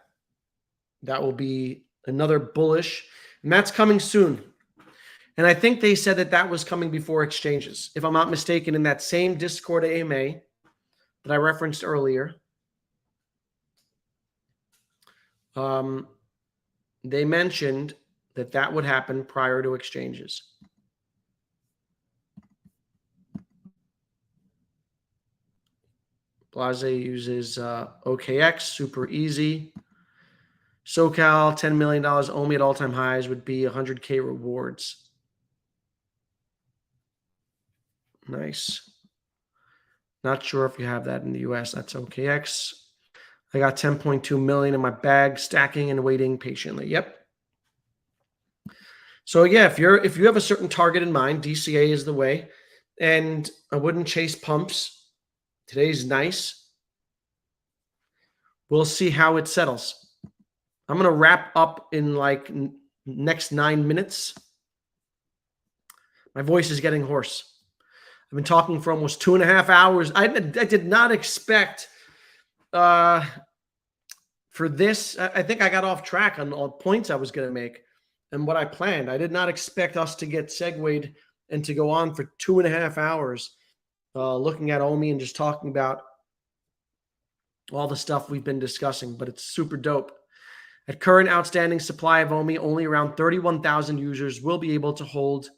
That will be another bullish, and that's coming soon. And I think they said that that was coming before exchanges, if I'm not mistaken, in that same Discord AMA that I referenced earlier. They mentioned that that would happen prior to exchanges. Blase uses OKX, super easy. SoCal, $10 million only at all-time highs would be 100K rewards. Nice. Not sure if you have that in the US. That's OKX. I got 10.2 million in my bag, stacking and waiting patiently. Yep. So yeah, if you have a certain target in mind, DCA is the way. And I wouldn't chase pumps. Today's nice. We'll see how it settles. I'm going to wrap up in like next 9 minutes. My voice is getting hoarse. I've been talking for almost 2.5 hours. I did not expect for this. I think I got off track on all points I was going to make and what I planned. I did not expect us to get segued and to go on for 2.5 hours looking at OMI and just talking about all the stuff we've been discussing, but it's super dope. At current outstanding supply of OMI, only around 31,000 users will be able to hold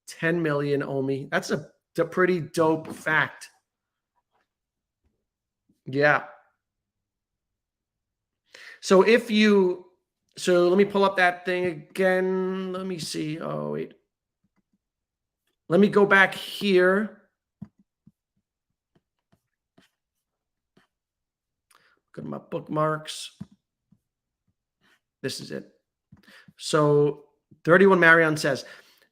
10 million OMI. That's a pretty dope fact. Yeah. So let me pull up that thing again. Let me see. Oh, wait. Let me go back here. Go to my bookmarks. This is it. So 31 Marion says,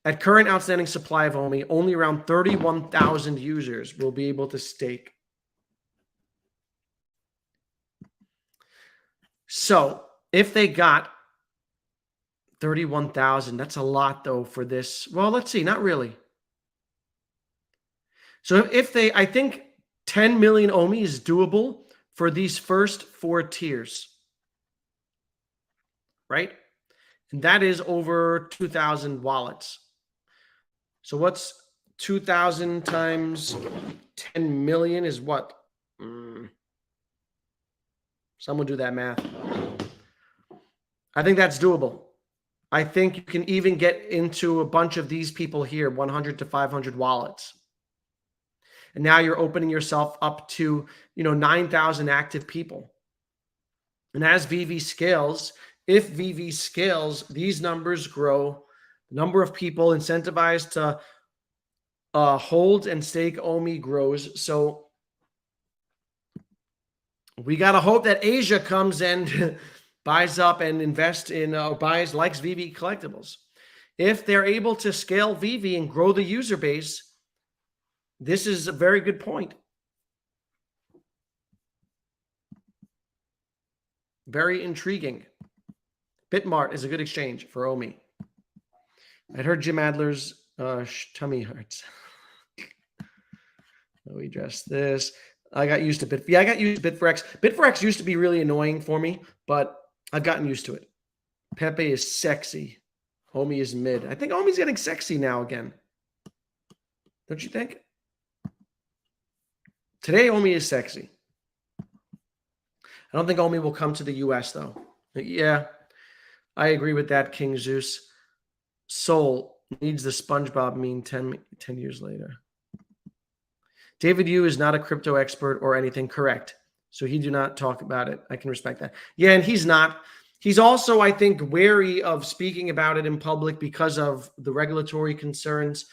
at current outstanding supply of OMI, only around 31,000 users will be able to stake. So if they got 31,000, that's a lot though for this. Well, let's see, not really. So I think 10 million OMI is doable for these first 4 tiers, right? And that is over 2,000 wallets. So what's 2,000 times 10 million is what? Someone do that math. I think that's doable. I think you can even get into a bunch of these people here, 100 to 500 wallets. And now you're opening yourself up to, 9,000 active people. And as Veve scales, if Veve scales, these numbers grow. The number of people incentivized to hold and stake OMI grows. So we got to hope that Asia comes and buys up and invests in, likes Veve collectibles. If they're able to scale Veve and grow the user base, this is a very good point. Very intriguing. Bitmart is a good exchange for OMI. I'd heard Jim Adler's tummy hurts. We addressed this. I got used to Bit. Yeah, I got used to Bit4X. Bit4X used to be really annoying for me, but I've gotten used to it. Pepe is sexy. OMI is mid. I think OMI's getting sexy now again. Don't you think? Today, OMI is sexy. I don't think OMI will come to the US, though. Yeah, I agree with that, King Zeus. Soul needs the SpongeBob meme 10 years later. David Yu is not a crypto expert or anything, correct. So he do not talk about it. I can respect that. Yeah, and he's not. He's also, I think, wary of speaking about it in public because of the regulatory concerns.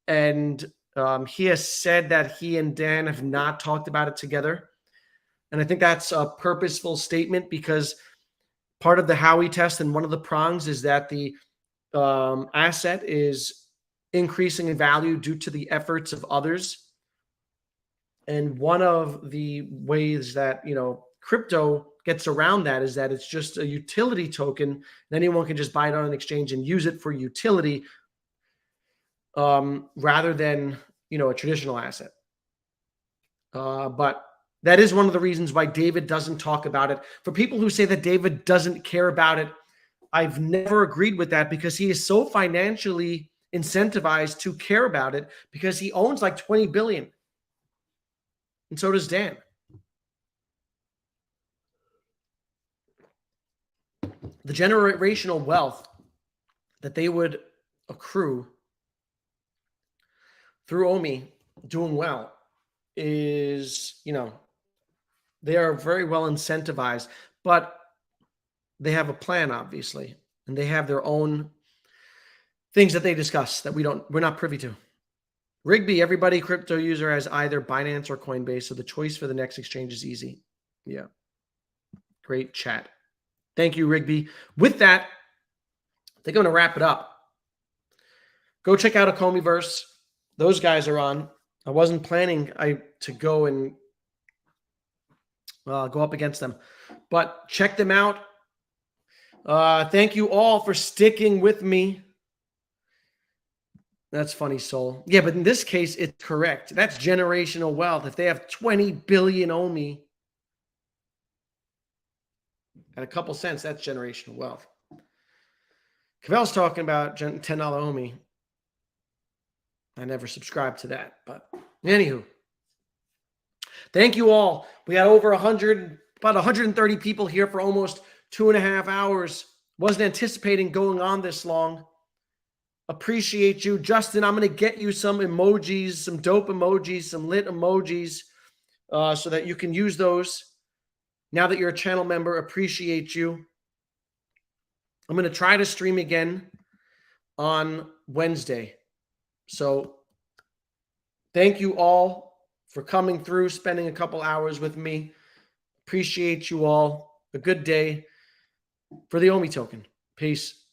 And he has said that he and Dan have not talked about it together. And I think that's a purposeful statement because part of the Howey test and one of the prongs is that the asset is increasing in value due to the efforts of others. And one of the ways that, crypto gets around that is that it's just a utility token. And anyone can just buy it on an exchange and use it for utility, rather than, a traditional asset. But that is one of the reasons why David doesn't talk about it. For people who say that David doesn't care about it, I've never agreed with that, because he is so financially incentivized to care about it, because he owns like 20 billion. And so does Dan. The generational wealth that they would accrue through Omi doing well is, they are very well incentivized, but they have a plan, obviously, and they have their own things that they discuss that we're not privy to. Rigby, everybody crypto user has either Binance or Coinbase, so the choice for the next exchange is easy. Yeah. Great chat. Thank you, Rigby. With that, I think I'm going to wrap it up. Go check out a Comiverse. Those guys are on. I wasn't planning to go and go up against them, but check them out. Thank you all for sticking with me. That's funny, Soul. Yeah, but in this case, it's correct. That's generational wealth. If they have 20 billion Omi at a couple cents, that's generational wealth. Cavel's talking about $10 Omi. I never subscribed to that, but anywho. Thank you all. We had over about 130 people here for almost 2.5 hours. Wasn't anticipating going on this long. Appreciate you. Justin, I'm going to get you some emojis, some dope emojis, some lit emojis, so that you can use those now that you're a channel member. Appreciate you. I'm going to try to stream again on Wednesday. So thank you all for coming through, spending a couple hours with me. Appreciate you all. A good day for the Omi token. Peace.